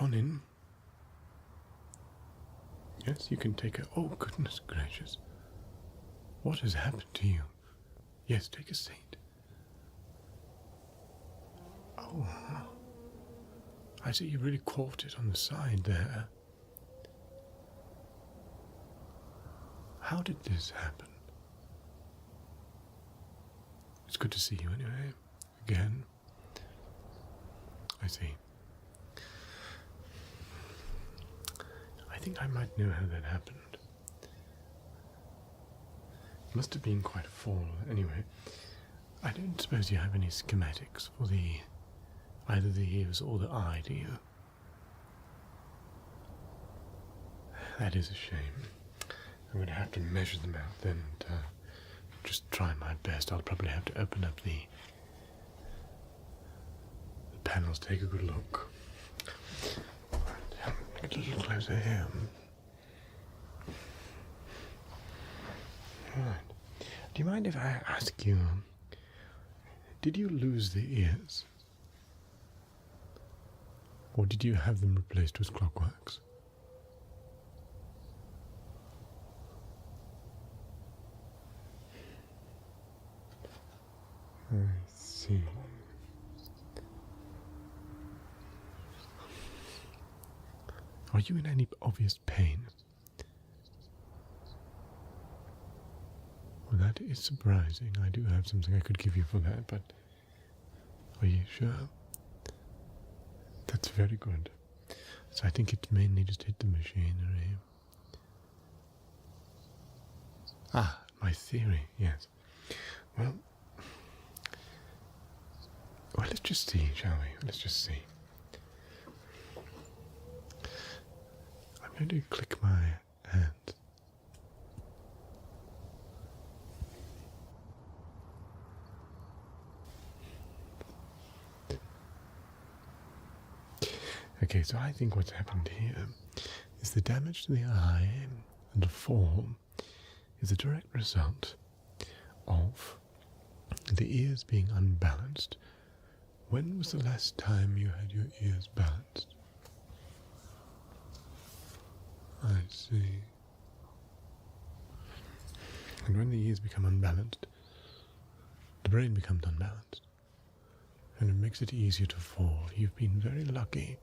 on in. Yes, you can take a... Oh, goodness gracious. What has happened to you? Yes, take a seat. Oh, I see you really caught it on the side there. How did this happen? It's good to see you anyway. Again. I see. I think I might know how that happened. It must have been quite a fall. Anyway, I don't suppose you have any schematics for either the ears or the eye, do you? That is a shame. I'm going to have to measure them out then and just try my best. I'll probably have to open up the panels, take a good look. Get a little closer here. Right. Do you mind if I ask you, did you lose the ears? Or did you have them replaced with clockworks? I see. Are you in any obvious pain? Well, that is surprising. I do have something I could give you for that, but are you sure? That's very good. So I think it mainly just hit the machinery. Ah, my theory, yes. Well, let's just see, shall we? Let's just see. I'm going to click my hand. Okay, so I think what's happened here is the damage to the eye and the fall is a direct result of the ears being unbalanced. When was the last time you had your ears balanced? I see. And when the ears become unbalanced, the brain becomes unbalanced. And it makes it easier to fall. You've been very lucky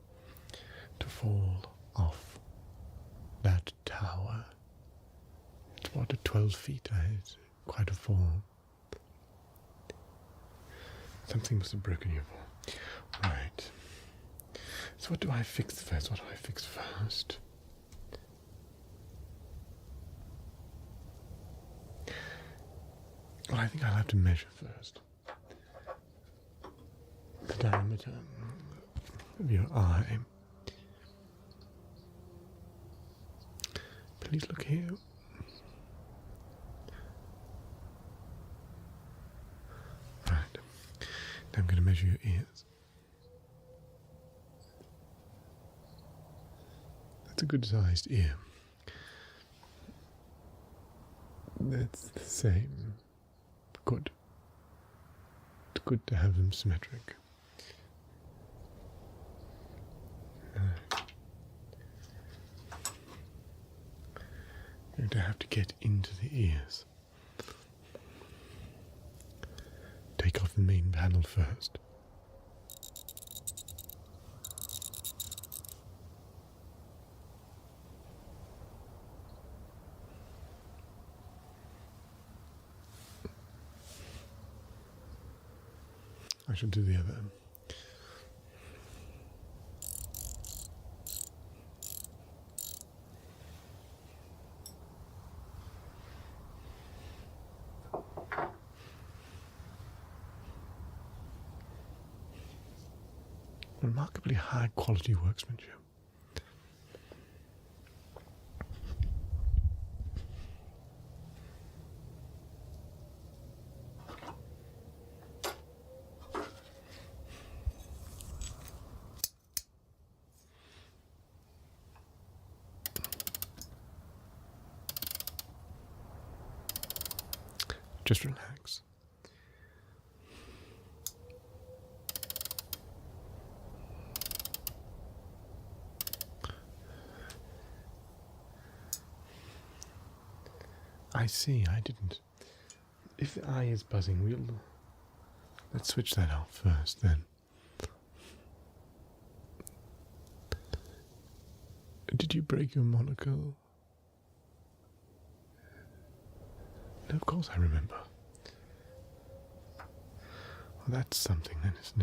to fall off that tower. It's what, 12 feet? It's quite a fall. Something must have broken your fall. Right. So what do I fix first? Well, I think I'll have to measure first. The diameter of your eye. Please look here. Right. Now I'm going to measure your ears. That's a good sized ear. That's the same. Good. It's good to have them symmetric. I'm going to have to get into the ears. Take off the main panel first. I should do the other. Remarkably high quality workmanship. Just relax. I see, I didn't. If the eye is buzzing, let's switch that off first then. Did you break your monocle? No, of course I remember. Well, that's something then, isn't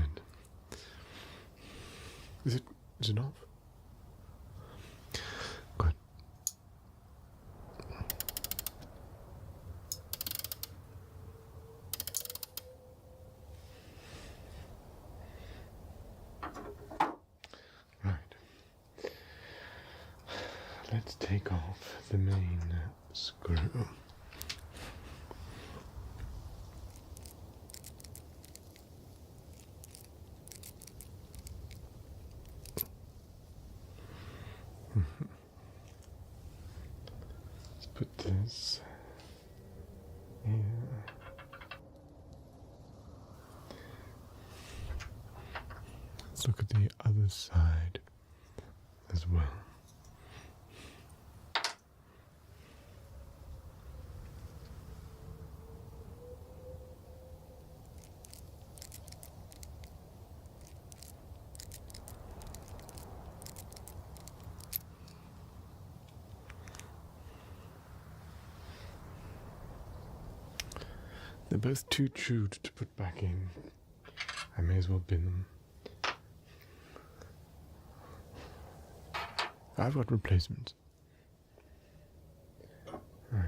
it? Is it off? Good. Right. Let's take off the main screw. Let's put this here. Let's look at the other side as well. They're both too chewed to put back in. I may as well bin them. I've got replacements. Right.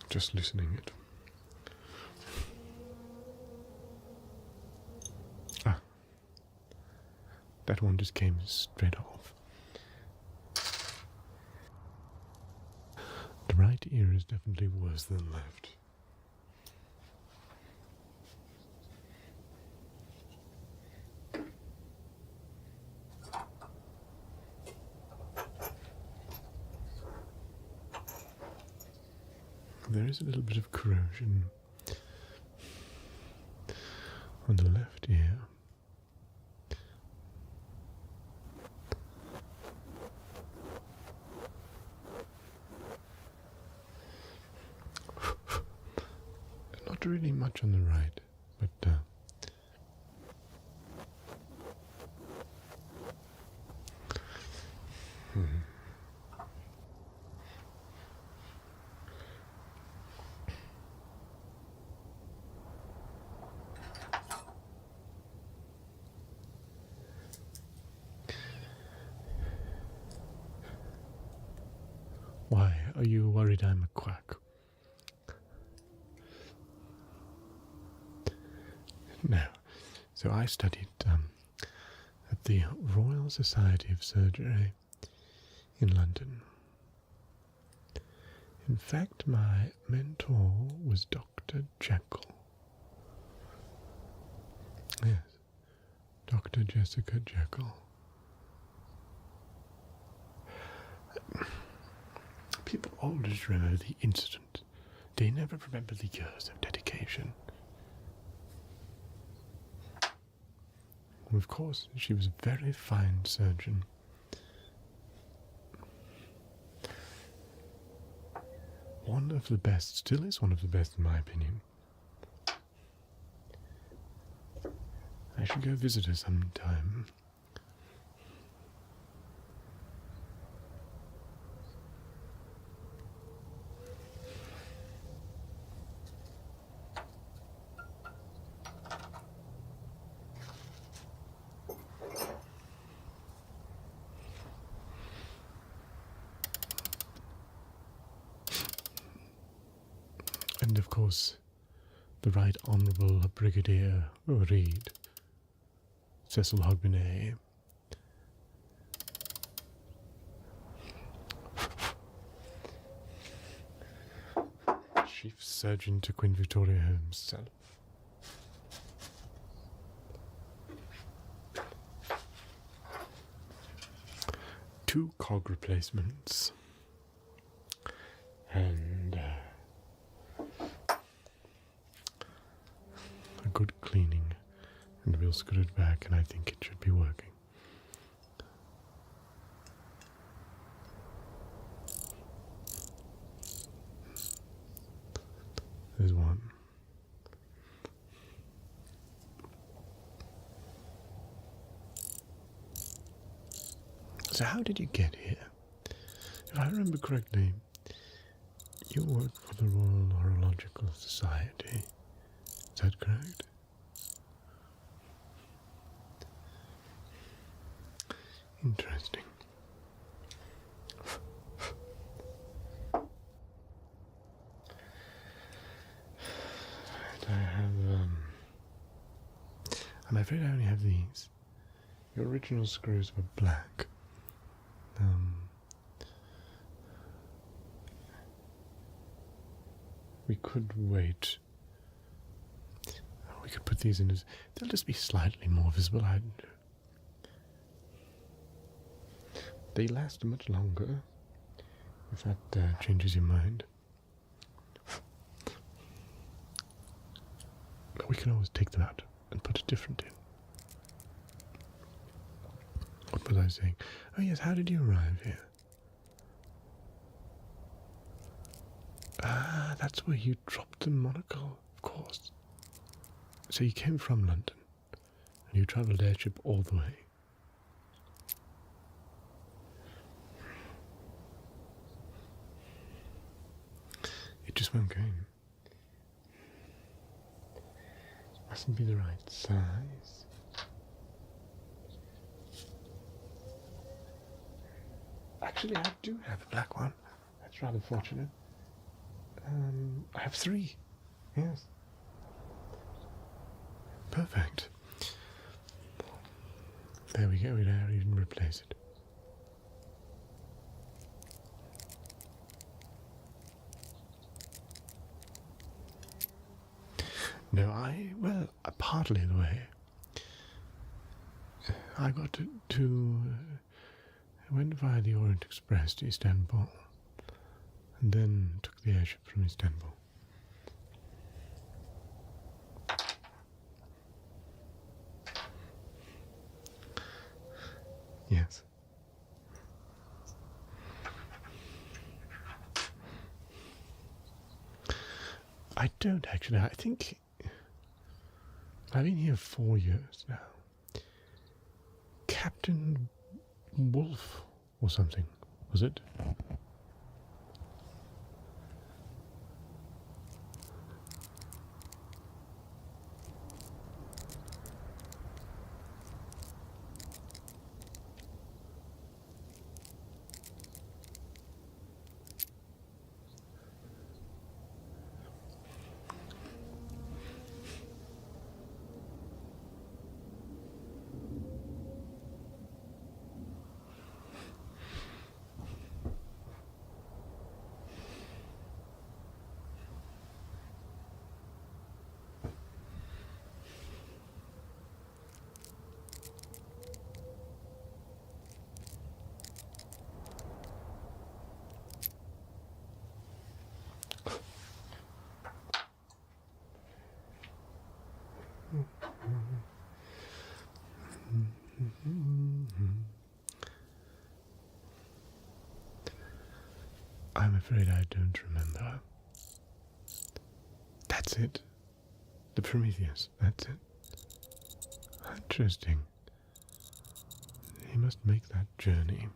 Just loosening it. That one just came straight off. The right ear is definitely worse than left. There is a little bit of corrosion on the left ear. Not really much on the right, but Why are you worried I'm a quack? No. So I studied at the Royal Society of Surgery in London. In fact, my mentor was Dr. Jekyll. Yes, Dr. Jessica Jekyll. People always remember the incident. They never remember the years of dedication. Of course, she was a very fine surgeon. One of the best, still is one of the best in my opinion. I should go visit her sometime. And of course, the Right Honourable Brigadier Reed, Cecil Hogbenay. Chief Surgeon to Queen Victoria himself. Two cog replacements. And And we'll screw it back, and I think it should be working. There's one. So how did you get here? If I remember correctly, you work for the Royal Horological Society. Is that correct? Interesting. I have, I'm afraid I only have these. Your original screws were black. We could wait. We could put these in as... They'll just be slightly more visible. They last much longer, if that changes your mind. But we can always take them out and put a different in. What was I saying? Oh yes, how did you arrive here? Ah, that's where you dropped the monocle, of course. So you came from London, and you travelled airship all the way. It just won't go in. It mustn't be the right size. Actually, I do have a black one. That's rather fortunate. I have 3. Yes. Perfect. There we go. We don't even replace it. No, well, partly the way. I got to I went via the Orient Express to Istanbul, and then took the airship from Istanbul. Yes. I don't actually. I think I've been here 4 years now. Captain Wolf or something, was it? I'm afraid I don't remember. That's it. The Prometheus, that's it. Interesting. He must make that journey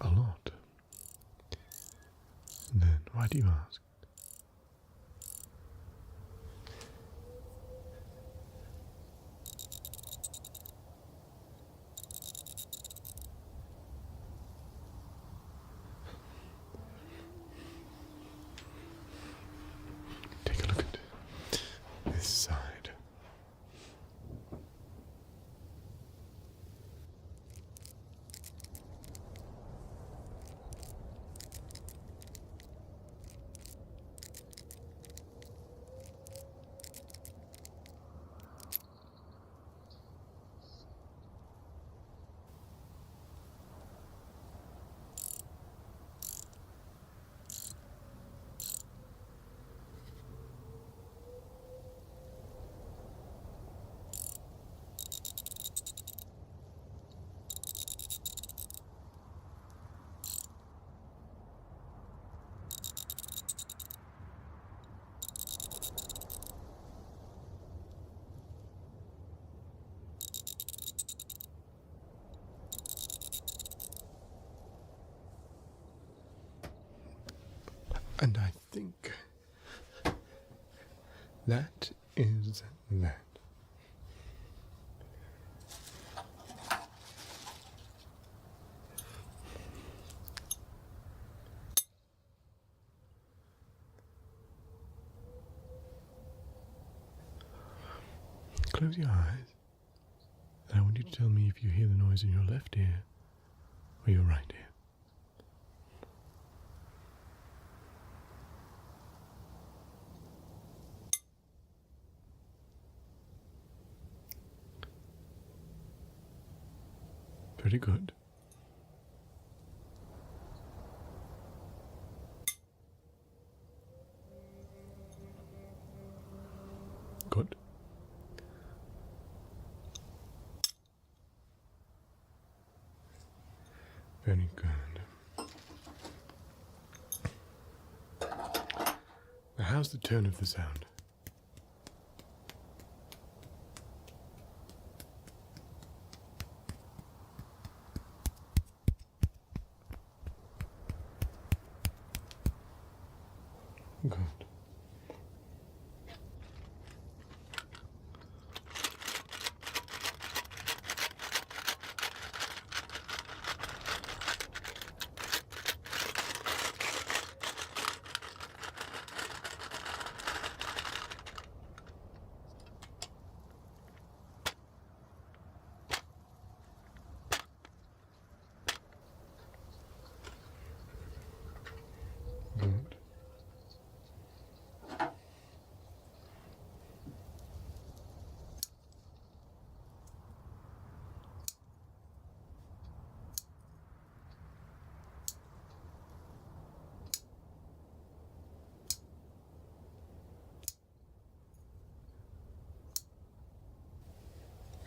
a lot. And then, why do you ask? Take a look at this side. And I think that is that. Close your eyes, and I want you to tell me if you hear the noise in your left ear or your right ear. Very good. Good. Very good. Now, how's the tone of the sound? Good. Good.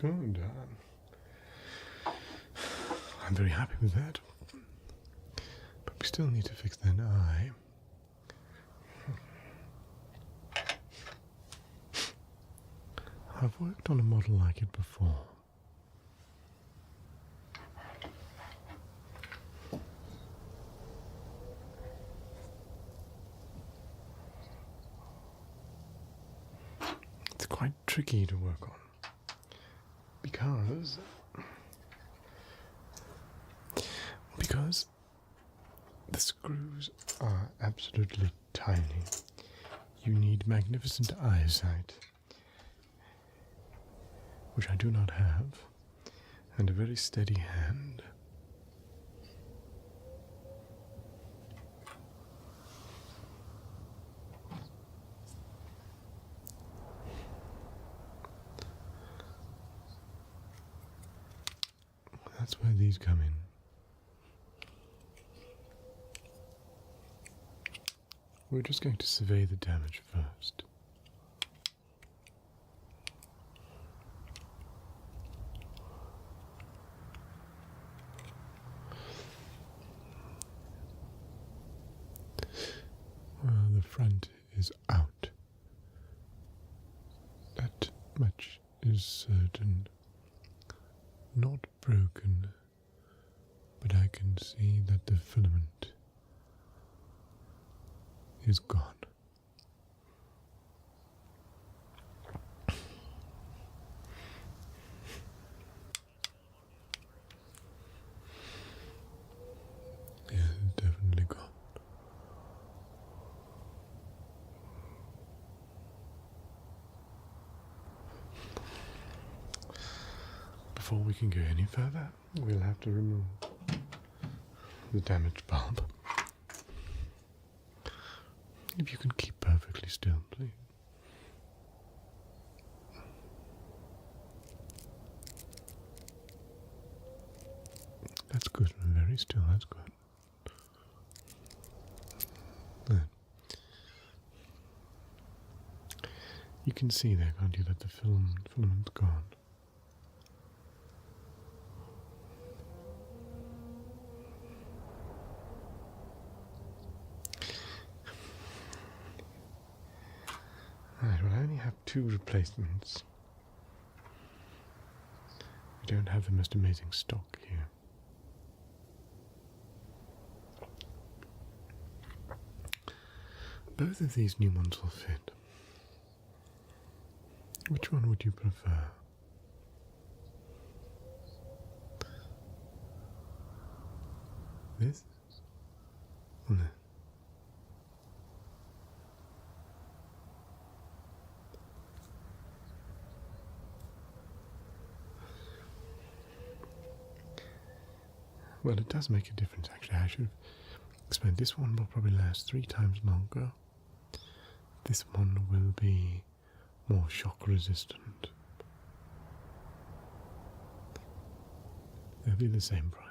Good. I'm very happy with that. But we still need to fix that eye. I've worked on a model like it before. It's quite tricky to work on because the screws are absolutely tiny. You need magnificent eyesight, which I do not have, and a very steady hand. That's where these come in. We're just going to survey the damage first. Well, the front is out. That much is certain. Not broken, but I can see that the filament is gone. Yeah, it's definitely gone. Before we can go any further, we'll have to remove the damaged bulb. If you can keep perfectly still, please. That's good. Very still. That's good. There. You can see there, can't you, that the filament's gone. Right, well, I only have 2 replacements. We don't have the most amazing stock here. both of these new ones will fit. Which one would you prefer? This or this? Well, it does make a difference, actually. I should have explained. This one will probably last 3 times longer. This one will be more shock resistant. They'll be the same price.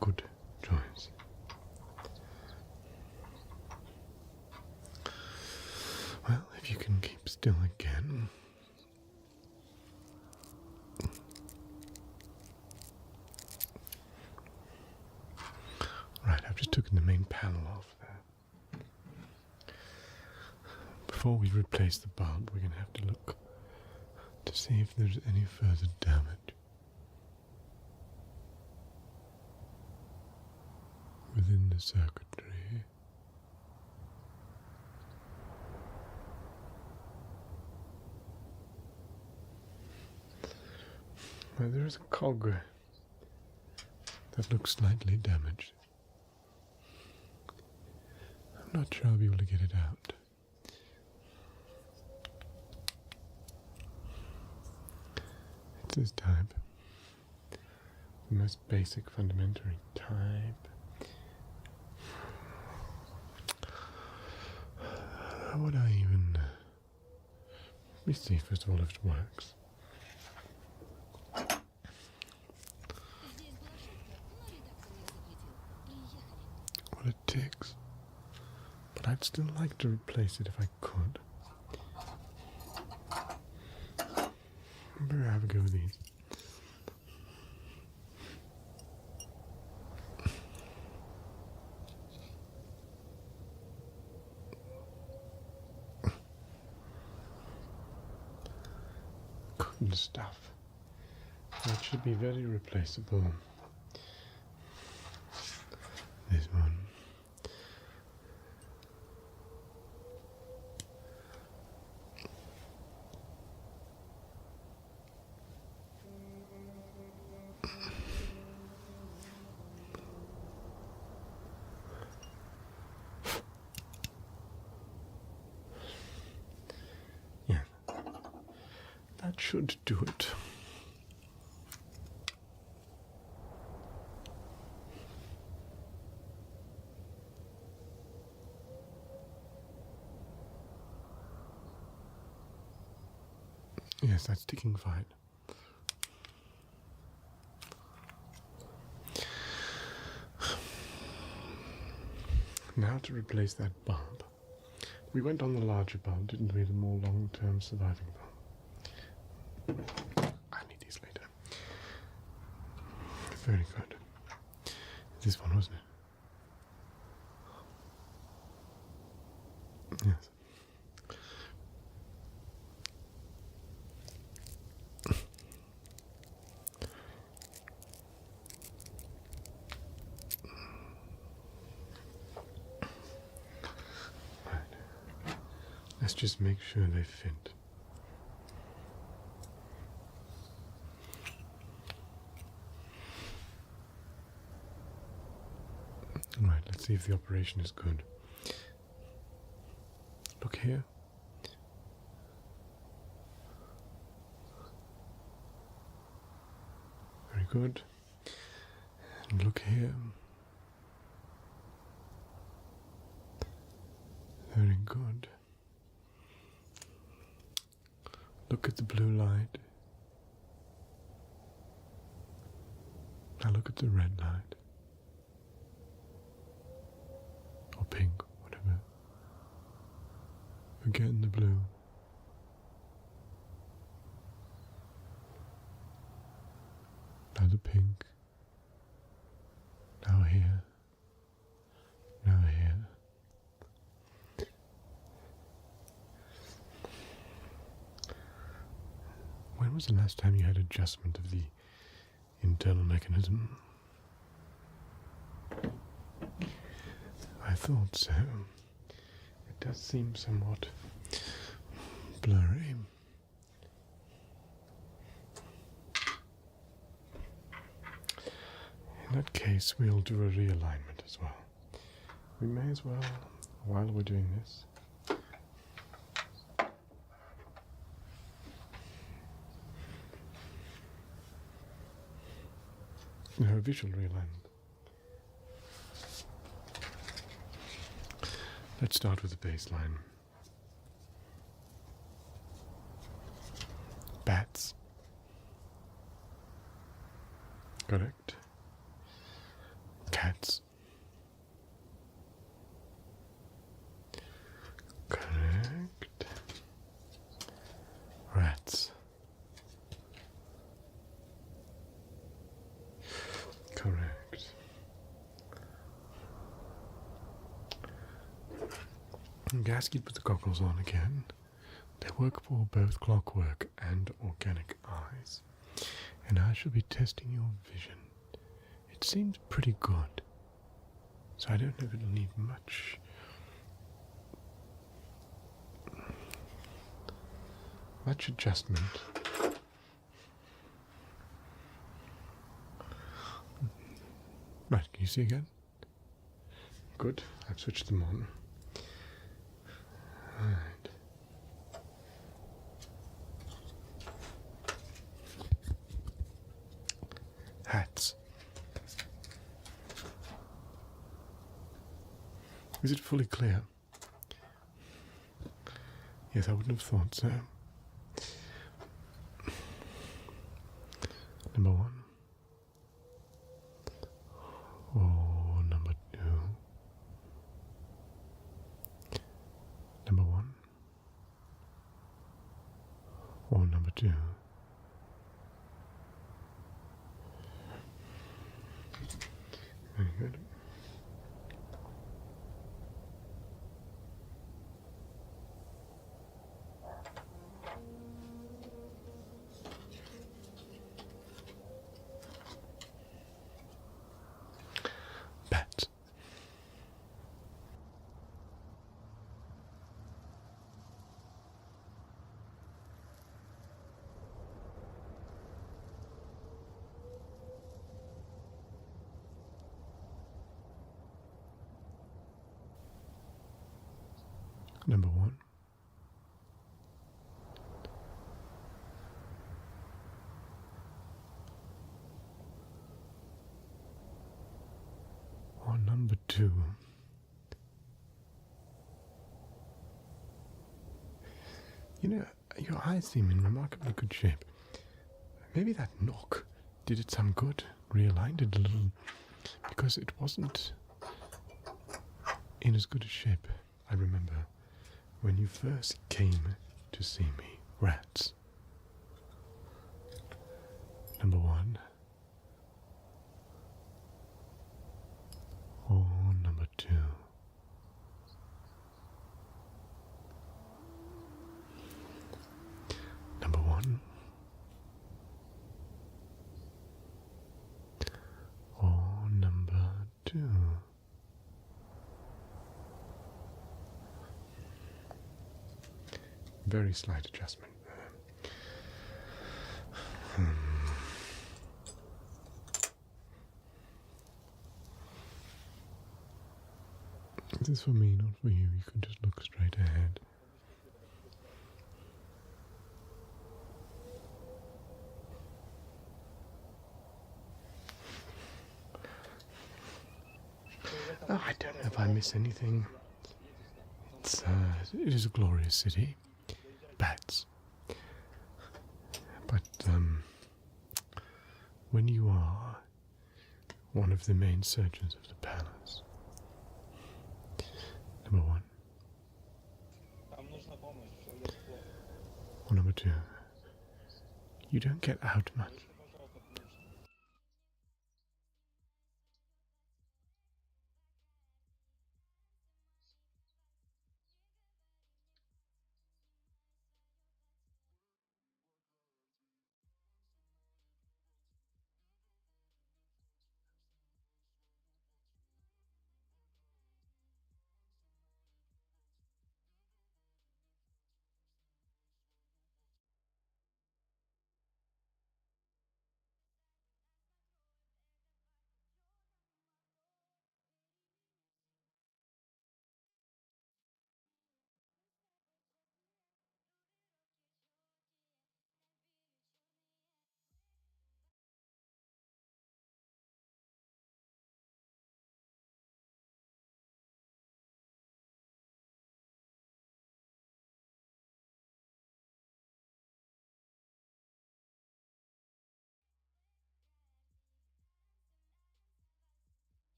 Good choice. Well, if you can keep still again. Right, I've just taken the main panel off there. Before we replace the bulb, we're going to have to look to see if there's any further damage within the circuitry. Well, there is a cog that looks slightly damaged. I'm not sure I'll be able to get it out. It's this type. The most basic fundamental type. How would I even... Let me see first of all if it works. Well, it ticks. But I'd still like to replace it if I could. Better have a go with these. Good stuff. That should be very replaceable. This one. That should do it. Yes, that's ticking fine. Now to replace that bulb. We went on the larger bulb, didn't we? The more long-term surviving bulb. I need these later. Very good. This one, wasn't it? Yes. Right. Let's just make sure they fit. Right, let's see if the operation is good. Look here. Very good. And look here. Very good. Look at the blue light. Now look at the red light. Or pink, whatever. Again the blue. Now the pink. Now here. Now here. When was the last time you had adjustment of the internal mechanism? thought so. It does seem somewhat blurry. In that case, we'll do a realignment as well. We may as well, while we're doing this, a visual realignment. Let's start with the baseline. Bats. Correct. Cats. Correct. Rats. Correct. Gasket put the goggles on again. They work for both clockwork and organic eyes. And I shall be testing your vision. It seems pretty good. So I don't know if it'll need much adjustment. Right, can you see again? Good, I've switched them on. Right. Hats. Is it fully clear? Yes, I wouldn't have thought so. Number one. Or number two. Number one. Or number two. Very good. Bats. Number one. Or number two. You know, your eyes seem in remarkably good shape. Maybe that knock did it some good, realigned it a little, because it wasn't in as good a shape. I remember when you first came to see me, rats. Number one. Or number two. Number one. Or number two. Very slight adjustment there. This is for me, not for you. You can just look straight ahead. Oh, I don't know if I miss anything. It is a glorious city. Bats. But when you are one of the main surgeons of the palace, number one. Or number two. You don't get out much.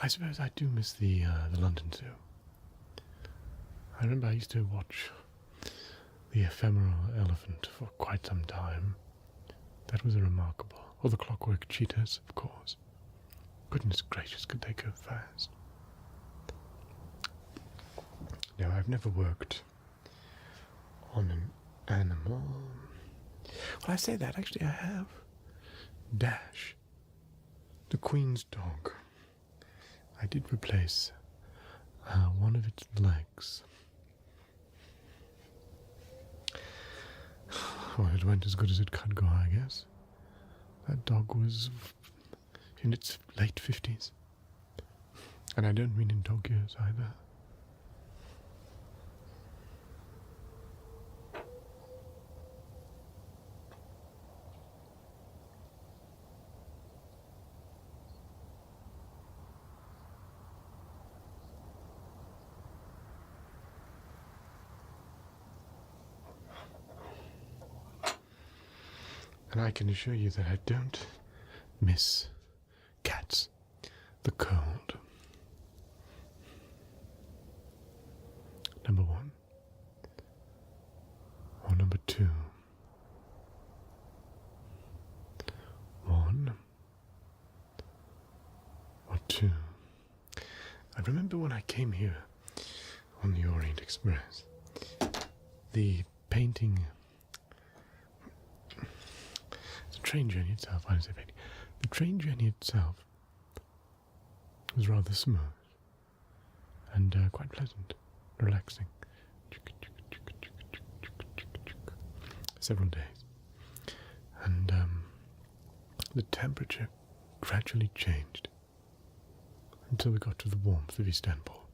I suppose I do miss the London Zoo. I remember I used to watch the ephemeral elephant for quite some time. That was a remarkable. Or the clockwork cheetahs, of course. Goodness gracious, could they go fast? No, I've never worked on an animal. Well, I say that, actually I have. Dash, the Queen's dog. I did replace one of its legs. Well, it went as good as it could go, I guess. That dog was in its late 50s. And I don't mean in dog years either. And I can assure you that I don't miss cats, the cold. Number one, or number two. One, or two. I remember when I came here on the Orient Express, the painting. The train journey itself, I don't say painting. The train journey itself was rather smooth and quite pleasant, relaxing. Several days. And the temperature gradually changed until we got to the warmth of Istanbul.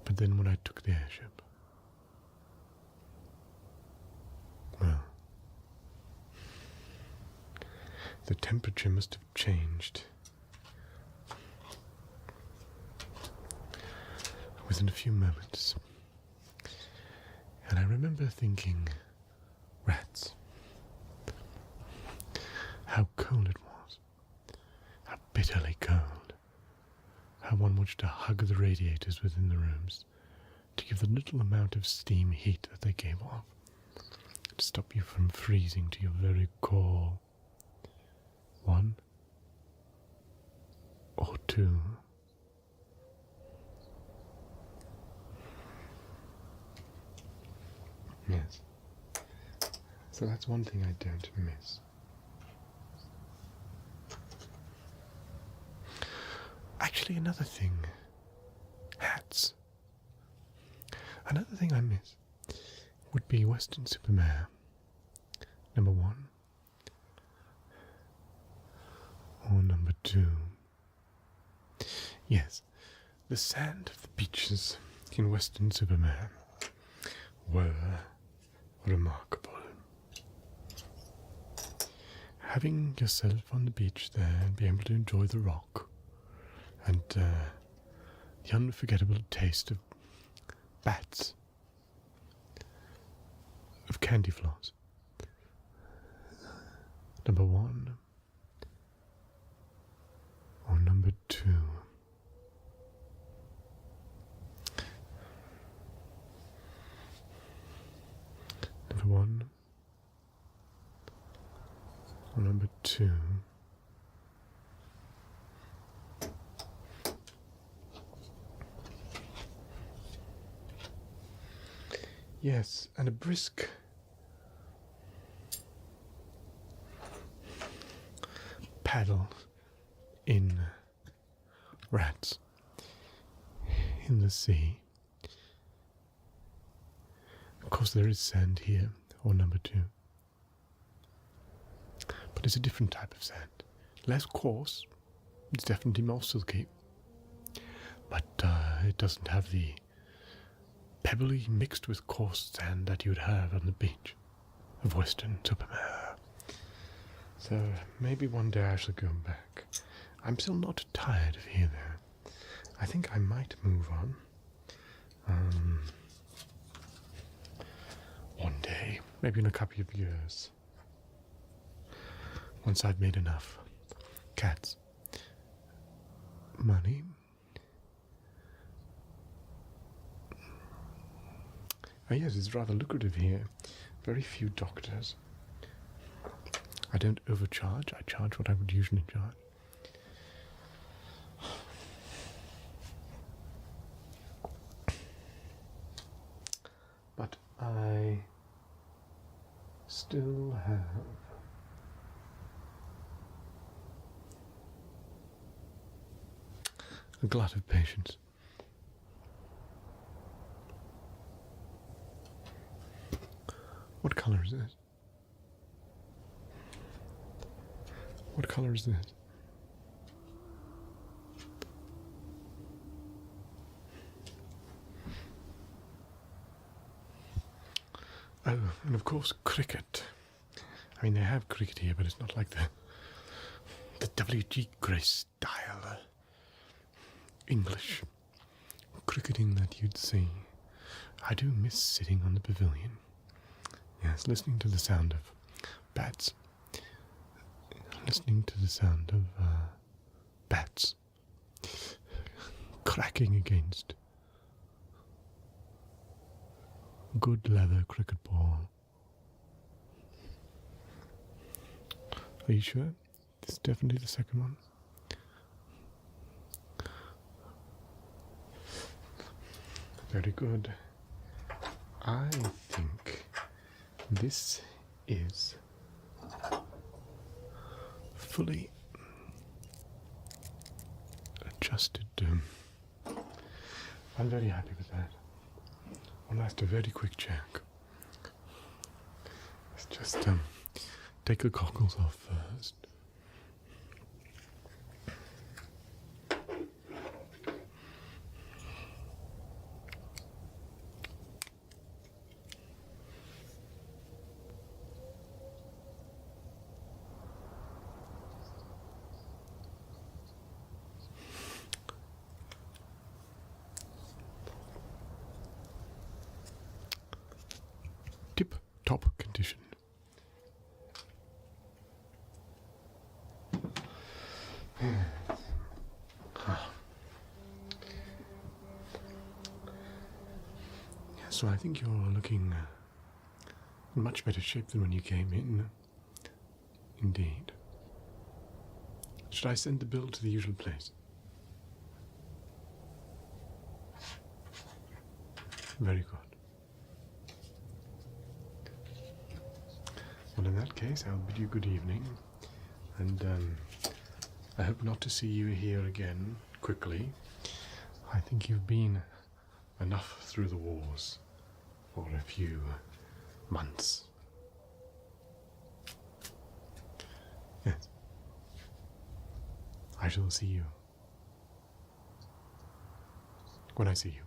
But then when I took the airship, well, the temperature must have changed within a few moments. And I remember thinking, rats, how cold it was, how bitterly cold, how one wanted to hug the radiators within the rooms to give the little amount of steam heat that they gave off, to stop you from freezing to your very core. One or two. Yes. So that's one thing I don't miss. Actually, another thing. Hats. Another thing I miss would be Western Supermare. Number one. Or number two. Yes, the sand of the beaches in Western Supermare were remarkable. Having yourself on the beach there and being able to enjoy the rock and the unforgettable taste of bats, of candy floss. Number one. Or number two. Number one. Or number two. Yes, and a brisk paddle in rats in the sea. Of course there is sand here, or number two. But it's a different type of sand. Less coarse, it's definitely more silky. But it doesn't have the pebbly mixed with coarse sand that you'd have on the beach of Western Supermare. So maybe one day I shall go back. I'm still not tired of here though. I think I might move on. One day, maybe in a couple of years. Once I've made enough cats money. Oh yes, it's rather lucrative here. Very few doctors. I don't overcharge. I charge what I would usually charge. But I still have a glut of patience. What color is this? What color is this? Oh, and of course cricket. I mean, they have cricket here, but it's not like the W.G. Grace style English cricketing that you'd see. I do miss sitting on the pavilion. Yes, listening to the sound of bats. Listening to the sound of bats cracking against good leather cricket ball. Are you sure? This is definitely the second one. Very good. I think this is fully adjusted. I'm very happy with that. One last a very quick check. Let's just take the goggles off first. Tip-top condition. So I think you're looking in much better shape than when you came in. Indeed. Should I send the bill to the usual place? Very good. Well, in that case, I'll bid you good evening, and I hope not to see you here again quickly. I think you've been enough through the wars for a few months. Yes. I shall see you when I see you.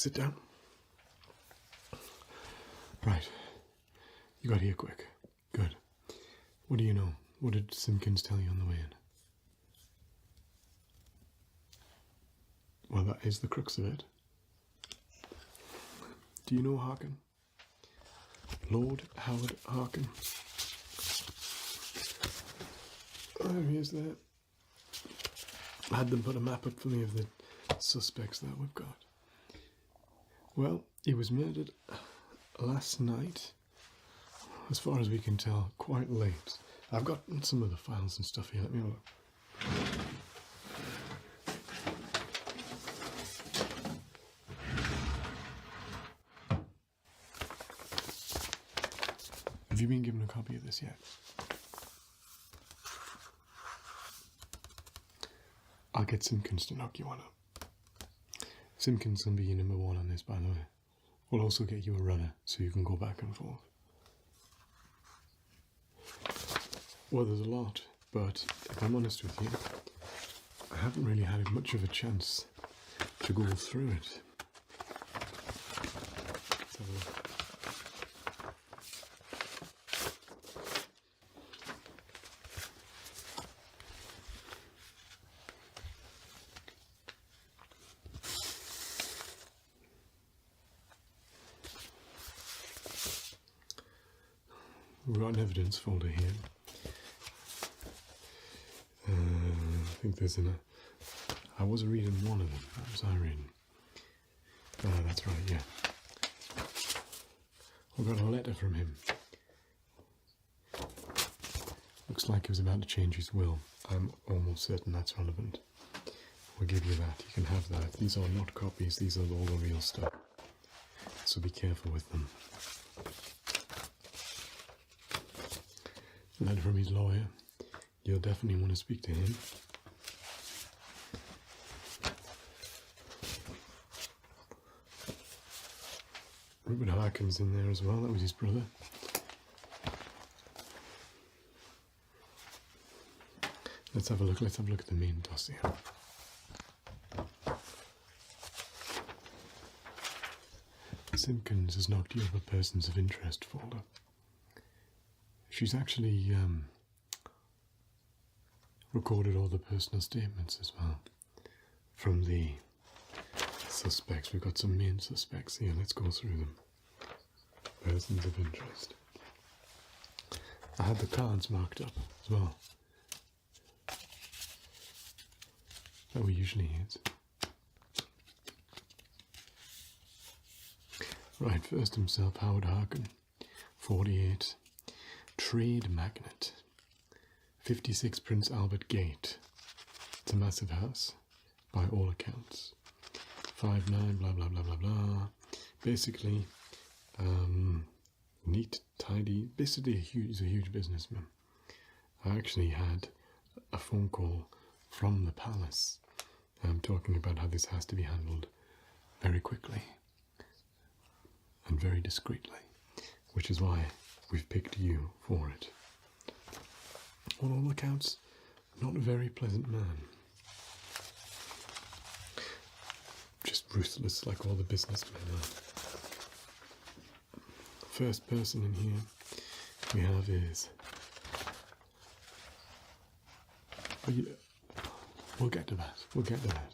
Sit down. Right. You got here quick. Good. What do you know? What did Simpkins tell you on the way in? Well, that is the crux of it. Do you know Harkin? Lord Howard Harkin. Oh, he is there. I had them put a map up for me of the suspects that we've got. Well, he was murdered last night, as far as we can tell, quite late. I've got some of the files and stuff here. Let me have a look. Have you been given a copy of this yet? I'll get Simpkins to knock you one up. Simpkins will be your number one on this, by the way. We'll also get you a runner so you can go back and forth. Well, there's a lot, but if I'm honest with you, I haven't really had much of a chance to go through it. Let's have a look. We've got an evidence folder here. I think there's I was reading one of them. What was I reading? That's right, yeah. We got a letter from him. Looks like he was about to change his will. I'm almost certain that's relevant. We'll give you that. You can have that. These are not copies. These are all the real stuff. So be careful with them. Letter from his lawyer. You'll definitely want to speak to him. Rupert Harkin's in there as well. That was his brother. Let's have a look. Let's have a look at the main dossier. Simpkins has knocked you off a persons of interest folder. She's actually recorded all the personal statements as well from the suspects. We've got some main suspects here. Let's go through them. Persons of interest. I had the cards marked up as well. That we usually use. Right, first himself, Howard Harkin, 48. Trade magnate, 56 Prince Albert Gate. It's a massive house, by all accounts. 5'9", blah blah blah blah blah. Basically, neat, tidy. Basically, he's a huge businessman. I actually had a phone call from the palace, talking about how this has to be handled very quickly and very discreetly, which is why we've picked you for it. On all accounts, not a very pleasant man. Just ruthless like all the businessmen are. First person in here we have is... We'll get to that. We'll get to that.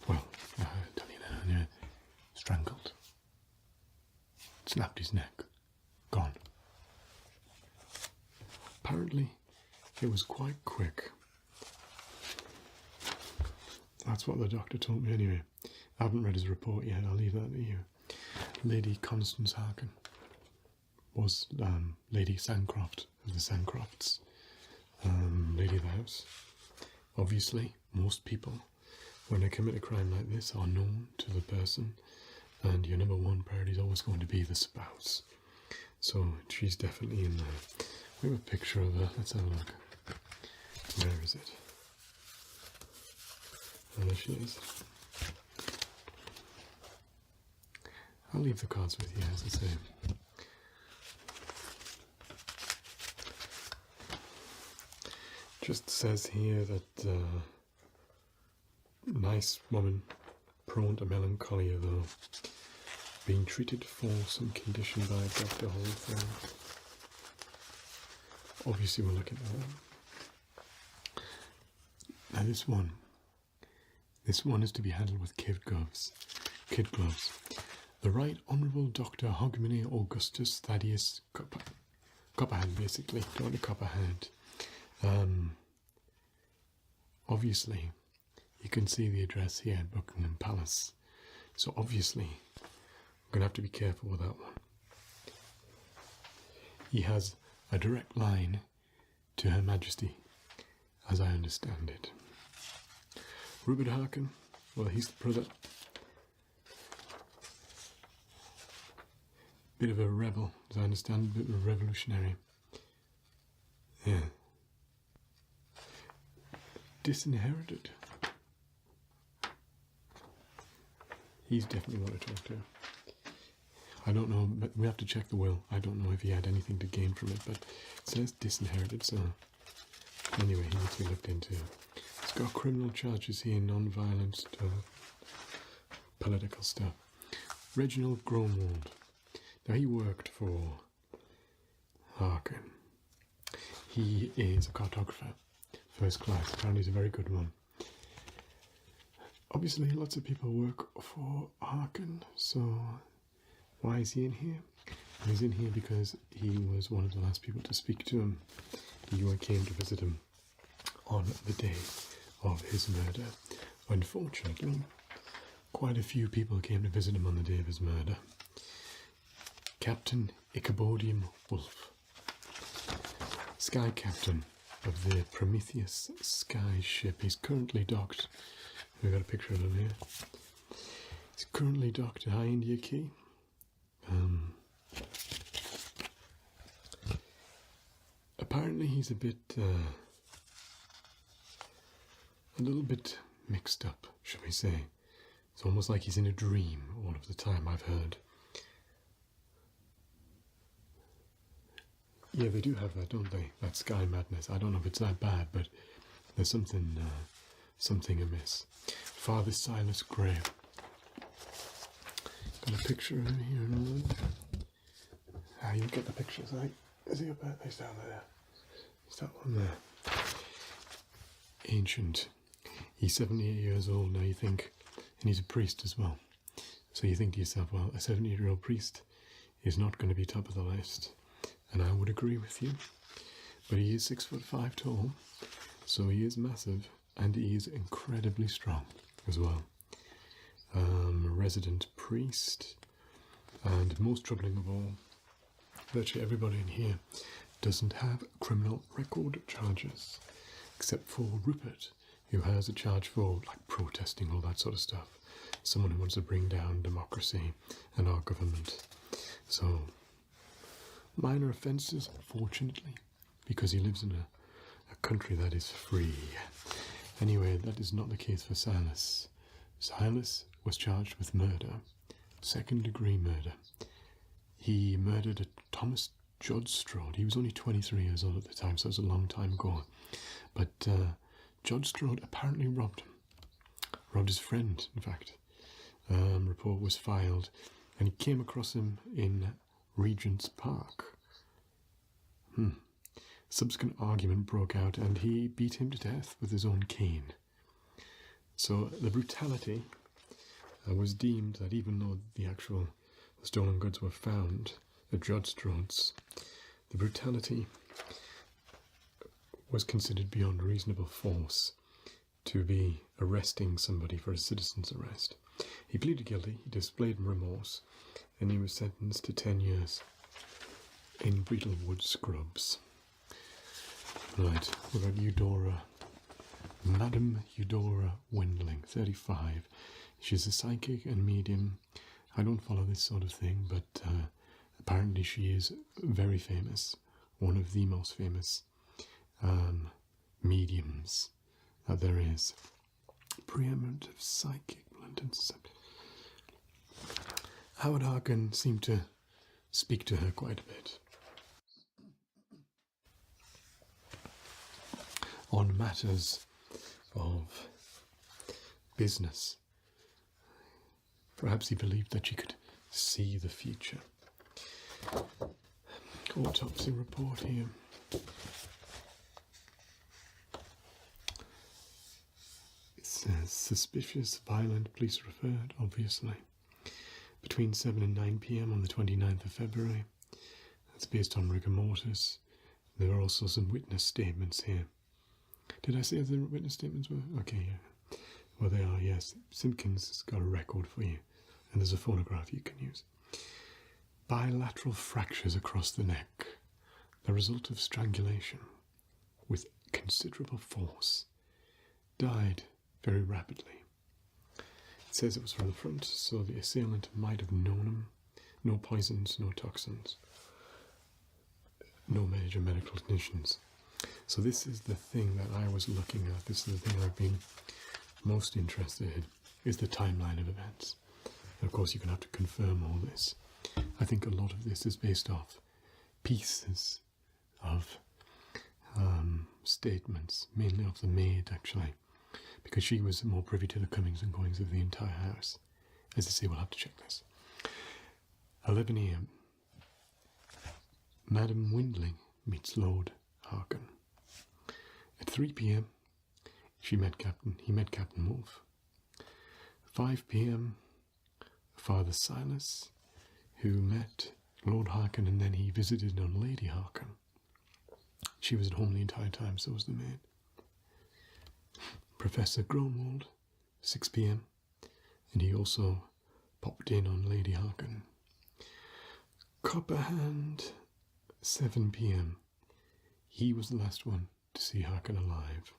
Well, I'll tell you now. Strangled. Snapped his neck. Gone. Apparently, it was quite quick. That's what the doctor told me anyway. I haven't read his report yet. I'll leave that to you. Lady Constance Harkin was Lady Sancroft of the Sancrofts. Lady of the house. Obviously, most people, when they commit a crime like this, are known to the person, and your number one priority is always going to be the spouse. So she's definitely in there. We have a picture of her. Let's have a look. Where is it? Oh, there she is. I'll leave the cards with you, as I say. Just says here that nice woman, prone to melancholia though, being treated for some condition by Dr. Holthorne. Obviously we'll look at that. Now this one is to be handled with kid gloves. The Right Honourable Dr. Hogmanay Augustus Thaddeus Copperhand, basically, Dr. Copperhand. Obviously, you can see the address here at Buckingham Palace. So obviously, I'm going to have to be careful with that one. He has a direct line to Her Majesty, as I understand it. Rupert Harkin, well, he's the brother. Bit of a rebel, as I understand, a bit of a revolutionary. Yeah. Disinherited. He's definitely one to talk to. I don't know, but we have to check the will. I don't know if he had anything to gain from it, but it says disinherited, so anyway, he needs to be looked into. He's got criminal charges here, non-violent stuff, political stuff. Reginald Gromwald. Now he worked for Harkin. He is a cartographer, first class. Apparently he's a very good one. Obviously lots of people work for Harkin, so why is he in here? He's in here because he was one of the last people to speak to him. He came to visit him on the day of his murder. Unfortunately, quite a few people came to visit him on the day of his murder. Captain Ichabodium Wolf, Sky Captain of the Prometheus Sky ship. He's currently docked. We've got a picture of him here. He's currently docked at High India Quay. Apparently he's a little bit mixed up, shall we say. It's almost like he's in a dream all of the time, I've heard. Yeah, they do have that, don't they? That sky madness. I don't know if it's that bad, but there's something amiss. Father Silas Gray. Got a picture of him here in a moment. You'll get the pictures, right? Is he up there? He's down there. Is that one there? Ancient. He's 78 years old now, you think, and he's a priest as well. So you think to yourself, well, a 78-year-old priest is not going to be top of the list. And I would agree with you. But he is 6'5" tall, so he is massive, and he is incredibly strong as well. Resident priest, and most troubling of all, virtually everybody in here doesn't have criminal record charges, except for Rupert, who has a charge for like protesting, all that sort of stuff. Someone who wants to bring down democracy and our government. So minor offences, fortunately, because he lives in a country that is free. Anyway, that is not the case for Silas. Silas was charged with murder, second-degree murder. He murdered a Thomas Jodstrode. He was only 23 years old at the time, so it was a long time ago. But Jodstrode apparently robbed him. Robbed his friend, in fact. Report was filed, and he came across him in Regent's Park. Subsequent argument broke out, and he beat him to death with his own cane. So the brutality was deemed that even though the actual stolen goods were found at Jodstrode's, the brutality was considered beyond reasonable force to be arresting somebody for a citizen's arrest. He pleaded guilty, he displayed remorse, and he was sentenced to 10 years in Beetlewood Scrubs. Right, we've got Eudora, Madam Eudora Windling, 35. She's a psychic and medium. I don't follow this sort of thing, but apparently she is very famous, one of the most famous mediums that there is. Preeminent of psychic London. Howard Harkin seemed to speak to her quite a bit on matters of business. Perhaps he believed that she could see the future. Autopsy report here. It says suspicious, violent, police referred, obviously. Between 7 and 9 p.m. on the 29th of February. That's based on rigor mortis. There are also some witness statements here. Did I say the witness statements were? Okay, yeah. Well, they are, yes. Simpkins has got a record for you. And there's a photograph you can use. Bilateral fractures across the neck. The result of strangulation with considerable force. Died very rapidly. It says it was from the front, so the assailant might have known him. No poisons, no toxins. No major medical conditions. So this is the thing that I was looking at. This is the thing I've been most interested in, is the timeline of events. And of course, you're going to have to confirm all this. I think a lot of this is based off pieces of statements, mainly of the maid, actually, because she was more privy to the comings and goings of the entire house. As I say, we'll have to check this. 11 a.m. Madam Windling meets Lord Harkin. At 3 p.m. he met Captain Wolfe. 5 p.m. Father Silas, who met Lord Harkin, and then he visited on Lady Harkin. She was at home the entire time, so was the maid. Professor Gromwald, 6 p.m. and he also popped in on Lady Harkin. Copperhand, 7 p.m. He was the last one to see Harkin alive,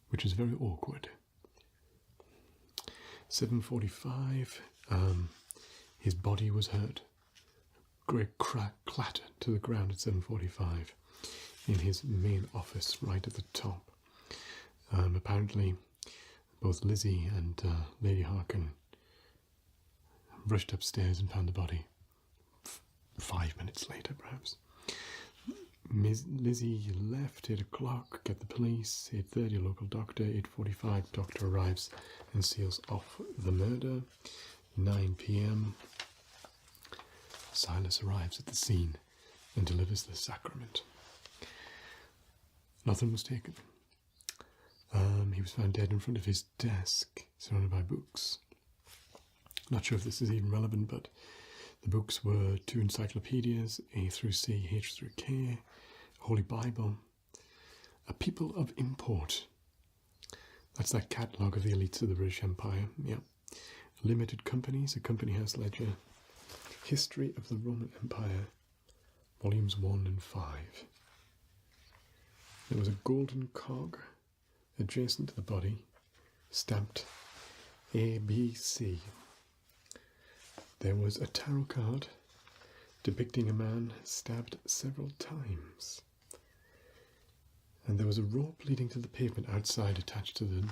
which is very awkward. 7:45, his body was heard. Great clatter to the ground at 7:45 in his main office right at the top. Apparently, both Lizzie and Lady Harkin rushed upstairs and found the body 5 minutes later, perhaps. Miss Lizzie left 8 o'clock, get the police, 8:30 local doctor, 8:45 doctor arrives and seals off the murder. 9 p.m. Silas arrives at the scene and delivers the sacrament. Nothing was taken. He was found dead in front of his desk, surrounded by books. Not sure if this is even relevant, but the books were 2 encyclopedias, A through C, H through K, Holy Bible, A People of Import. That's that catalogue of the elites of the British Empire, yeah. Limited Companies, a company house ledger, History of the Roman Empire, volumes 1 and 5. There was a golden cog adjacent to the body, stamped ABC. There was a tarot card depicting a man stabbed several times. And there was a rope leading to the pavement outside attached to the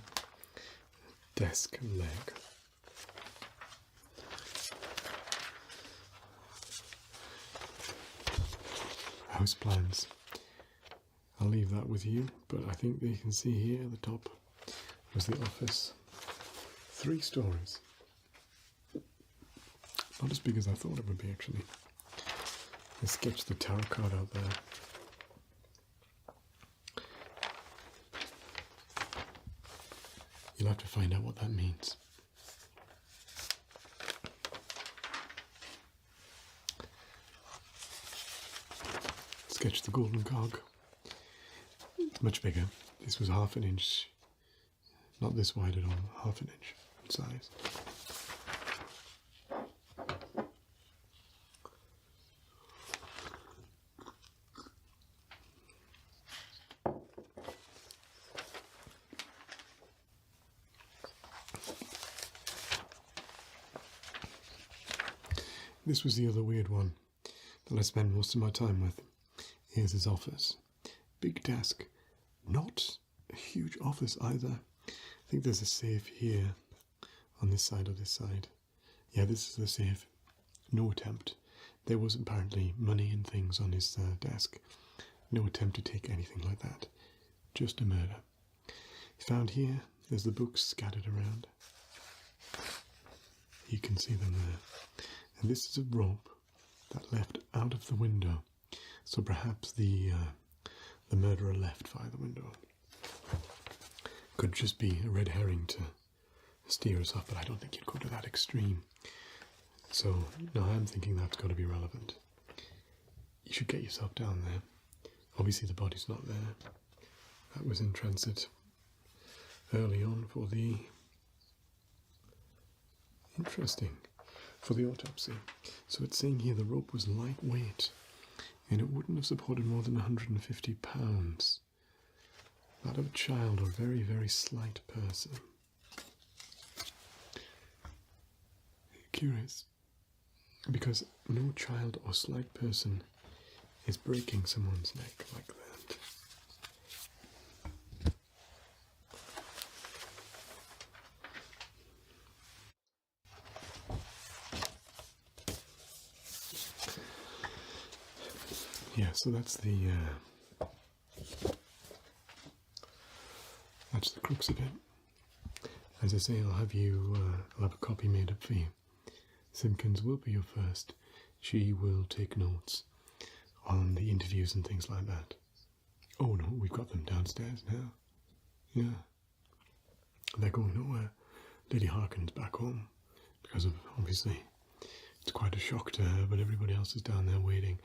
desk leg. House plans. I'll leave that with you, but I think that you can see here at the top was the office. 3 stories. Not as big as I thought it would be, actually. I sketched the tarot card out there. You'll have to find out what that means. Sketch the golden cog. It's much bigger. This was 1/2 inch, not this wide at all, 1/2 inch in size. This was the other weird one that I spent most of my time with. Here's his office. Big desk. Not a huge office either. I think there's a safe here on this side or this side. Yeah, this is the safe. No attempt. There was apparently money and things on his desk. No attempt to take anything like that. Just a murder. Found here, there's the books scattered around. You can see them there. And this is a rope that left out of the window. So perhaps the murderer left via the window. Could just be a red herring to steer us off, but I don't think you'd go to that extreme. So, no, I'm thinking that's got to be relevant. You should get yourself down there. Obviously the body's not there. That was in transit early on for the... Interesting. For the autopsy. So it's saying here the rope was lightweight and it wouldn't have supported more than 150 pounds. That of a child or very, very slight person. Curious. Because no child or slight person is breaking someone's neck like that. Yeah, so that's the crux of it. As I say, I'll have a copy made up for you. Simpkins will be your first. She will take notes on the interviews and things like that. Oh no, we've got them downstairs now. Yeah. They're going nowhere. Lady Harkin's back home because of, obviously, it's quite a shock to her, but everybody else is down there waiting.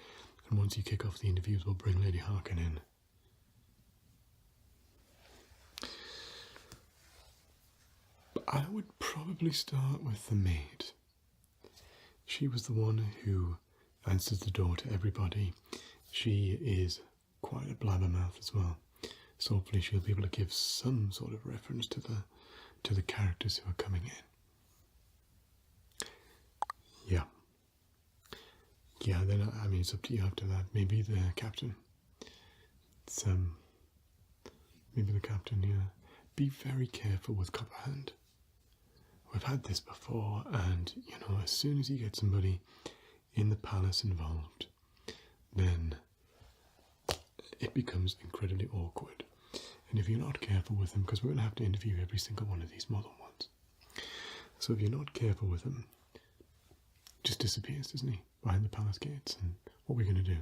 And once you kick off the interviews, we'll bring Lady Harkin in. But I would probably start with the maid. She was the one who answers the door to everybody. She is quite a blabbermouth as well. So hopefully she'll be able to give some sort of reference to the characters who are coming in. Yeah. Yeah, then I mean it's up to you after that. Maybe the captain. It's maybe the captain, yeah. Be very careful with Copperhand. We've had this before, and you know, as soon as you get somebody in the palace involved, then it becomes incredibly awkward. And if you're not careful with them, because we're going to have to interview every single one of these model ones, so if you're not careful with them, just disappears, doesn't he, behind the palace gates? And what are we going to do?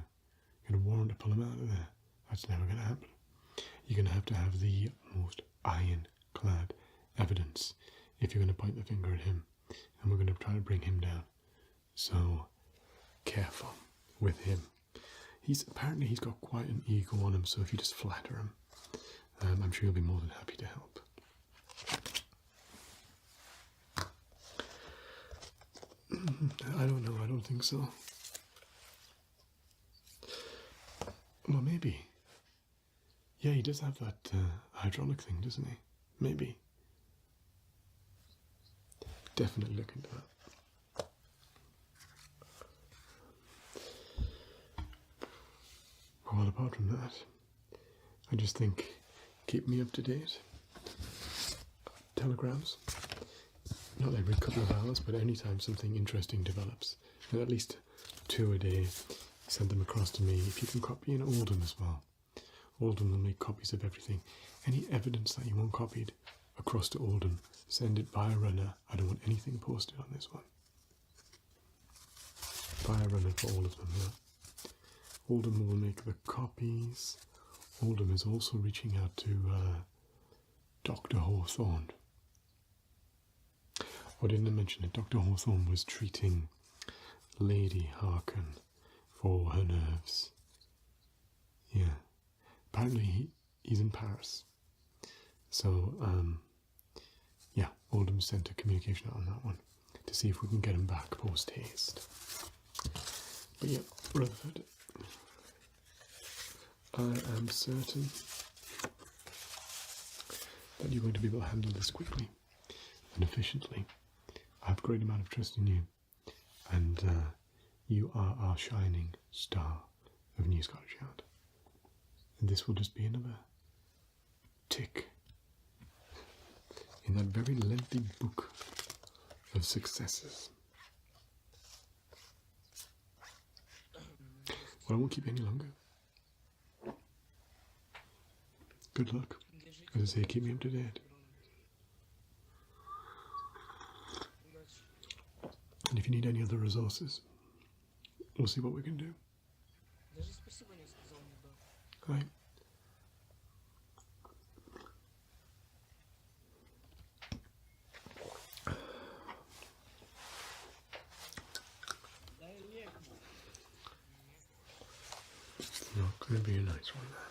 Going to warrant to pull him out of there? That's never going to happen. You're going to have the most ironclad evidence if you're going to point the finger at him, and we're going to try to bring him down. So careful with him. Apparently he's got quite an ego on him, so if you just flatter him, I'm sure he'll be more than happy to help. I don't know, I don't think so. Well, maybe. Yeah, he does have that hydraulic thing, doesn't he? Maybe. Definitely look into that. Well, apart from that, I just think keep me up to date. Telegrams. Not every couple of hours, but anytime something interesting develops. And at least 2 a day. Send them across to me. If you can copy in Oldham as well. Oldham will make copies of everything. Any evidence that you want copied across to Oldham, send it by a runner. I don't want anything posted on this one. By a runner for all of them, yeah. Oldham will make the copies. Oldham is also reaching out to Dr. Hawthorne. Oh, didn't I mention it? Dr. Hawthorne was treating Lady Harkin for her nerves. Yeah. Apparently he's in Paris. So, yeah, Oldham sent a communication out on that one to see if we can get him back post-haste. But yeah, Rutherford, I am certain that you're going to be able to handle this quickly and efficiently. I have a great amount of trust in you, and you are our shining star of New Scottish Yard. And this will just be another tick in that very lengthy book of successes. Well, I won't keep you any longer. Good luck. As I say, keep me up to date. And if you need any other resources, we'll see what we can do. Даже спасибо не сказал мне, да. Right. It's not going to be a nice one, man.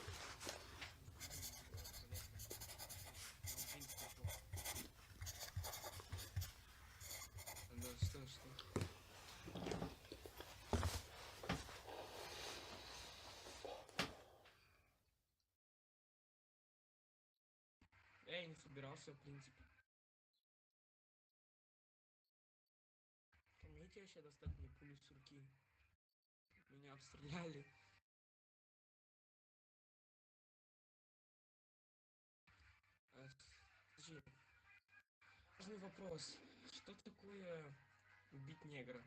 Да, что? Я не собирался, в принципе. Умеете вообще достать мне пулю с руки? Меня обстреляли. Скажи, важный вопрос. Что такое убить негра?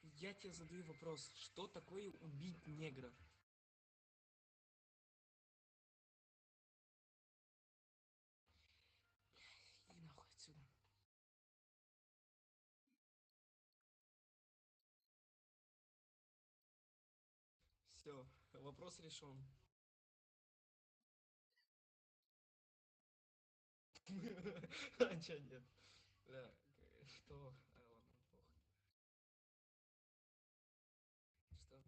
Я тебе задаю вопрос. Что такое убить негра? Иди нахуй отсюда. Все, вопрос решен. А чё нет? Да, что? Ладно, плохо. Что?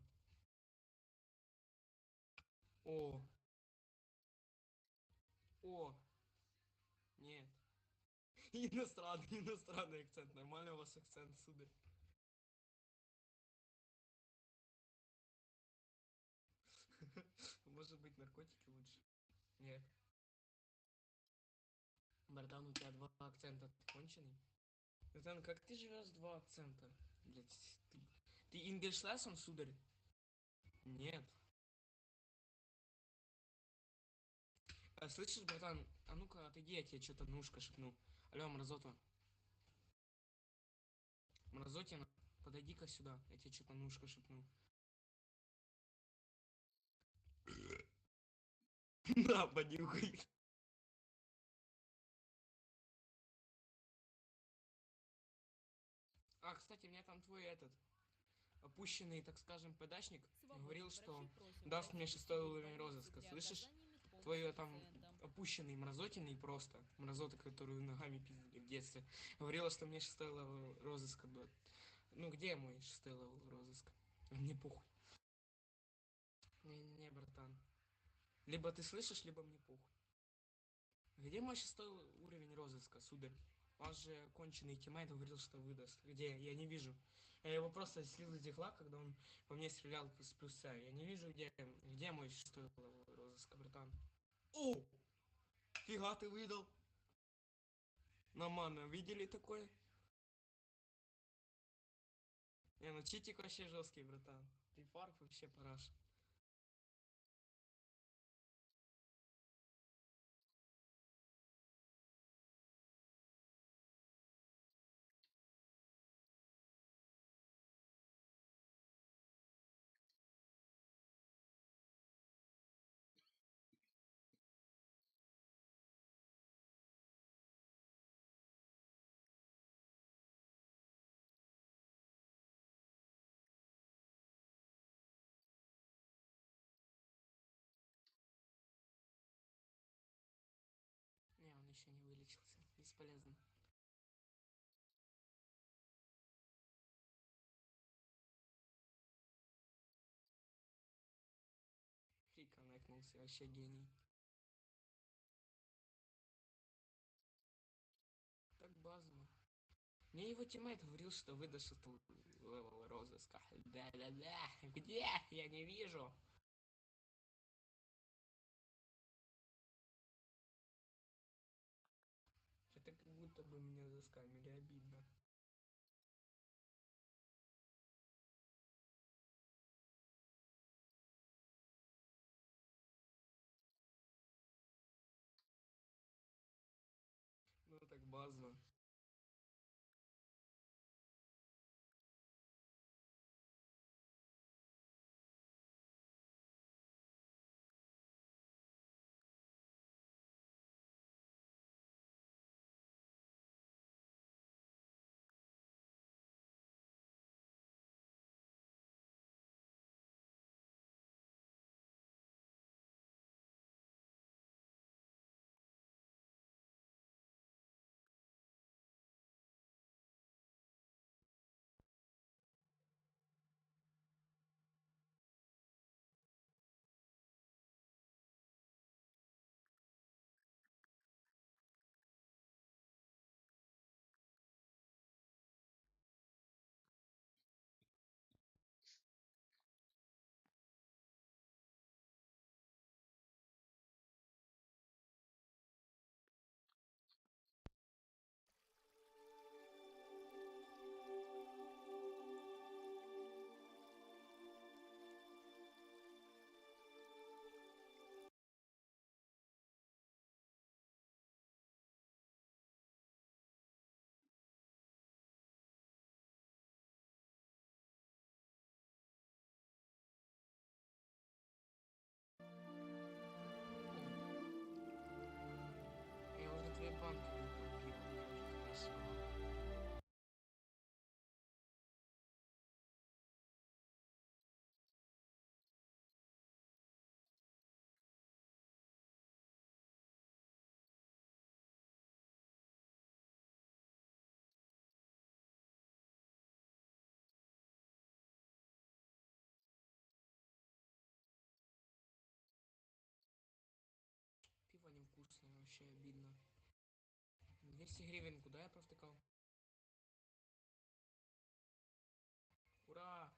О! О! Нет. Иностранный акцент. Нормальный у вас акцент, сударь. Может быть, наркотики лучше? Нет. Братан, у тебя два акцента, ты конченый? Братан, как ты живешь два акцента? Блять, ты English lesson, сударь? Нет. Слышишь, братан, а ну-ка отойди, я тебе что-то на ушко шепну. Алло, мразота. Мразотина, подойди-ка сюда, я тебе что-то на ушко шепну. На, понюхай. А, кстати, меня там твой этот опущенный, так скажем, подачник говорил, что даст мне 6-й уровень розыска. Слышишь? Твой там опущенный мразотиный просто, мразота, которую ногами пиздили в детстве, говорила, что мне 6-й левел розыска дает. Ну где мой 6-й левел розыска? Мне похуй. Не, братан. Либо ты слышишь, либо мне похуй. Где мой 6-й уровень розыска, сударь? Он же конченый тиммейт говорил, что выдаст. Где? Я не вижу. Я его просто слил из дихла, когда он по мне стрелял с плюса. Я не вижу, где мой 6-й розыска, братан. О! Фига ты выдал. На мана, видели такое? Не, ну читик вообще жесткий, братан. Ты фарф вообще параш. Не, он еще не вылечился. Бесполезно. Реконнектнулся, вообще гений. Так базово. Мне его тиммейт говорил, что выдашь эту левел розыска. Да-да-да. Где? Я не вижу. Это как будто бы меня заскамили, обидно. Ну так базово. вообще обидно. 200 гривен, куда я провтыкал? Ура!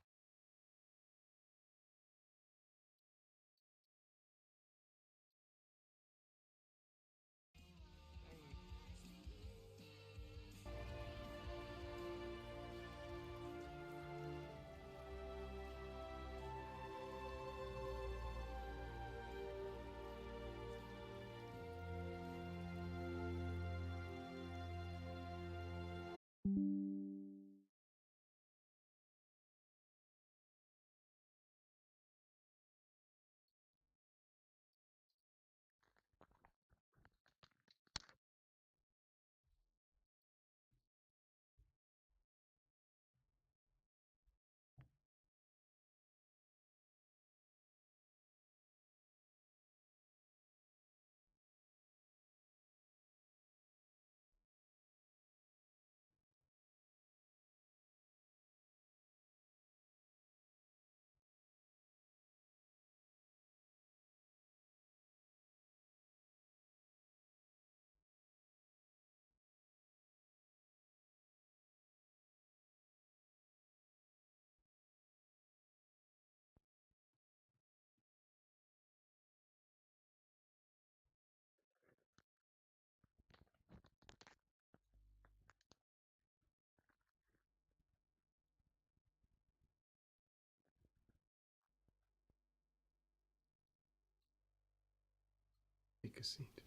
Take a seat.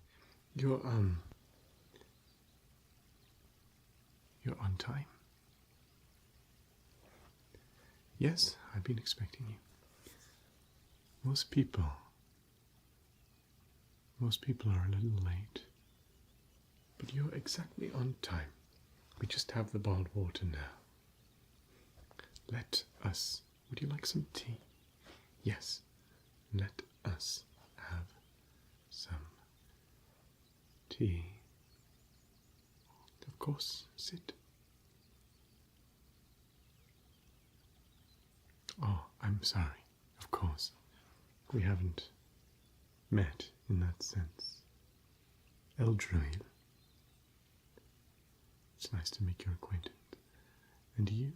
You're on time. Yes, I've been expecting you. Most people are a little late, but you're exactly on time. We just have the bottled water now. Would you like some tea? Yes, let us have some tea. Of course, sit. Oh, I'm sorry, of course. We haven't met in that sense. Eldroil. It's nice to make your acquaintance. And you?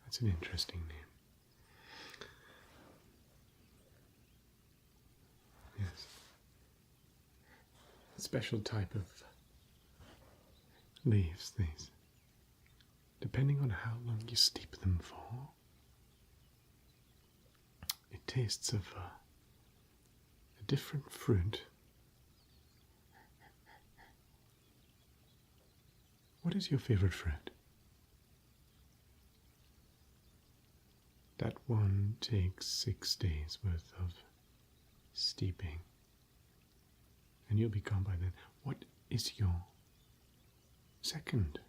That's an interesting name. Yes. A special type of leaves, these. Depending on how long you steep them for, it tastes of a different fruit. What is your favorite fruit? That one takes 6 days worth of steeping, and you'll be gone by then. What is your second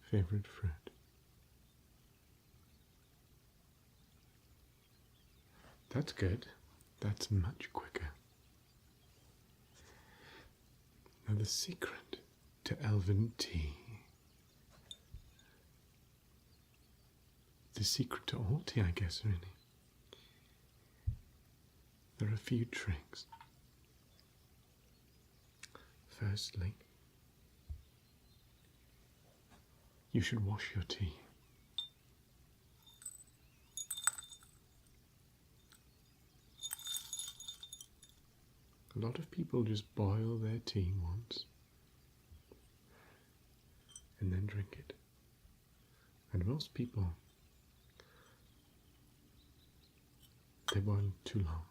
favorite fruit? That's good. That's much quicker. Now the secret to elven tea, the secret to all tea, I guess, really. There are a few tricks. Firstly, you should wash your tea. A lot of people just boil their tea once and then drink it. And most people, they boil too long.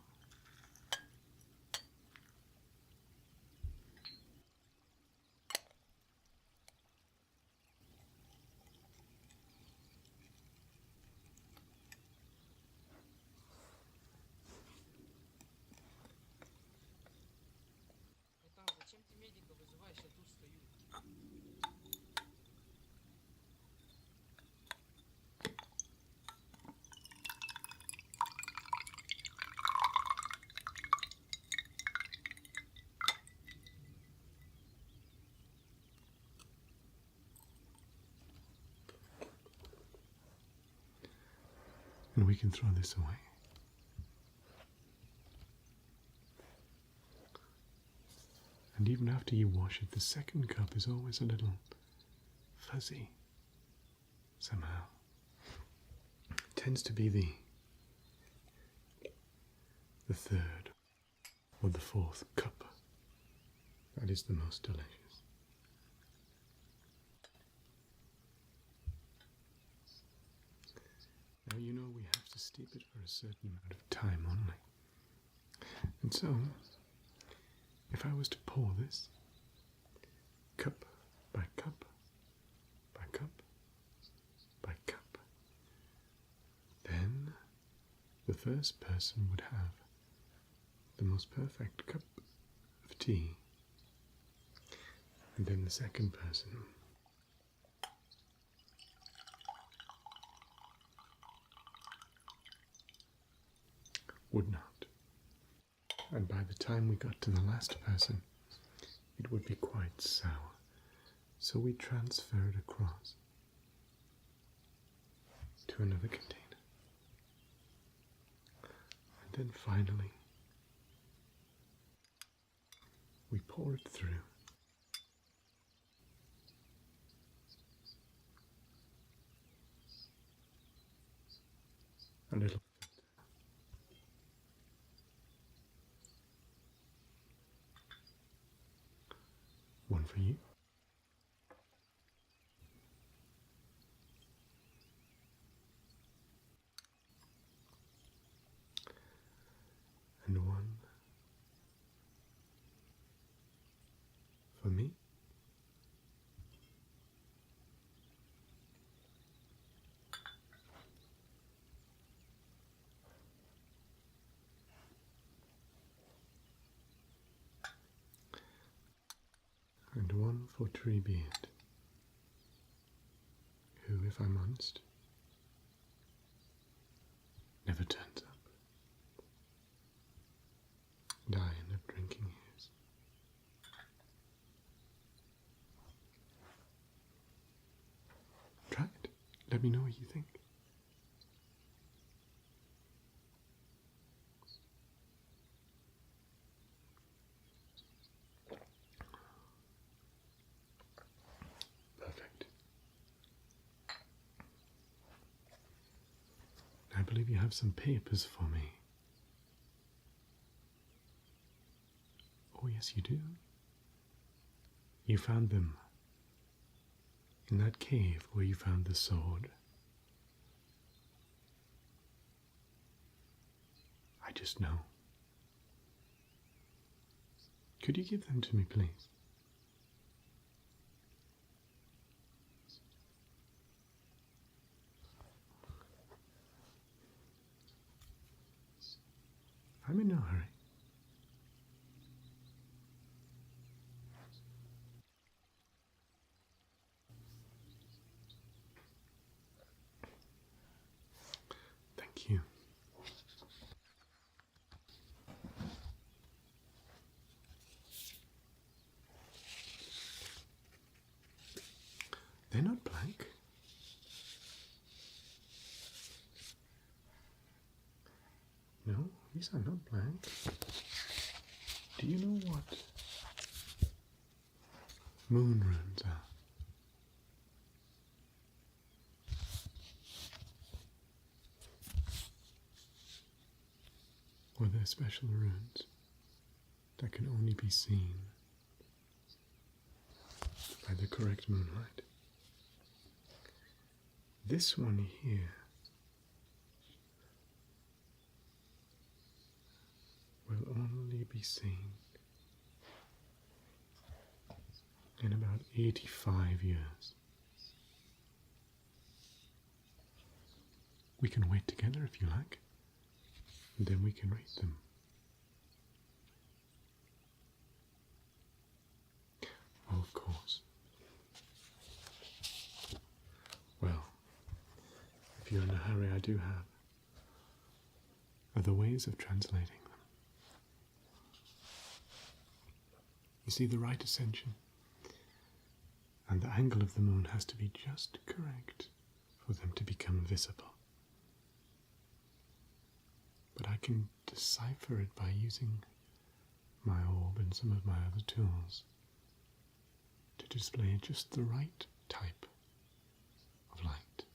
Братан, зачем ты медика вызываешь? Я тут стою. And we can throw this away. even after you wash it, the second cup is always a little fuzzy somehow. It tends to be the third or the fourth cup that is the most delicious. Now you know we have to steep it for a certain amount of time only. And so, if I was to pour this cup by cup by cup by cup, then the first person would have the most perfect cup of tea, and then the second person would not. And by the time we got to the last person, it would be quite sour. So we transferred across to another container. And then finally, we pour it through. A little. One for you. And one for me. And one for Treebeard, who, if I'm honest, never turns up. And I end up drinking his. Try it. Let me know what you think. I believe you have some papers for me. Oh, yes, you do. You found them in that cave where you found the sword. I just know. Could you give them to me, please? I'm in no hurry. Thank you. They're not blank. No, these are not blank. Do you know what moon runes are? Or they're special runes that can only be seen by the correct moonlight. This one here will only be seen in about 85 years. We can wait together if you like, and then we can read them. Oh, of course. Well, if you're in a hurry, I do have other ways of translating them. You see, the right ascension and the angle of the moon has to be just correct for them to become visible. But I can decipher it by using my orb and some of my other tools to display just the right type of light.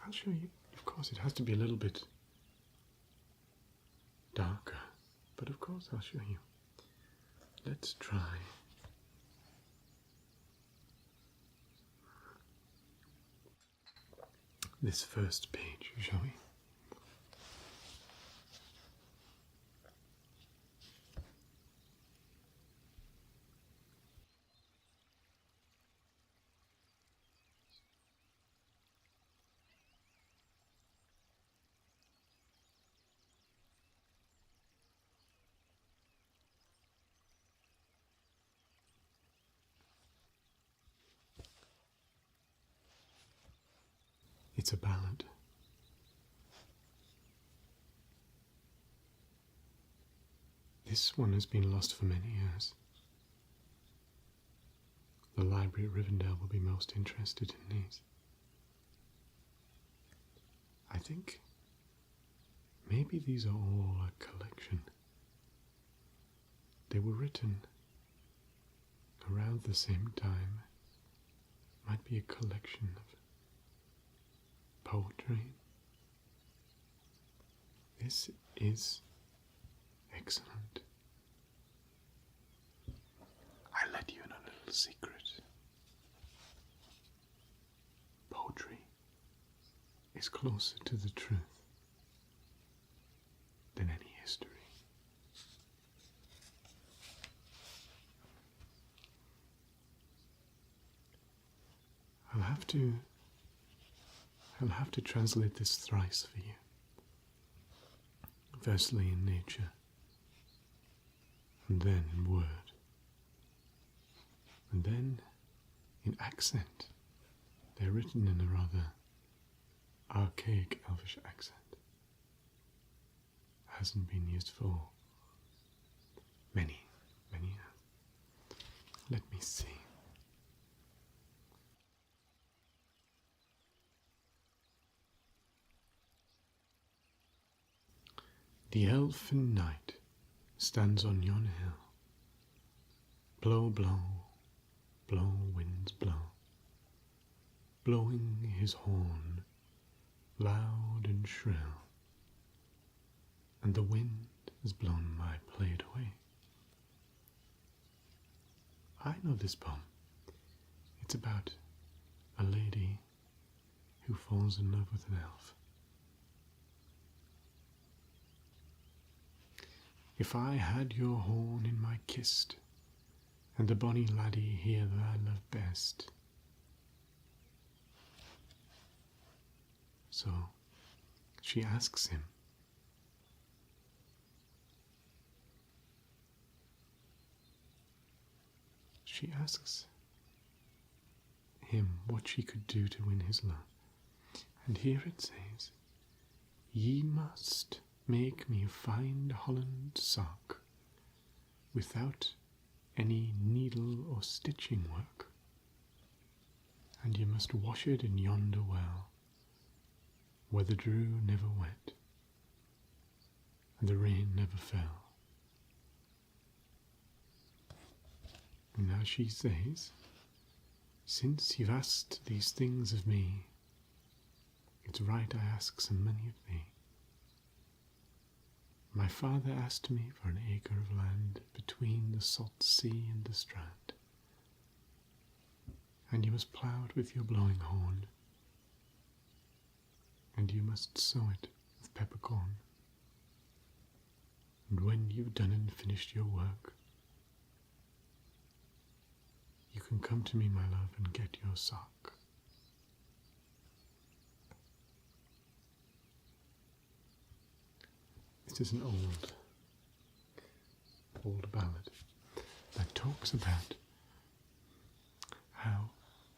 I'll show you. Of course, it has to be a little bit darker, but of course I'll show you. Let's try this first page, shall we? It's a ballad. This one has been lost for many years. The library at Rivendell will be most interested in these. I think maybe these are all a collection. They were written around the same time. Might be a collection of poetry. This is excellent. I let you in a little secret. Poetry is closer to the truth than any history. I'll have to translate this thrice for you. Firstly in nature, and then in word, and then in accent. They're written in a rather archaic Elvish accent. Hasn't been used for many years. Let me see. The elfin knight stands on yon hill. Blow, blow, blow, winds blow, blowing his horn loud and shrill, and the wind has blown my plaid away. I know this poem. It's about a lady who falls in love with an elf. If I had your horn in my kist, and the bonny laddie here that I love best. So she asks him, what she could do to win his love. And here it says, "Ye must make me a fine Holland sock, without any needle or stitching work, and you must wash it in yonder well, where the dew never wet, and the rain never fell." And now she says, "Since you've asked these things of me, it's right I ask some money of thee. My father asked me for an acre of land between the salt sea and the strand, and you must plough it with your blowing horn, and you must sow it with peppercorn, and when you've done and finished your work, you can come to me, my love, and get your sock." This is an old ballad that talks about how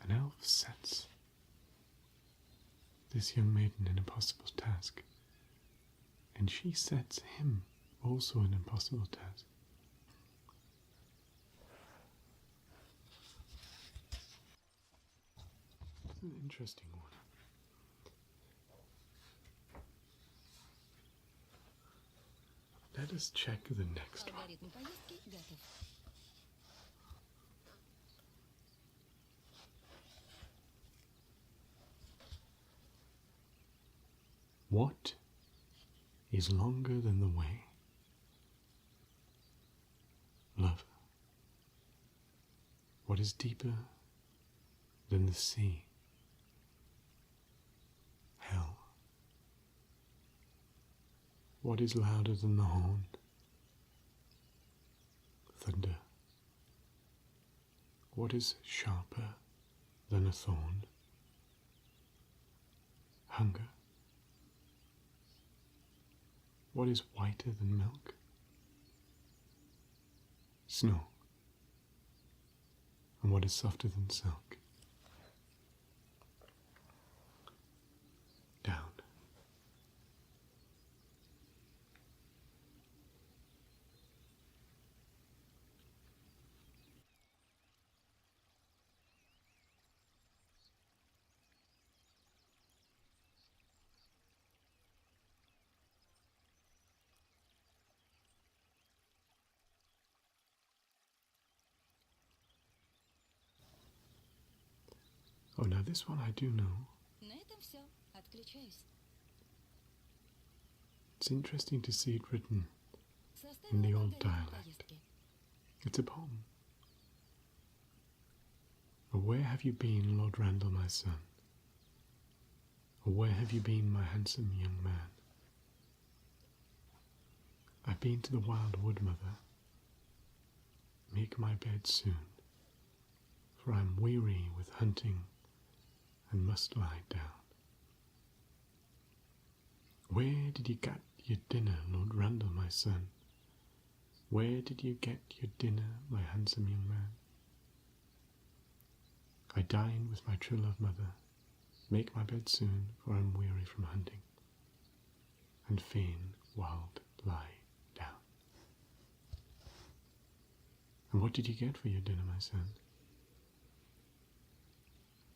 an elf sets this young maiden an impossible task, and she sets him also an impossible task. It's an interesting one. let us check the next one. Алгоритм поездки готов. What is longer than the way? Love. What is deeper than the sea? Hell. What is louder than the horn? Thunder. What is sharper than a thorn? Hunger. What is whiter than milk? Snow. And what is softer than silk? Down. Oh, now this one I do know. На этом все. Отключаюсь. It's interesting to see it written Составила in the old алгоритм dialect. поездки. It's a poem. Oh, where have you been, Lord Randall, my son? Or where have you been, my handsome young man? I've been to the wild wood, mother. Make my bed soon, for I'm weary with hunting and must lie down. Where did you get your dinner, Lord Randall, my son? Where did you get your dinner, my handsome young man? I dine with my true love mother. Make my bed soon, for I'm weary from hunting, and fain wild lie down. And what did you get for your dinner, my son?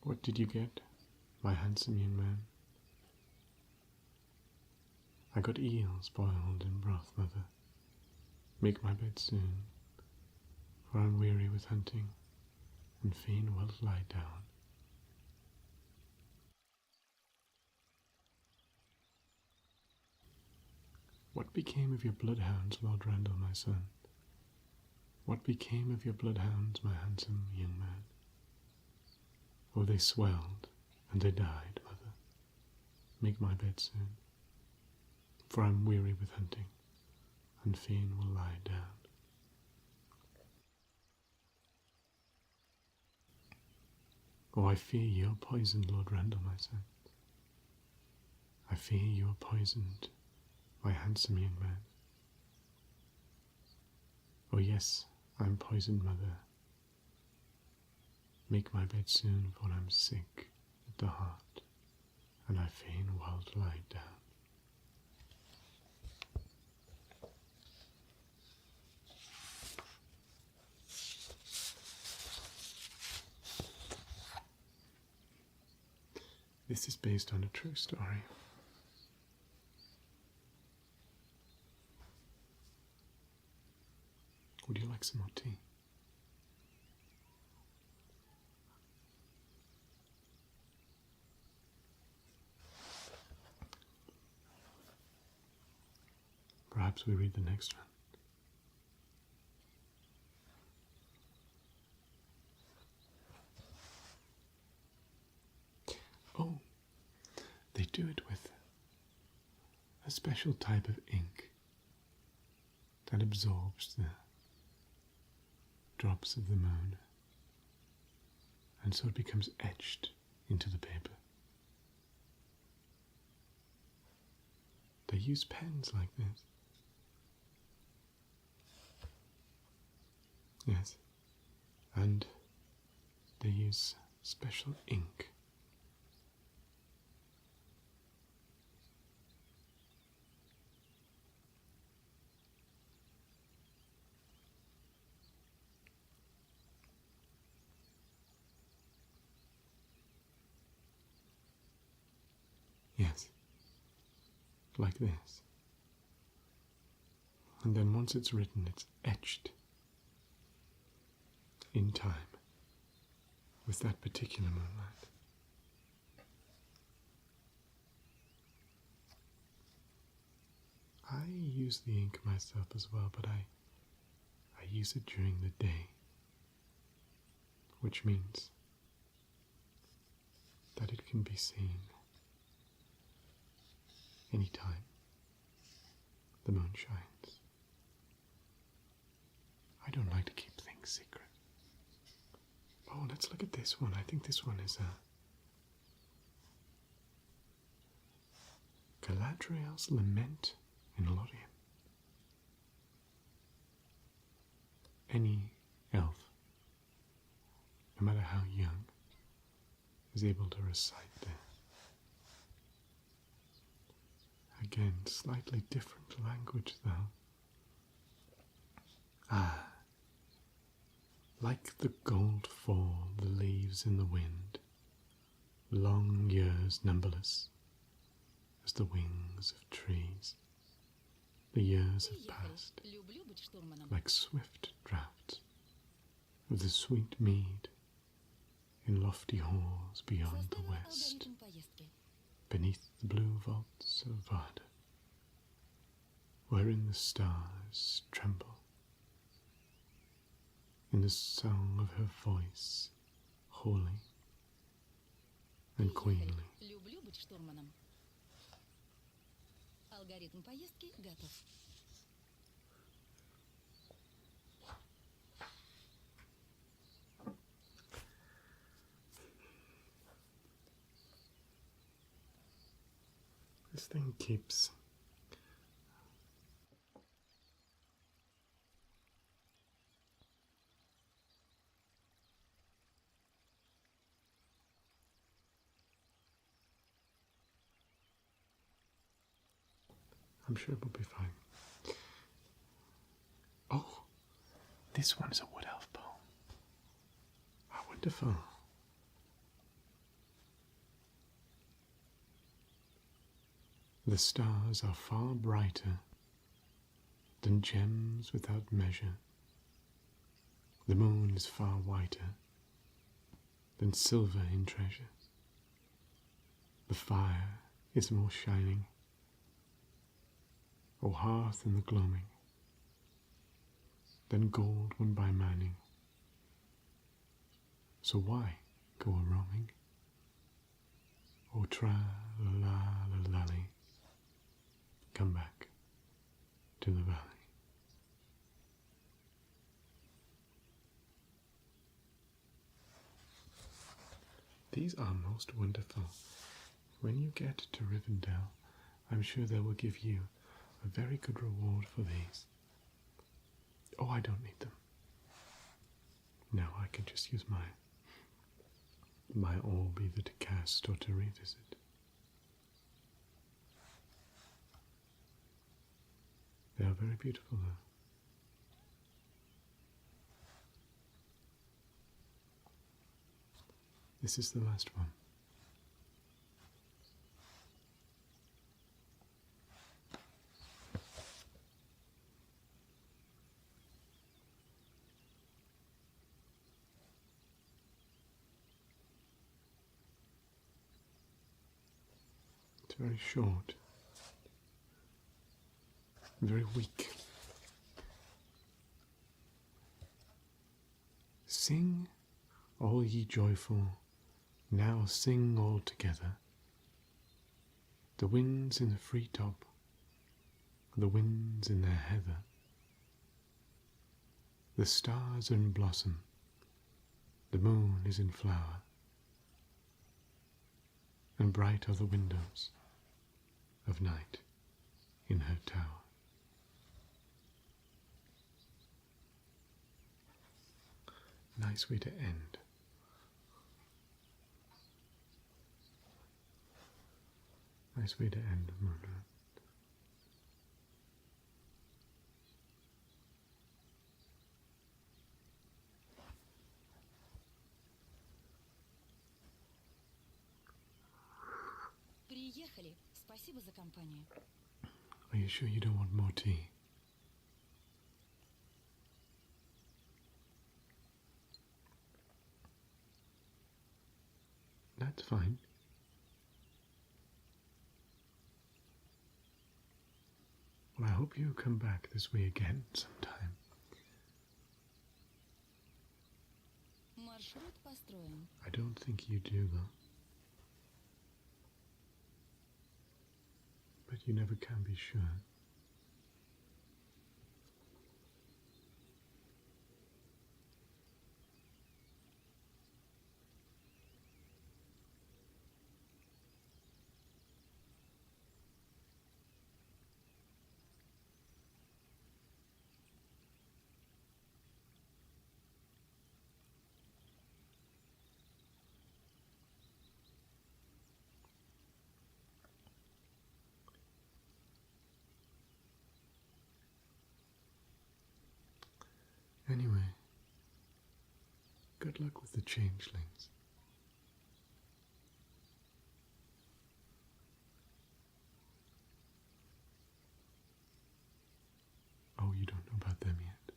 What did you get, my handsome young man? I got eels boiled in broth, mother. Make my bed soon, for I'm weary with hunting, and fain wilt lie down. What became of your bloodhounds, Lord Randall, my son? What became of your bloodhounds, my handsome young man? Oh, they swelled, and they died, mother. Make my bed soon, for I'm weary with hunting, and fain will lie down. Oh, I fear you are poisoned, Lord Randall, my son. I fear you are poisoned, my handsome young man. Oh yes, I'm poisoned, mother. Make my bed soon, for I'm sick at the heart, and I fain wilt lie down. This is based on a true story. Would you like some more tea? Perhaps we read the next one. Oh, they do it with a special type of ink that absorbs the drops of the moon, and so it becomes etched into the paper. They use pens like this. Yes, and they use special ink. Yes, like this. And then once it's written, it's etched in time with that particular moonlight. I use the ink myself as well, but I use it during the day, which means that it can be seen anytime the moon shines. I don't like to keep things secret. Oh, let's look at this one. I think this one is Galadriel's Lament in Lothian. Any elf, no matter how young, is able to recite this. Again, slightly different language though. Like the gold fall, the leaves in the wind, long years numberless as the wings of trees. The years have passed like swift draughts of the sweet mead in lofty halls beyond the west, beneath the blue vaults of Varda, wherein the stars tremble in the song of her voice, holy and queenly. Люблю быть штурманом. Алгоритм поездки готов. This thing keeps I'm sure it will be fine. Oh, this one is a wood elf poem. How wonderful. The stars are far brighter than gems without measure. The moon is far whiter than silver in treasure. The fire is more shining, O hearth in the gloaming, than gold won by manning. So why go a-roaming? O tra-la-la-la-lally, come back to the valley. These are most wonderful. When you get to Rivendell, I'm sure they will give you a very good reward for these. Oh, I don't need them. No, I can just use my orb either to cast or to revisit. They are very beautiful though. This is the last one. It's very short, very weak. Sing, all ye joyful, now sing all together. The winds in the free top, the winds in their heather. The stars are in blossom, the moon is in flower, and bright are the windows of night in her tower. Nice way to end. Nice way to end the moonlight. Приехали. Спасибо за компанию. Are you sure you don't want more tea? that's fine. Well, I hope you come back this way again sometime. Маршрут построен. I don't think you do, though. But you never can be sure. Anyway, good luck with the changelings. Oh, you don't know about them yet?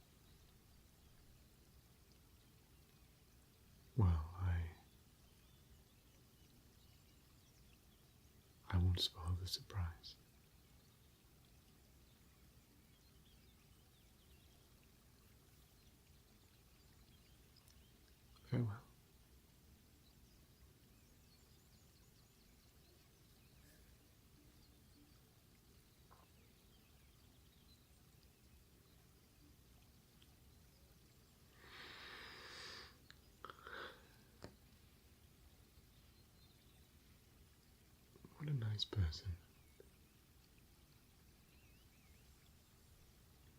Well, I won't spoil the surprise. Farewell. What a nice person.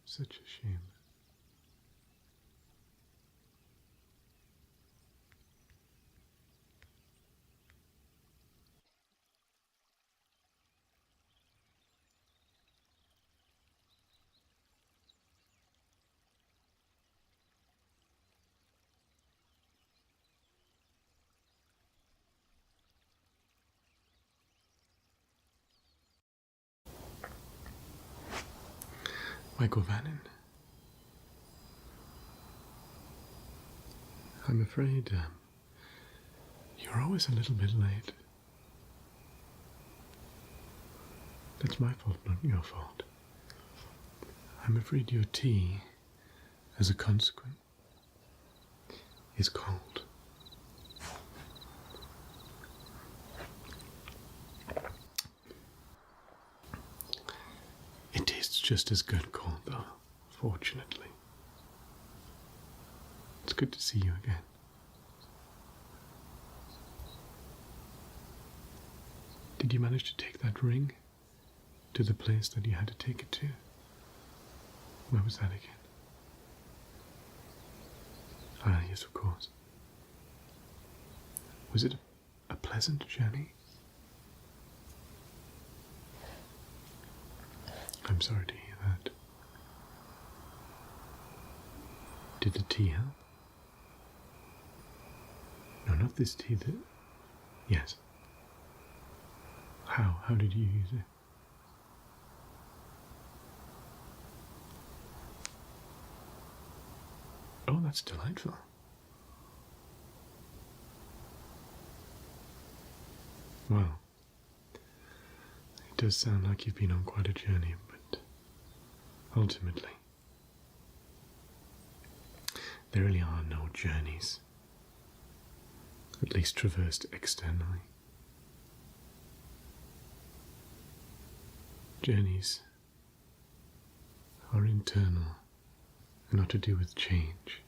Such a shame. Michael Vannon. I'm afraid you're always a little bit late. That's my fault, not your fault. I'm afraid your tea, as a consequence, is cold. It tastes just as good cold, though, fortunately. It's good to see you again. Did you manage to take that ring to the place that you had to take it to? Where was that again? Ah, yes, of course. Was it a pleasant journey? I'm sorry to hear that. Did the tea help? No, not this tea, yes. How did you use it? Oh, that's delightful. Well, it does sound like you've been on quite a journey, but ultimately, there really are no journeys, at least traversed externally. Journeys are internal and are to do with change.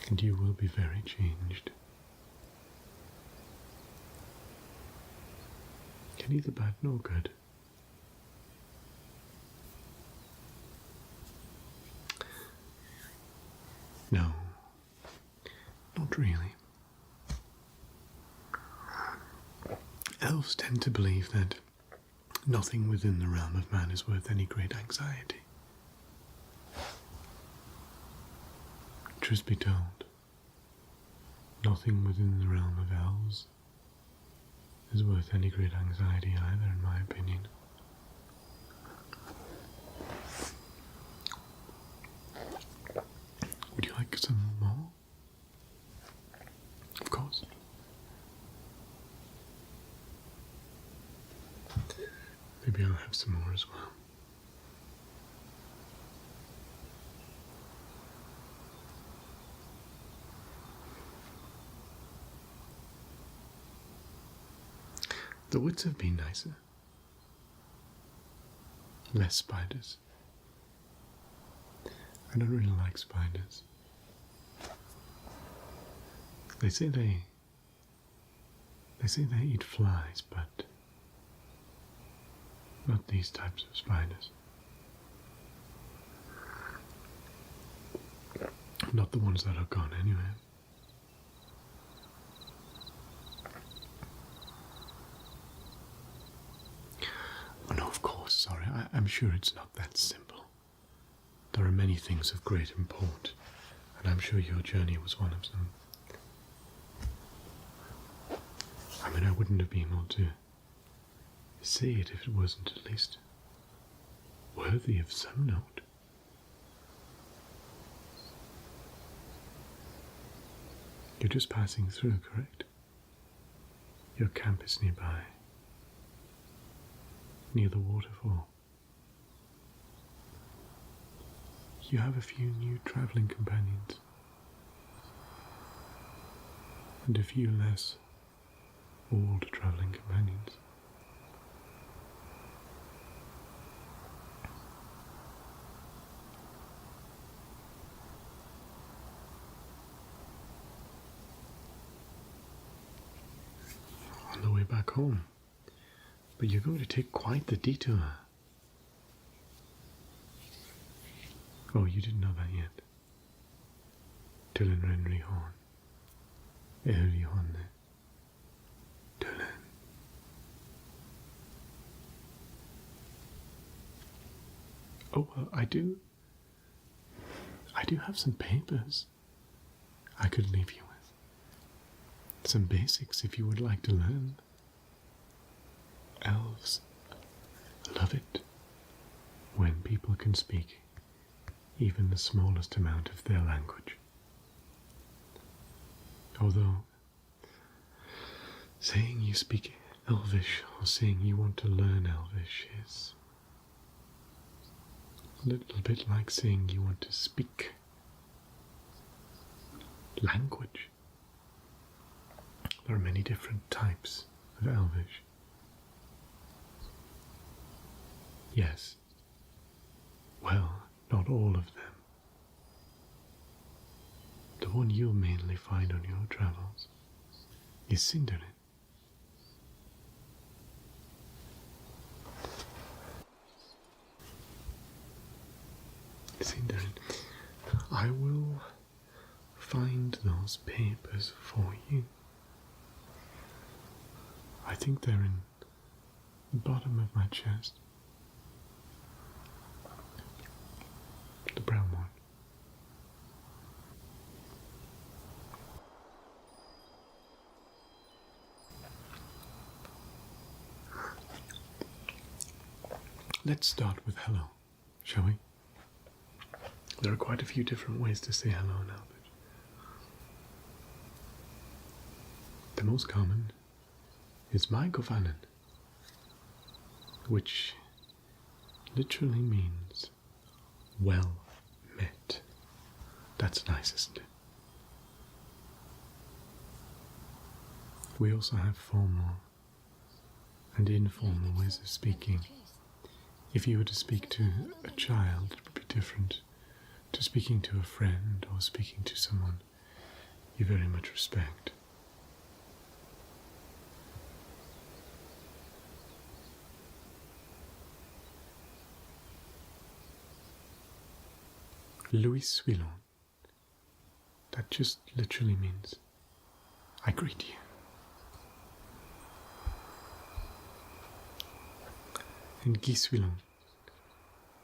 And you will be very changed. Neither bad nor good. No, not really. Elves tend to believe that nothing within the realm of man is worth any great anxiety. Truth be told, nothing within the realm of elves is worth any great anxiety either, in my opinion. Would you like some more? Maybe I'll have some more as well. The woods have been nicer. Less spiders. I don't really like spiders. They say they eat flies, but not these types of spiders. Not the ones that are gone anyway. Oh no, of course, sorry, I'm sure it's not that simple. There are many things of great import, and I'm sure your journey was one of them. I mean, I wouldn't have been able to say it if it wasn't at least worthy of some note. You're just passing through, correct? Your camp is nearby, near the waterfall. You have a few new travelling companions, and a few less old travelling companions. On the way back home, but you're going to take quite the detour. Oh, you didn't know that yet. Tullen Renry Horn. Early Horn. Tullen. Oh, I do have some papers I could leave you with. Some basics if you would like to learn. Elves love it when people can speak even the smallest amount of their language. Although saying you speak Elvish or saying you want to learn Elvish is a little bit like saying you want to speak language. There are many different types of Elvish. Yes. Well, not all of them. The one you'll mainly find on your travels is Sindarin. Sindarin. I will find those papers for you. I think they're in the bottom of my chest. The brown one. Let's start with hello, shall we? There are quite a few different ways to say hello in Elvish. The most common is my govanen, which literally means well met. That's nice, isn't it? We also have formal and informal ways of speaking. If you were to speak to a child, it would be different to speaking to a friend or speaking to someone you very much respect. Louis Swillon. That just literally means I greet you. And Guy Swillon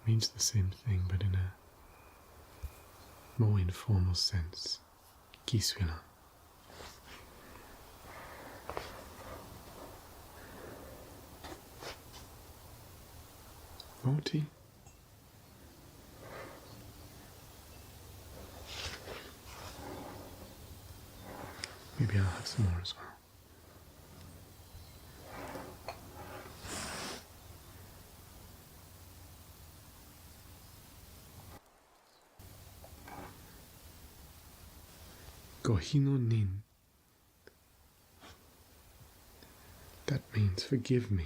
means the same thing, but in a more informal sense. Guy Swillon. More tea? Maybe I'll have some more as well. Gohino nin. That means forgive me.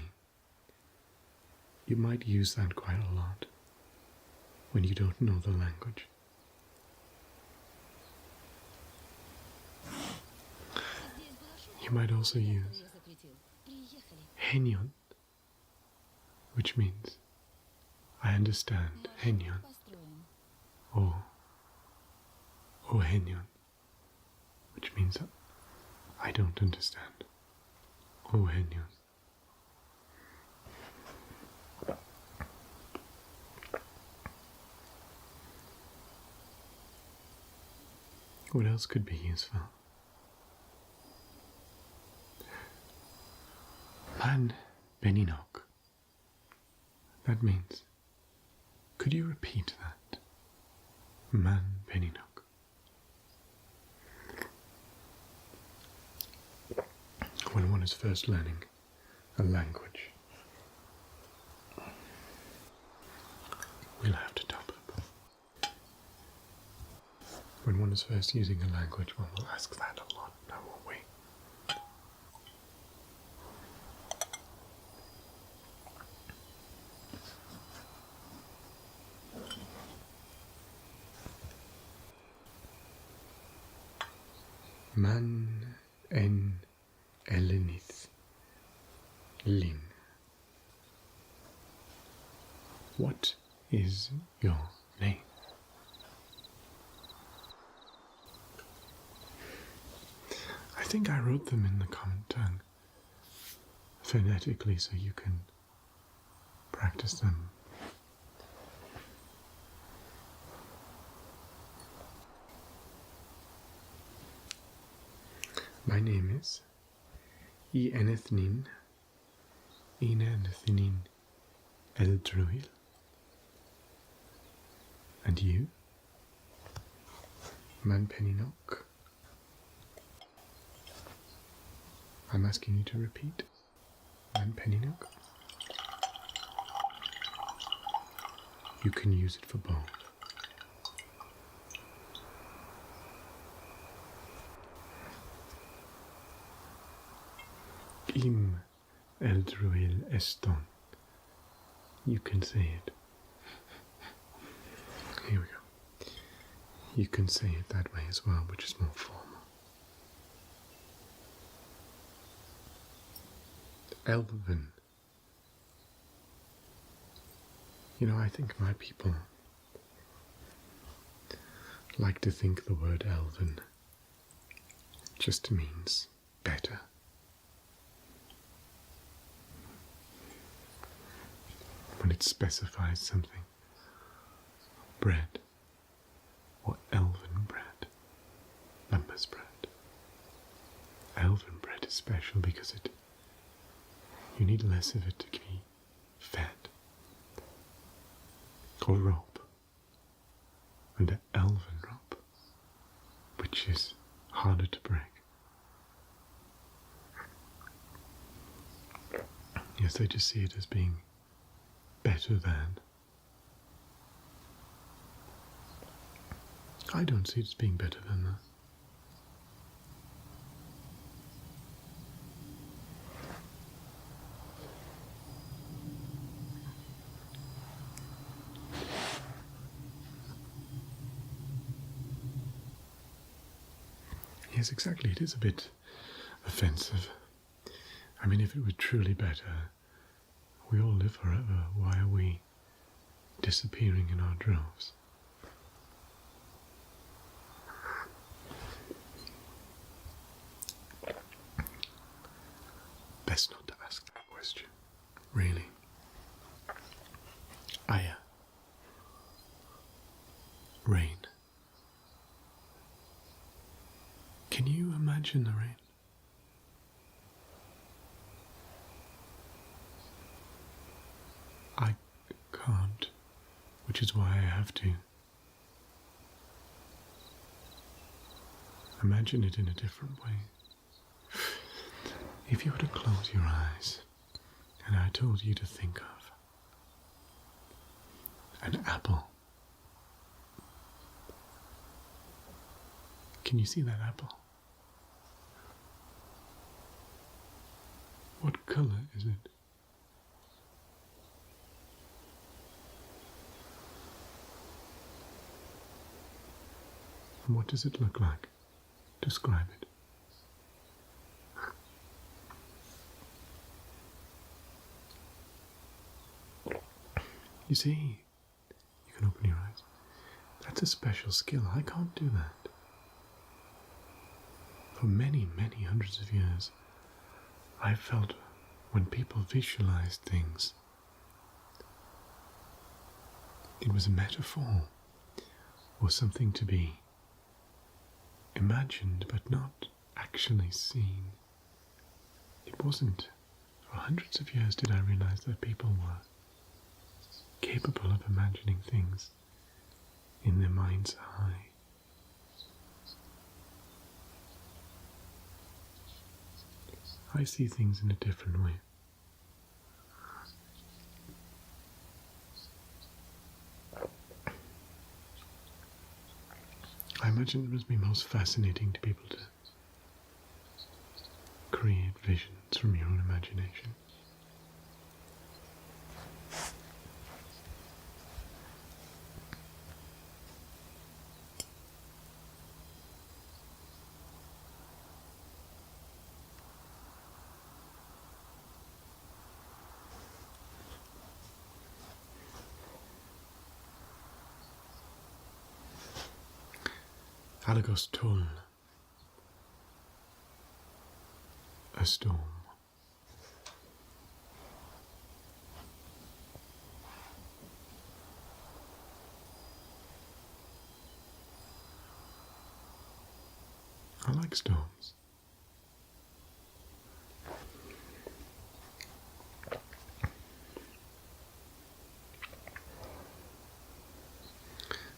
You might use that quite a lot when you don't know the language. You might also use henyon, which means I understand, henyon, or henyon, which means I don't understand, henyon. What else could be useful? Man beninok. That means, could you repeat that? Man beninok. When one is first learning a language, we'll have to top up. When one is first using a language, one will ask that a lot, now won't we? Man en elenith lin. What is your name? I think I wrote them in the common tongue phonetically so you can practice them. My name is Enethnin Eldruil. And you? Man Peninok. I'm asking you to repeat. Man Peninok. You can use it for both. Im Eldruil Eston. You can say it. Here we go. You can say it that way as well, which is more formal. Elven. You know, I think my people like to think the word elven just means better. When it specifies something, bread, or elven bread, numbers bread. Elven bread is special because you need less of it to be fed. Or rope, and an elven rope, which is harder to break. Yes, they just see it as being better than. I don't see it as being better than that. Yes, exactly. It is a bit offensive. I mean, if it were truly better, we all live forever. Why are we disappearing in our droves? Best not to ask that question, really. Aya. Rain. Can you imagine the rain? I can't, which is why I have to. Imagine it in a different way. If you were to close your eyes and I told you to think of an apple Can you see that apple? What color is it? And what does it look like? Describe it. You see, you can open your eyes. That's a special skill. I can't do that. For many, many hundreds of years, I felt when people visualized things, it was a metaphor or something to be imagined but not actually seen. It wasn't. For hundreds of years did I realize that people were capable of imagining things in their mind's eye. I see things in a different way. I imagine it must be most fascinating to be able to create visions from your own imagination. Alagos toll, a storm. I like storms.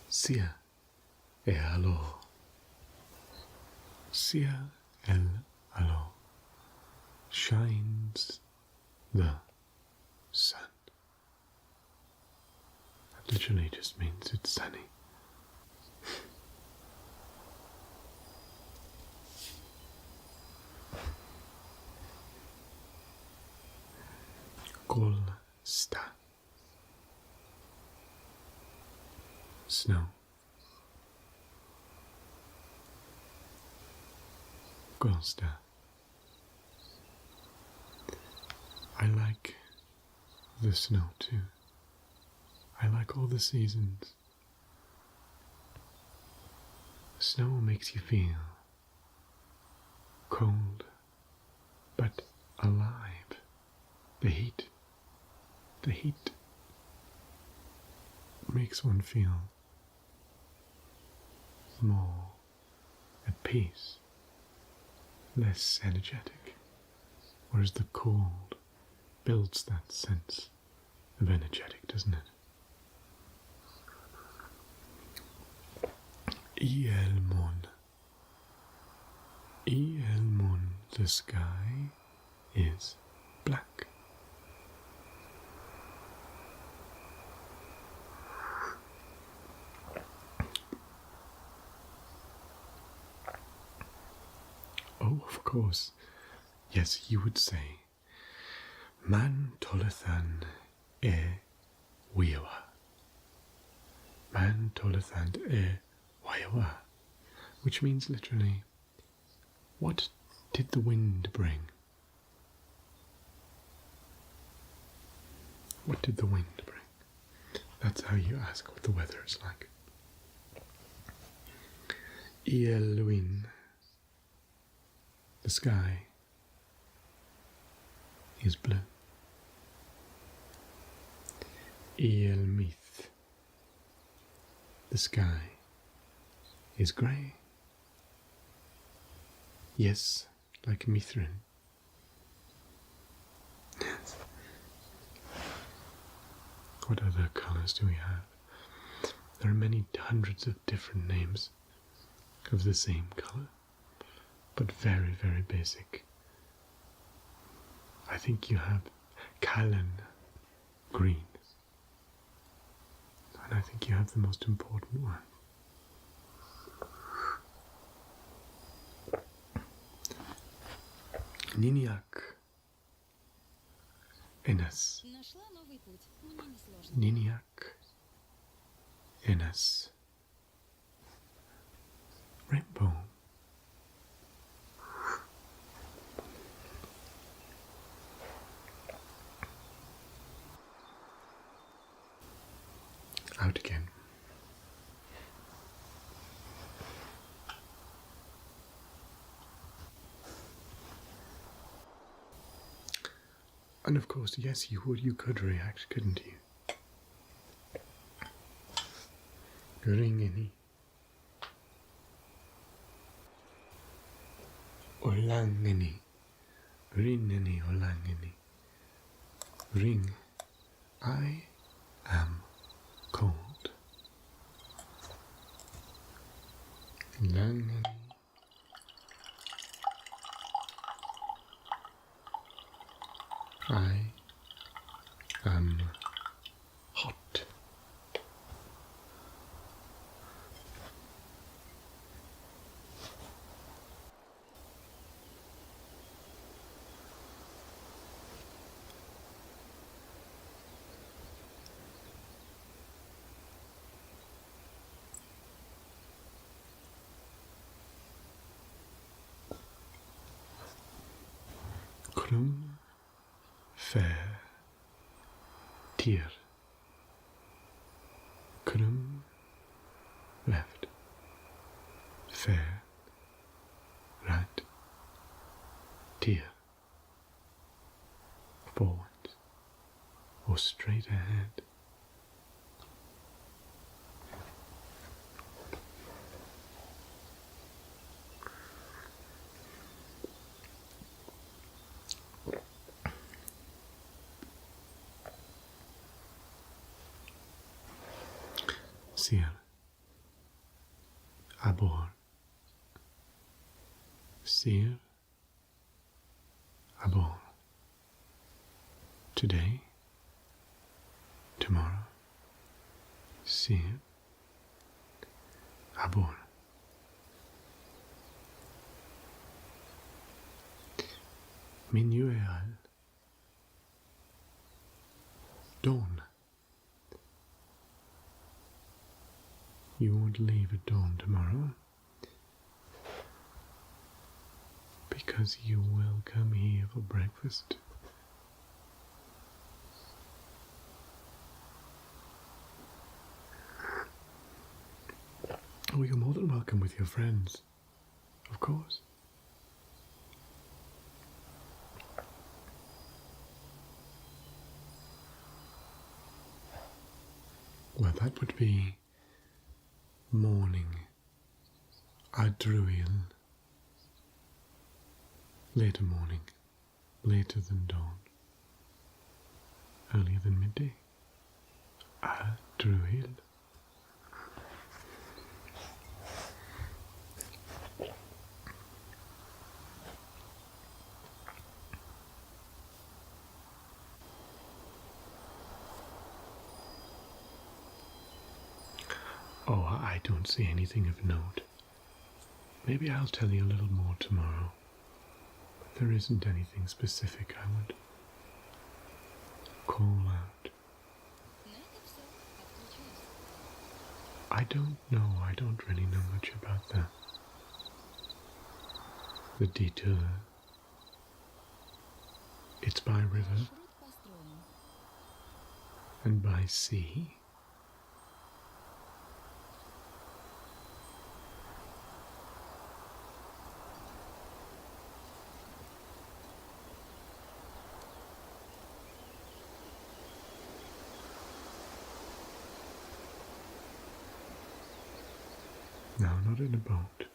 Sia e allo. Sia el allo. Shines the sun. That literally just means it's sunny. Kol sta. Snow. Costa. I like the snow too. I like all the seasons. Snow makes you feel cold but alive. The heat makes one feel more at peace, less energetic, whereas the cold builds that sense of energetic, doesn't it? El moon, the sky is black. Oh, of course. Yes, you would say, Man tolethan e wiawa. Man tolethan e wiawa. Which means literally, what did the wind bring? What did the wind bring? That's how you ask what the weather is like. Ielwin. The sky is blue. Ielmith. The sky is grey. Yes, like Mithrin. Yes. What other colours do we have? There are many hundreds of different names of the same colour, but very, very basic. I think you have Kalan green, and I think you have the most important one. Ниньяк. Энес. Нашла новый путь. Мне не сложно. Ниньяк. Энес. Rainbow. Out again. And of course, yes, you could react, couldn't you? Ringini. Olangini. Rinini olangini. Ring. I am cold. Langini. I am hot. Krum fair tier. Krum left. Fair right. Tier. Forward or straight ahead. Ser. Abor. Ser. Abor. Today. Tomorrow. Ser. Abor. Minual. Dawn. You won't leave at dawn tomorrow, because you will come here for breakfast. Oh, you're more than welcome with your friends, of course. Well, that would be morning, adruil, later morning, later than dawn, earlier than midday, adruil. Oh, I don't see anything of note. Maybe I'll tell you a little more tomorrow. But there isn't anything specific I would call out. I don't know. I don't really know much about the detour. It's by river and by sea. No, not in a boat.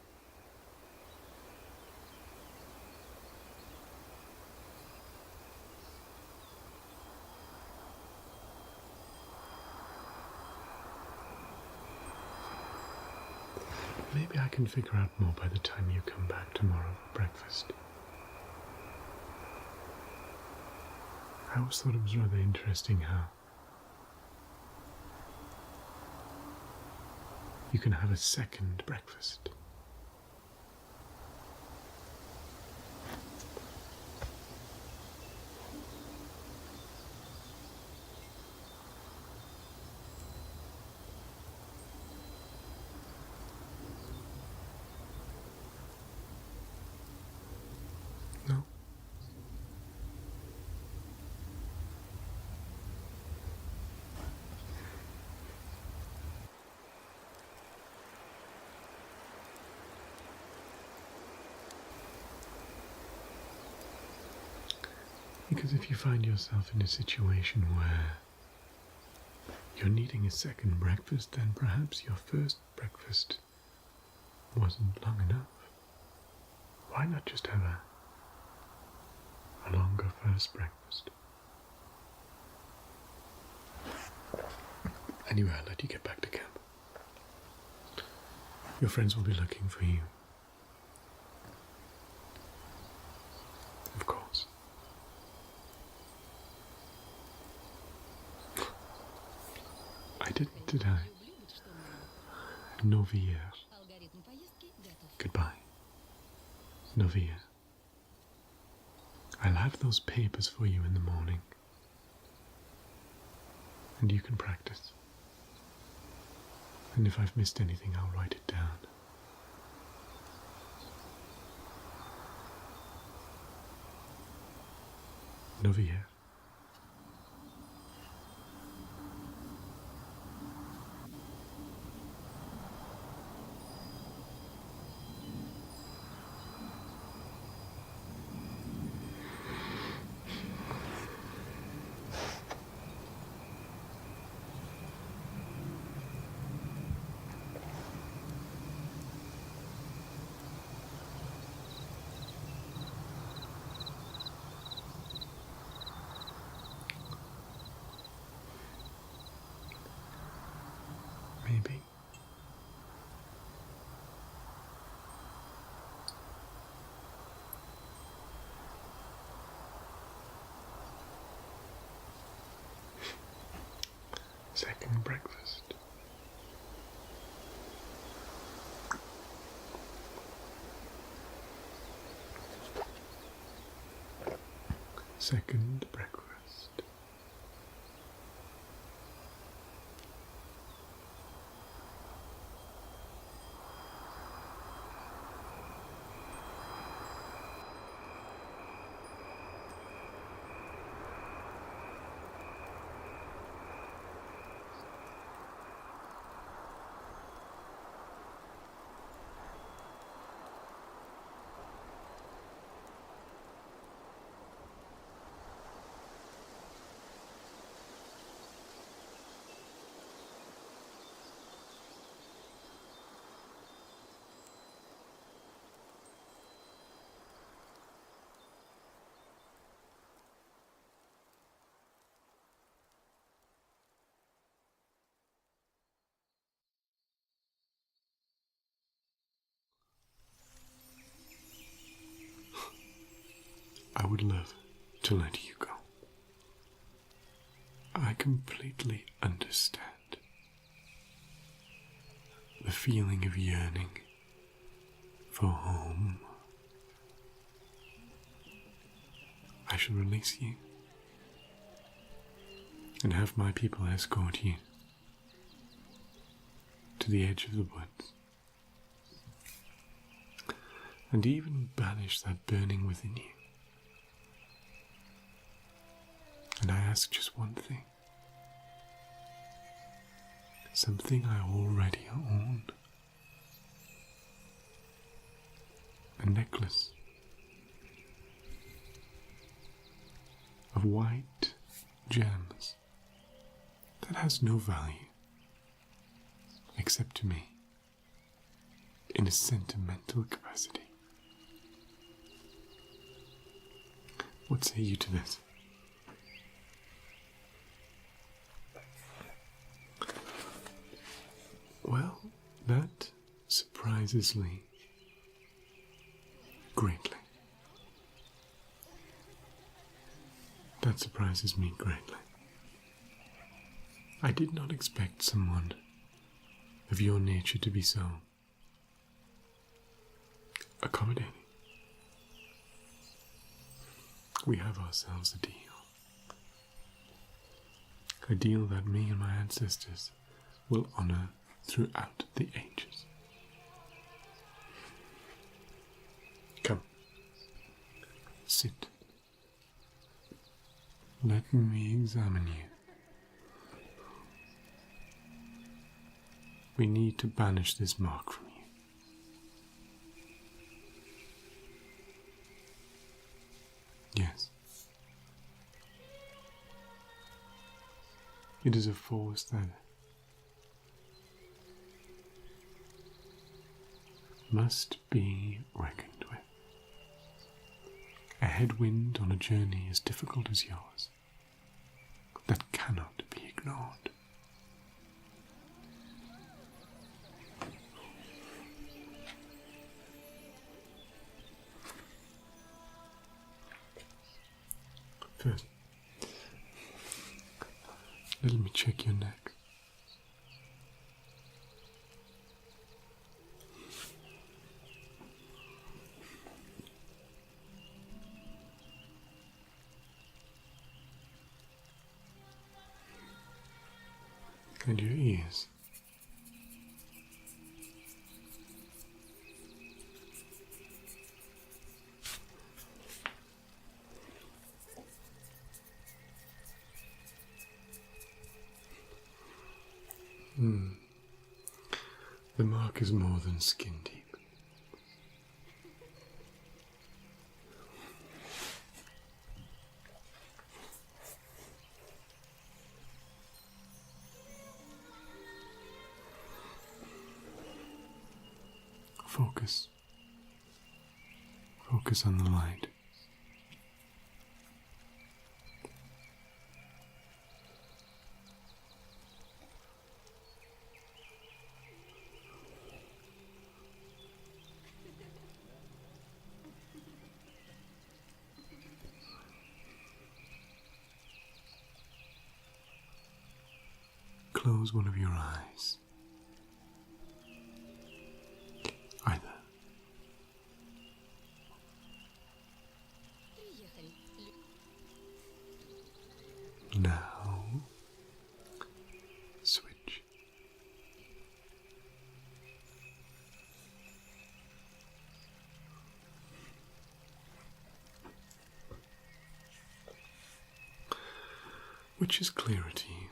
Maybe I can figure out more by the time you come back tomorrow for breakfast. I always thought it was rather interesting how you can have a second breakfast. Because if you find yourself in a situation where you're needing a second breakfast, then perhaps your first breakfast wasn't long enough. Why not just have a longer first breakfast? Anyway, I'll let you get back to camp. Your friends will be looking for you. Of course. I didn't, did I? Novia. Алгоритм поездки готов. Goodbye. Novia. I'll have those papers for you in the morning. And you can practice. And if I've missed anything, I'll write it down. Novia. Maybe. Second breakfast. Second breakfast. I would love to let you go. I completely understand the feeling of yearning for home. I shall release you and have my people escort you to the edge of the woods, and even banish that burning within you. And I ask just one thing, something I already own, a necklace of white gems that has no value except to me in a sentimental capacity. What say you to this? Well, that surprises me greatly. That surprises me greatly. I did not expect someone of your nature to be so accommodating. We have ourselves a deal. A deal that me and my ancestors will honor throughout the ages. Come, sit. Let me examine you. We need to banish this mark from you. Yes, It is a force that must be reckoned with. A headwind on a journey as difficult as yours that cannot be ignored. First, let me check your neck. And your ears. The mark is more than skin deep. Focus. Focus on the light. Close one of your eyes. Either. Now, switch. Which is clearer to you?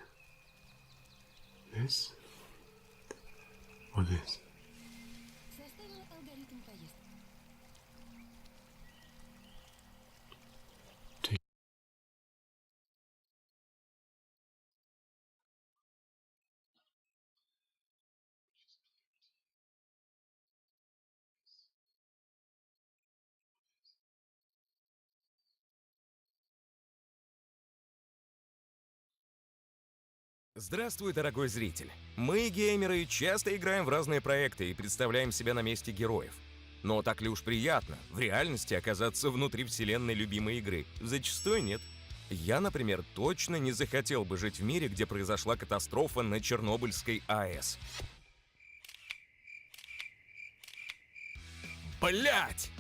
This or this? Составила алгоритм поездки. Take. Здравствуй, дорогой зритель. Мы, геймеры, часто играем в разные проекты и представляем себя на месте героев. Но так ли уж приятно в реальности оказаться внутри вселенной любимой игры? Зачастую нет. Я, например, точно не захотел бы жить в мире, где произошла катастрофа на Чернобыльской АЭС. Блять!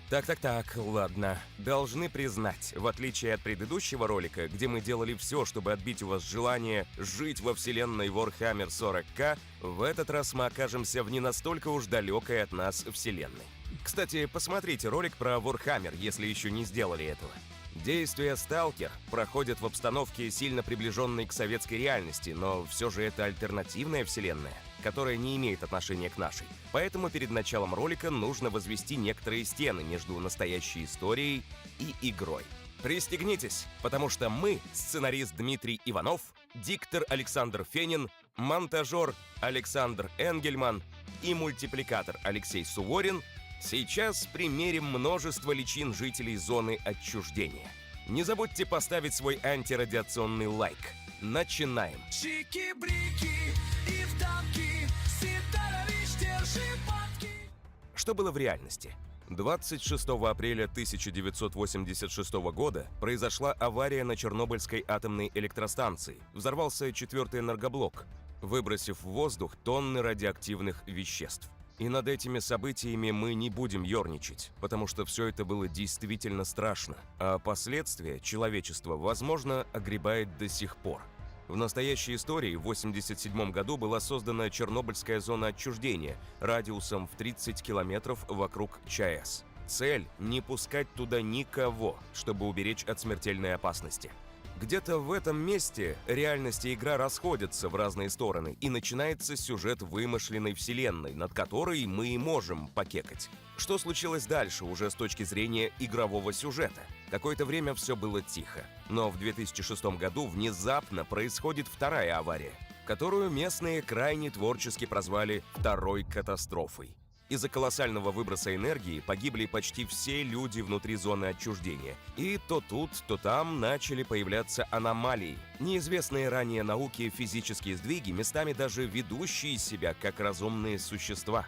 Так, ладно. Должны признать, в отличие от предыдущего ролика, где мы делали все, чтобы отбить у вас желание жить во вселенной Warhammer 40K, в этот раз мы окажемся в не настолько уж далекой от нас вселенной. Кстати, посмотрите ролик про Warhammer, если еще не сделали этого. Действия «Сталкер» проходят в обстановке, сильно приближенной к советской реальности, но все же это альтернативная вселенная, которая не имеет отношения к нашей. Поэтому перед началом ролика нужно возвести некоторые стены между настоящей историей и игрой. Пристегнитесь, потому что мы, сценарист Дмитрий Иванов, диктор Александр Фенин, монтажер Александр Энгельман и мультипликатор Алексей Суворин, сейчас примерим множество личин жителей зоны отчуждения. Не забудьте поставить свой антирадиационный лайк. Начинаем. Что было в реальности? 26 апреля 1986 года произошла авария на Чернобыльской атомной электростанции. Взорвался 4-й энергоблок, выбросив в воздух тонны радиоактивных веществ. И над этими событиями мы не будем ерничать, потому что все это было действительно страшно, а последствия человечество, возможно, огребает до сих пор. В настоящей истории в 1987 году была создана Чернобыльская зона отчуждения радиусом в 30 километров вокруг ЧАЭС. Цель – не пускать туда никого, чтобы уберечь от смертельной опасности. Где-то в этом месте реальность и игра расходятся в разные стороны, и начинается сюжет вымышленной вселенной, над которой мы и можем покекать. Что случилось дальше уже с точки зрения игрового сюжета? Какое-то время все было тихо. Но в 2006 году внезапно происходит вторая авария, которую местные крайне творчески прозвали «второй катастрофой». Из-за колоссального выброса энергии погибли почти все люди внутри зоны отчуждения. И то тут, то там начали появляться аномалии. Неизвестные ранее науке физические сдвиги, местами даже ведущие себя как разумные существа.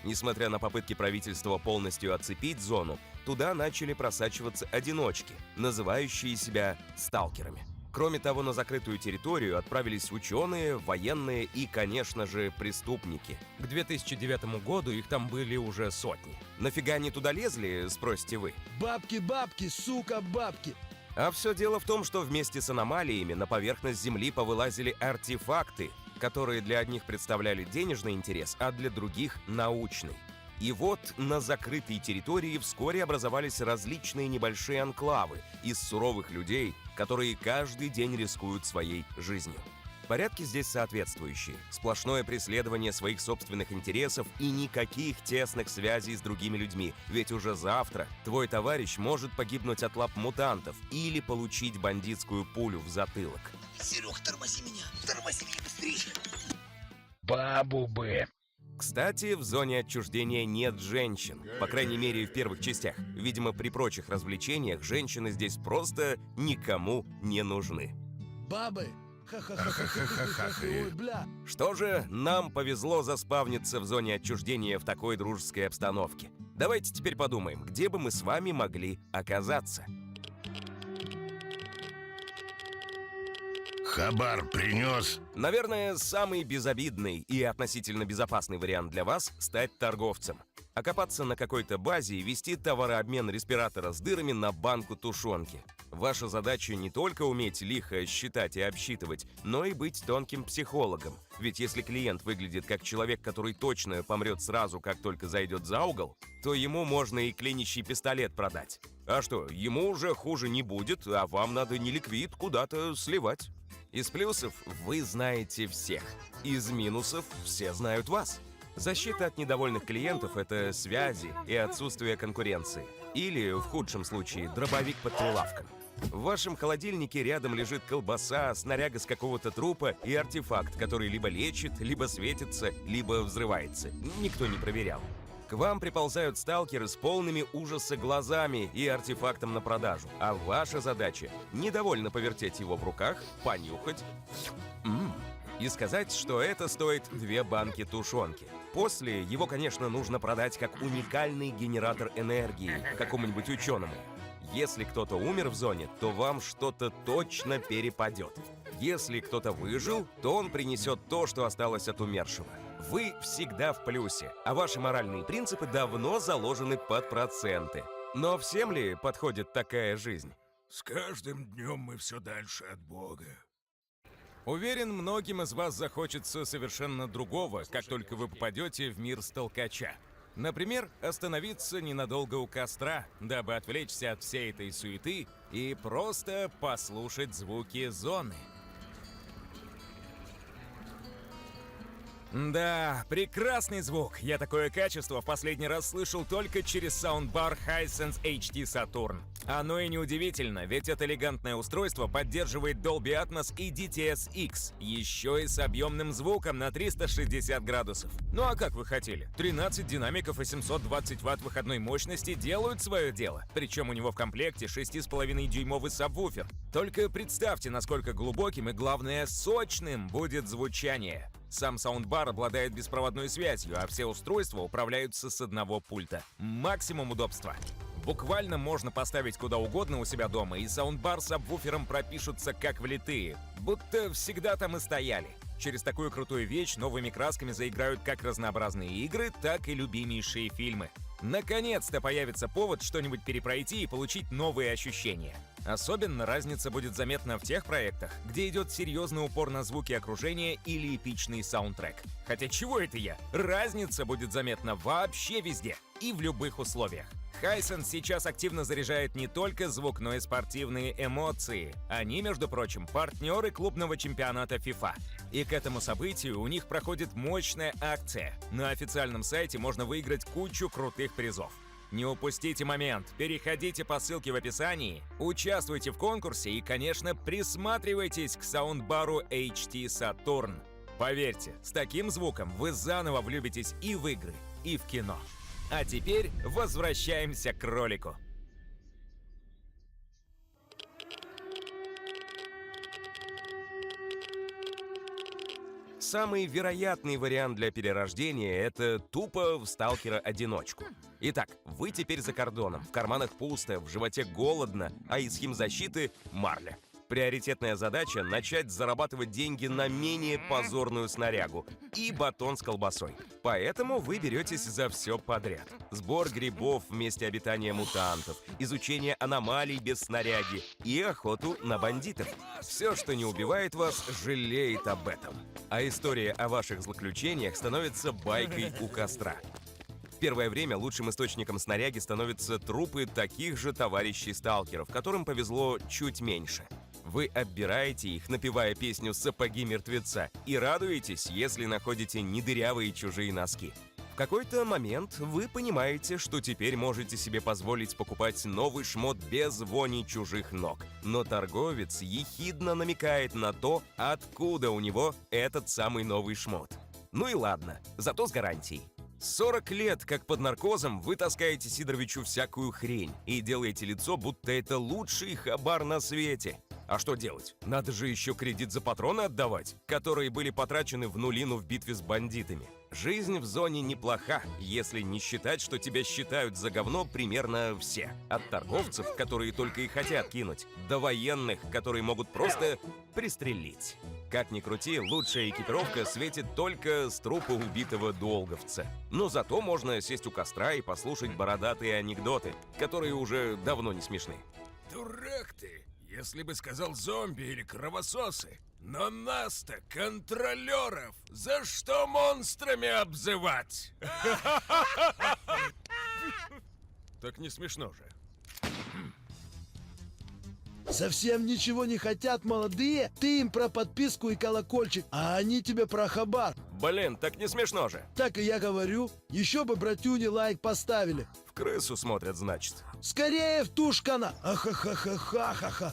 Несмотря на попытки правительства полностью оцепить зону, туда начали просачиваться одиночки, называющие себя сталкерами. Кроме того, на закрытую территорию отправились ученые, военные и, конечно же, преступники. К 2009 году их там были уже сотни. Нафига они туда лезли, спросите вы? Бабки, бабки, сука, бабки. А все дело в том, что вместе с аномалиями на поверхность Земли повылазили артефакты, которые для одних представляли денежный интерес, а для других – научный. И вот на закрытой территории вскоре образовались различные небольшие анклавы из суровых людей, которые каждый день рискуют своей жизнью. Порядки здесь соответствующие. Сплошное преследование своих собственных интересов и никаких тесных связей с другими людьми. Ведь уже завтра твой товарищ может погибнуть от лап мутантов или получить бандитскую пулю в затылок. Серег, тормози меня быстрее. Бабу бы. Кстати, в зоне отчуждения нет женщин, по крайней мере в первых частях. Видимо, при прочих развлечениях женщины здесь просто никому не нужны. Бабы. Ха-ха-ха-ха-ха-ха-ха. Ой, бля. Что же, нам повезло заспавниться в зоне отчуждения в такой дружеской обстановке. Давайте теперь подумаем, где бы мы с вами могли оказаться. Хабар принес. Наверное, самый безобидный и относительно безопасный вариант для вас – стать торговцем. Окопаться на какой-то базе и вести товарообмен респиратора с дырами на банку тушенки. Ваша задача не только уметь лихо считать и обсчитывать, но и быть тонким психологом. Ведь если клиент выглядит как человек, который точно помрет сразу, как только зайдет за угол, то ему можно и клинящий пистолет продать. А что, ему уже хуже не будет, а вам надо не ликвид куда-то сливать. Из плюсов вы знаете всех. Из минусов все знают вас. Защита от недовольных клиентов – это связи и отсутствие конкуренции. Или, в худшем случае, дробовик под прилавком. В вашем холодильнике рядом лежит колбаса, снаряга с какого-то трупа и артефакт, который либо лечит, либо светится, либо взрывается. Никто не проверял. К вам приползают сталкеры с полными ужаса глазами и артефактом на продажу. А ваша задача – недовольно повертеть его в руках, понюхать и сказать, что это стоит 2 банки тушенки. После его, конечно, нужно продать как уникальный генератор энергии какому-нибудь ученому. Если кто-то умер в зоне, то вам что-то точно перепадет. Если кто-то выжил, то он принесет то, что осталось от умершего. Вы всегда в плюсе, а ваши моральные принципы давно заложены под проценты. Но всем ли подходит такая жизнь? С каждым днем мы все дальше от Бога. Уверен, многим из вас захочется совершенно другого, как только вы попадете в мир сталкача. Например, остановиться ненадолго у костра, дабы отвлечься от всей этой суеты и просто послушать звуки зоны. Да, прекрасный звук. Я такое качество в последний раз слышал только через саундбар Hisense HD Saturn. Оно и неудивительно, ведь это элегантное устройство поддерживает Dolby Atmos и DTS-X, еще и с объемным звуком на 360 градусов. Ну а как вы хотели? 13 динамиков и 720 Вт выходной мощности делают свое дело. Причем у него в комплекте 6,5-дюймовый сабвуфер. Только представьте, насколько глубоким и, главное, сочным будет звучание. Сам саундбар обладает беспроводной связью, а все устройства управляются с одного пульта. Максимум удобства. Буквально можно поставить куда угодно у себя дома, и саундбар с сабвуфером пропишутся как влитые, будто всегда там и стояли. Через такую крутую вещь новыми красками заиграют как разнообразные игры, так и любимейшие фильмы. Наконец-то появится повод что-нибудь перепройти и получить новые ощущения. Особенно разница будет заметна в тех проектах, где идет серьезный упор на звуки окружения или эпичный саундтрек. Хотя чего это я? Разница будет заметна вообще везде и в любых условиях. Hisense сейчас активно заряжает не только звук, но и спортивные эмоции. Они, между прочим, партнеры клубного чемпионата FIFA. И к этому событию у них проходит мощная акция. На официальном сайте можно выиграть кучу крутых призов. Не упустите момент, переходите по ссылке в описании, участвуйте в конкурсе и, конечно, присматривайтесь к саундбару HT Saturn. Поверьте, с таким звуком вы заново влюбитесь и в игры, и в кино. А теперь возвращаемся к ролику. Самый вероятный вариант для перерождения — это тупо в сталкера-одиночку. Итак, вы теперь за кордоном, в карманах пусто, в животе голодно, а из химзащиты — марля. Приоритетная задача — начать зарабатывать деньги на менее позорную снарягу и батон с колбасой. Поэтому вы беретесь за все подряд. Сбор грибов в месте обитания мутантов, изучение аномалий без снаряги и охоту на бандитов. Все, что не убивает вас, жалеет об этом. А история о ваших злоключениях становится байкой у костра. В первое время лучшим источником снаряги становятся трупы таких же товарищей-сталкеров, которым повезло чуть меньше. Вы оббираете их, напевая песню «Сапоги мертвеца», и радуетесь, если находите недырявые чужие носки. В какой-то момент вы понимаете, что теперь можете себе позволить покупать новый шмот без вони чужих ног. Но торговец ехидно намекает на то, откуда у него этот самый новый шмот. Ну и ладно, зато с гарантией. 40 лет, как под наркозом, вы таскаете Сидоровичу всякую хрень и делаете лицо, будто это лучший хабар на свете. А что делать? Надо же еще кредит за патроны отдавать, которые были потрачены в нулину в битве с бандитами. Жизнь в зоне неплоха, если не считать, что тебя считают за говно примерно все. От торговцев, которые только и хотят кинуть, до военных, которые могут просто пристрелить. Как ни крути, лучшая экипировка светит только с трупа убитого долговца. Но зато можно сесть у костра и послушать бородатые анекдоты, которые уже давно не смешны. Дурак ты! Если бы сказал зомби или кровососы. Но нас-то, контролеров, за что монстрами обзывать? Так не смешно же. Совсем ничего не хотят молодые? Ты им про подписку и колокольчик, а они тебе про хабар. Блин, так не смешно же. Так и я говорю, еще бы братюни лайк поставили. В крысу смотрят, значит. Скорее в тушкана! Ахахахахахаха!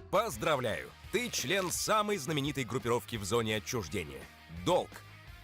Поздравляю! Ты член самой знаменитой группировки в зоне отчуждения. Долг.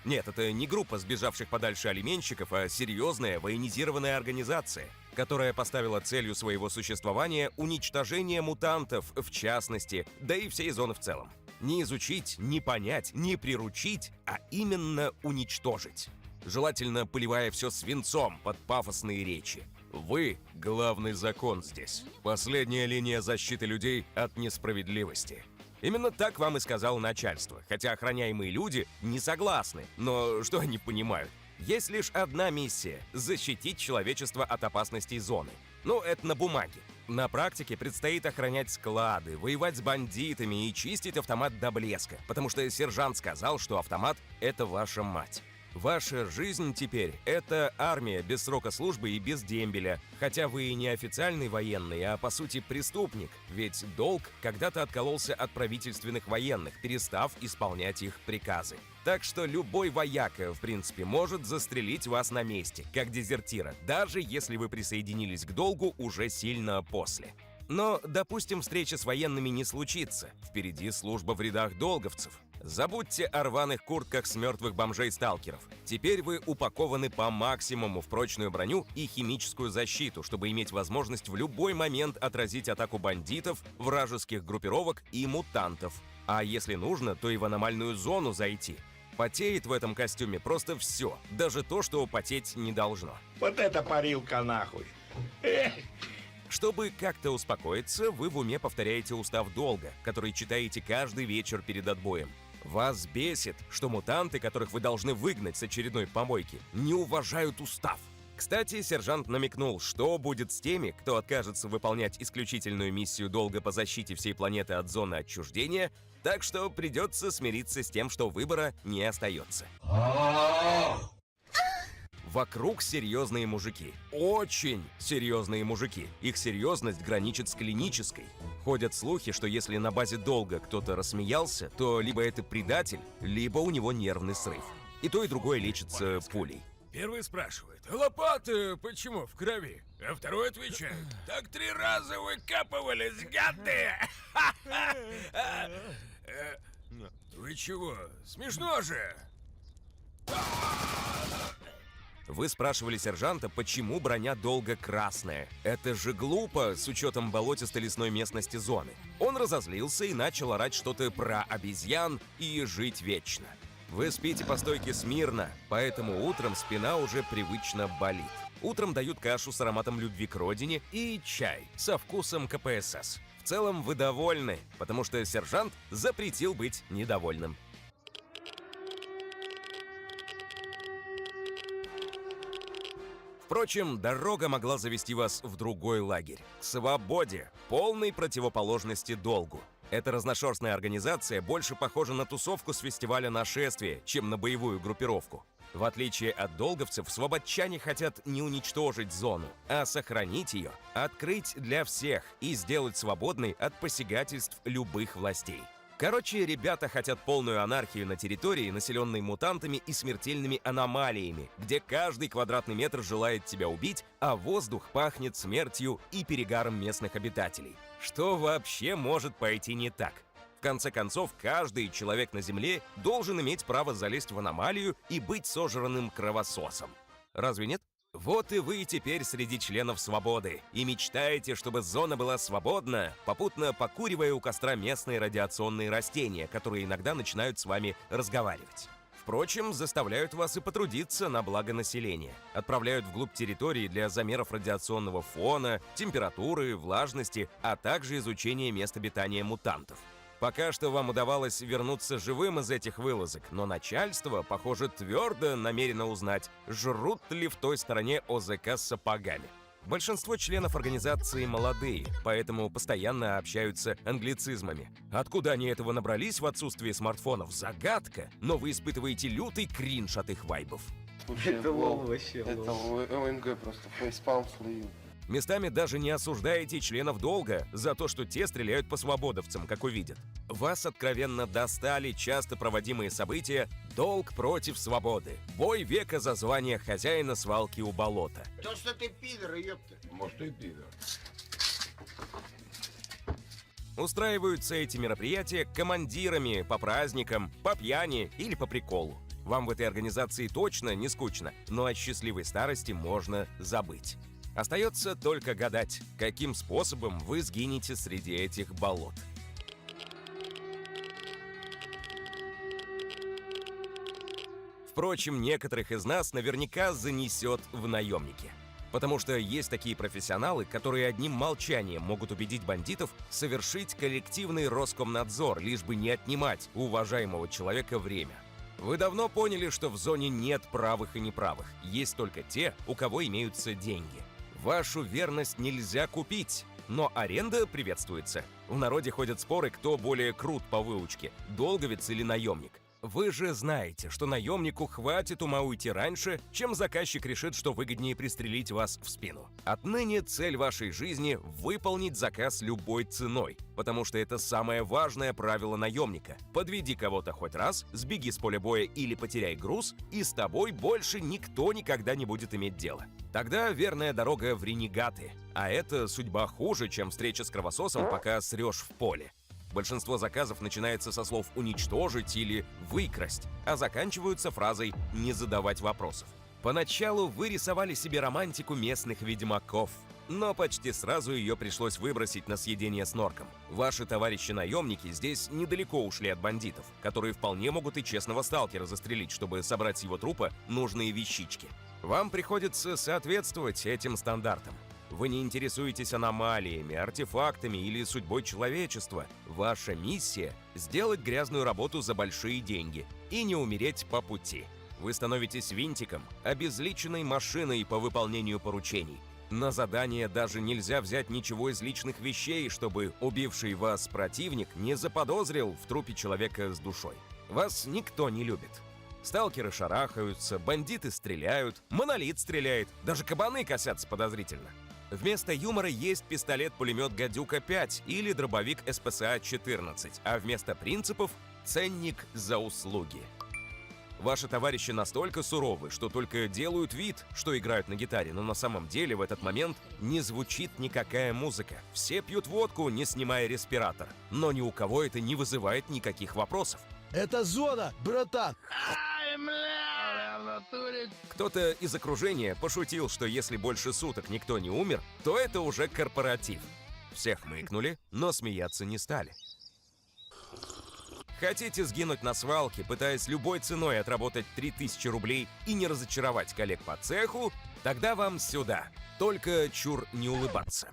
Нет, это не группа сбежавших подальше алименщиков, а серьезная военизированная организация, которая поставила целью своего существования уничтожение мутантов, в частности, да и всей зоны в целом. Не изучить, не понять, не приручить, а именно уничтожить. Желательно поливая все свинцом под пафосные речи. Вы — главный закон здесь. Последняя линия защиты людей от несправедливости. Именно так вам и сказало начальство, хотя охраняемые люди не согласны. Но что они понимают? Есть лишь одна миссия — защитить человечество от опасностей зоны. Ну, это на бумаге. На практике предстоит охранять склады, воевать с бандитами и чистить автомат до блеска, потому что сержант сказал, что автомат — это ваша мать. Ваша жизнь теперь — это армия без срока службы и без дембеля. Хотя вы и не официальный военный, а по сути преступник. Ведь долг когда-то откололся от правительственных военных, перестав исполнять их приказы. Так что любой вояка, в принципе, может застрелить вас на месте, как дезертира, даже если вы присоединились к долгу уже сильно после. Но, допустим, встреча с военными не случится. Впереди служба в рядах долговцев. Забудьте о рваных куртках с мертвых бомжей-сталкеров. Теперь вы упакованы по максимуму в прочную броню и химическую защиту, чтобы иметь возможность в любой момент отразить атаку бандитов, вражеских группировок и мутантов. А если нужно, то и в аномальную зону зайти. Потеет в этом костюме просто все, даже то, что потеть не должно. Вот это парилка нахуй. Чтобы как-то успокоиться, вы в уме повторяете устав долга, который читаете каждый вечер перед отбоем. Вас бесит, что мутанты, которых вы должны выгнать с очередной помойки, не уважают устав. Кстати, сержант намекнул, что будет с теми, кто откажется выполнять исключительную миссию долга по защите всей планеты от зоны отчуждения, так что придется смириться с тем, что выбора не остается. Вокруг серьезные мужики. Очень серьезные мужики. Их серьезность граничит с клинической. Ходят слухи, что если на базе долга кто-то рассмеялся, то либо это предатель, либо у него нервный срыв. И то, и другое лечится пулей. Первый спрашивает, а лопаты почему в крови? А второй отвечает, так 3 раза выкапывались, гады! Вы чего? Смешно же! Вы спрашивали сержанта, почему броня долго красная. Это же глупо, с учетом болотистой лесной местности зоны. Он разозлился и начал орать что-то про обезьян и жить вечно. Вы спите по стойке смирно, поэтому утром спина уже привычно болит. Утром дают кашу с ароматом любви к родине и чай со вкусом КПСС. В целом вы довольны, потому что сержант запретил быть недовольным. Впрочем, дорога могла завести вас в другой лагерь. К свободе, полной противоположности долгу. Эта разношерстная организация больше похожа на тусовку с фестиваля нашествия, чем на боевую группировку. В отличие от долговцев, свободчане хотят не уничтожить зону, а сохранить ее, открыть для всех и сделать свободной от посягательств любых властей. Короче, ребята хотят полную анархию на территории, населенной мутантами и смертельными аномалиями, где каждый квадратный метр желает тебя убить, а воздух пахнет смертью и перегаром местных обитателей. Что вообще может пойти не так? В конце концов, каждый человек на Земле должен иметь право залезть в аномалию и быть сожранным кровососом. Разве нет? Вот и вы теперь среди членов свободы и мечтаете, чтобы зона была свободна, попутно покуривая у костра местные радиационные растения, которые иногда начинают с вами разговаривать. Впрочем, заставляют вас и потрудиться на благо населения. Отправляют вглубь территории для замеров радиационного фона, температуры, влажности, а также изучения мест обитания мутантов. Пока что вам удавалось вернуться живым из этих вылазок, но начальство, похоже, твердо намерено узнать, жрут ли в той стороне ОЗК с сапогами. Большинство членов организации молодые, поэтому постоянно общаются англицизмами. Откуда они этого набрались в отсутствии смартфонов? Загадка, но вы испытываете лютый кринж от их вайбов. Это лол вообще. Это ОМГ просто, фейспалм слою. Местами даже не осуждаете членов долга за то, что те стреляют по свободовцам, как увидят. Вас откровенно достали часто проводимые события «Долг против свободы», «Бой века за звание хозяина свалки у болота». То, что ты пидор, ёпта. Может, и пидор. Устраиваются эти мероприятия командирами по праздникам, по пьяни или по приколу. Вам в этой организации точно не скучно, но о счастливой старости можно забыть. Остается только гадать, каким способом вы сгинете среди этих болот. Впрочем, некоторых из нас наверняка занесет в наемники. Потому что есть такие профессионалы, которые одним молчанием могут убедить бандитов совершить коллективный Роскомнадзор, лишь бы не отнимать у уважаемого человека время. Вы давно поняли, что в зоне нет правых и неправых, есть только те, у кого имеются деньги. Вашу верность нельзя купить, но аренда приветствуется. В народе ходят споры, кто более крут по выучке – долговец или наемник. Вы же знаете, что наемнику хватит ума уйти раньше, чем заказчик решит, что выгоднее пристрелить вас в спину. Отныне цель вашей жизни – выполнить заказ любой ценой, потому что это самое важное правило наемника. Подведи кого-то хоть раз, сбеги с поля боя или потеряй груз, и с тобой больше никто никогда не будет иметь дело. Тогда верная дорога в ренегаты, а это судьба хуже, чем встреча с кровососом, пока срешь в поле. Большинство заказов начинается со слов «уничтожить» или «выкрасть», а заканчиваются фразой «не задавать вопросов». Поначалу вы рисовали себе романтику местных ведьмаков, но почти сразу ее пришлось выбросить на съедение с норком. Ваши товарищи-наемники здесь недалеко ушли от бандитов, которые вполне могут и честного сталкера застрелить, чтобы собрать с его трупа нужные вещички. Вам приходится соответствовать этим стандартам. Вы не интересуетесь аномалиями, артефактами или судьбой человечества. Ваша миссия – сделать грязную работу за большие деньги и не умереть по пути. Вы становитесь винтиком, обезличенной машиной по выполнению поручений. На задание даже нельзя взять ничего из личных вещей, чтобы убивший вас противник не заподозрил в трупе человека с душой. Вас никто не любит. Сталкеры шарахаются, бандиты стреляют, монолит стреляет, даже кабаны косятся подозрительно. Вместо юмора есть пистолет-пулемет «Гадюка-5» или дробовик СПСА-14, а вместо принципов — ценник за услуги. Ваши товарищи настолько суровы, что только делают вид, что играют на гитаре, но на самом деле в этот момент не звучит никакая музыка. Все пьют водку, не снимая респиратор, но ни у кого это не вызывает никаких вопросов. Это зона, братан. Кто-то из окружения пошутил, что если больше суток никто не умер, то это уже корпоратив. Всех хмыкнули, но смеяться не стали. Хотите сгинуть на свалке, пытаясь любой ценой отработать 3000 рублей и не разочаровать коллег по цеху? Тогда вам сюда. Только чур не улыбаться.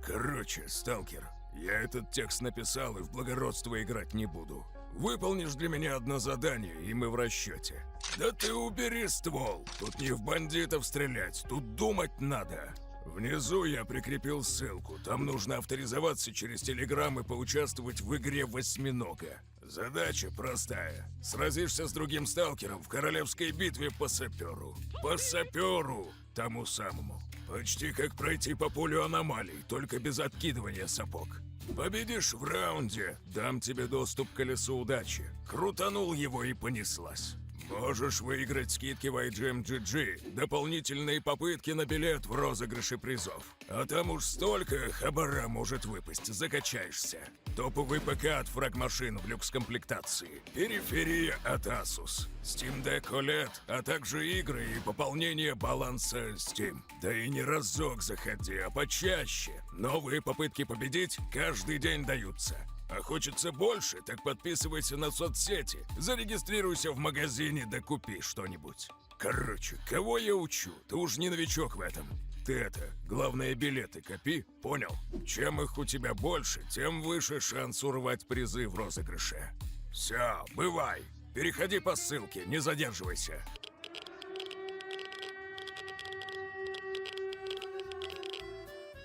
Короче, сталкер, я этот текст написал и в благородство играть не буду. Выполнишь для меня одно задание, и мы в расчете. Да ты убери ствол. Тут не в бандитов стрелять, тут думать надо. Внизу я прикрепил ссылку. Там нужно авторизоваться через Телеграм и поучаствовать в игре «Восьминога». Задача простая. Сразишься с другим сталкером в королевской битве по саперу. По саперу! Тому самому. Почти как пройти по полю аномалий, только без откидывания сапог. Победишь в раунде, дам тебе доступ к колесу удачи. Крутанул его и понеслась. Можешь выиграть скидки в IGMGG, дополнительные попытки на билет в розыгрыше призов. А там уж столько хабара может выпасть, закачаешься. Топовый ПК от фрагмашин в люкс-комплектации. Периферия от Asus. Steam Deck OLED, а также игры и пополнение баланса Steam. Да и не разок заходи, а почаще. Новые попытки победить каждый день даются. А хочется больше, так подписывайся на соцсети, зарегистрируйся в магазине, да купи что-нибудь. Короче, кого я учу? Ты уж не новичок в этом. Ты это, главное, билеты копи, понял? Чем их у тебя больше, тем выше шанс урвать призы в розыгрыше. Все, бывай. Переходи по ссылке, не задерживайся.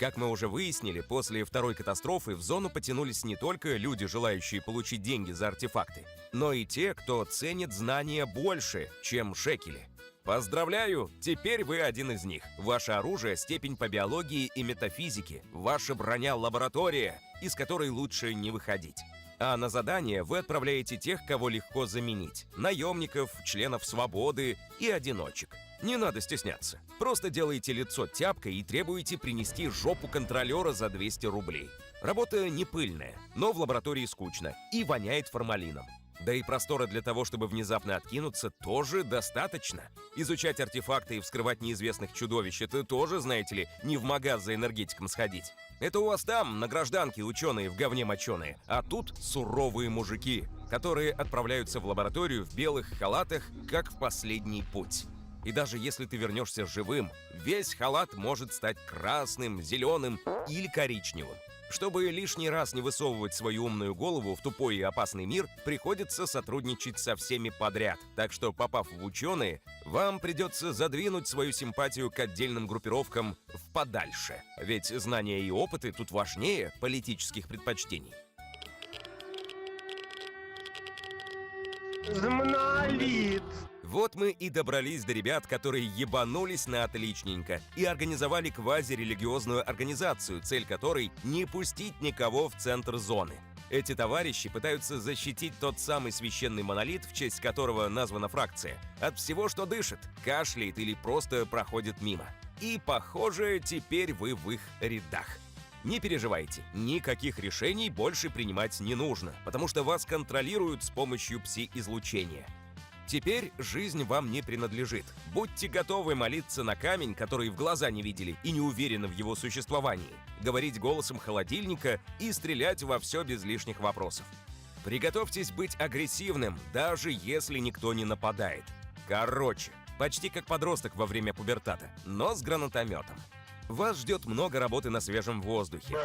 Как мы уже выяснили, после второй катастрофы в зону потянулись не только люди, желающие получить деньги за артефакты, но и те, кто ценит знания больше, чем шекели. Поздравляю, теперь вы один из них. Ваше оружие — степень по биологии и метафизике, ваша броня — лаборатория, из которой лучше не выходить. А на задание вы отправляете тех, кого легко заменить — наемников, членов свободы и одиночек. Не надо стесняться. Просто делаете лицо тяпкой и требуете принести жопу контролера за 200 рублей. Работа не пыльная, но в лаборатории скучно и воняет формалином. Да и простора для того, чтобы внезапно откинуться, тоже достаточно. Изучать артефакты и вскрывать неизвестных чудовищ — это тоже, знаете ли, не в магаз за энергетиком сходить. Это у вас там, на гражданке, ученые в говне моченые, а тут суровые мужики, которые отправляются в лабораторию в белых халатах, как в последний путь. И даже если ты вернешься живым, весь халат может стать красным, зеленым или коричневым. Чтобы лишний раз не высовывать свою умную голову в тупой и опасный мир, приходится сотрудничать со всеми подряд. Так что, попав в ученые, вам придется задвинуть свою симпатию к отдельным группировкам в подальше. Ведь знания и опыты тут важнее политических предпочтений. Монолит! Вот мы и добрались до ребят, которые ебанулись на отличненько и организовали квазирелигиозную организацию, цель которой — не пустить никого в центр зоны. Эти товарищи пытаются защитить тот самый священный монолит, в честь которого названа фракция, от всего, что дышит, кашляет или просто проходит мимо. И, похоже, теперь вы в их рядах. Не переживайте, никаких решений больше принимать не нужно, потому что вас контролируют с помощью пси-излучения. Теперь жизнь вам не принадлежит. Будьте готовы молиться на камень, который в глаза не видели и не уверены в его существовании, говорить голосом холодильника и стрелять во все без лишних вопросов. Приготовьтесь быть агрессивным, даже если никто не нападает. Короче, почти как подросток во время пубертата, но с гранатометом. Вас ждет много работы на свежем воздухе.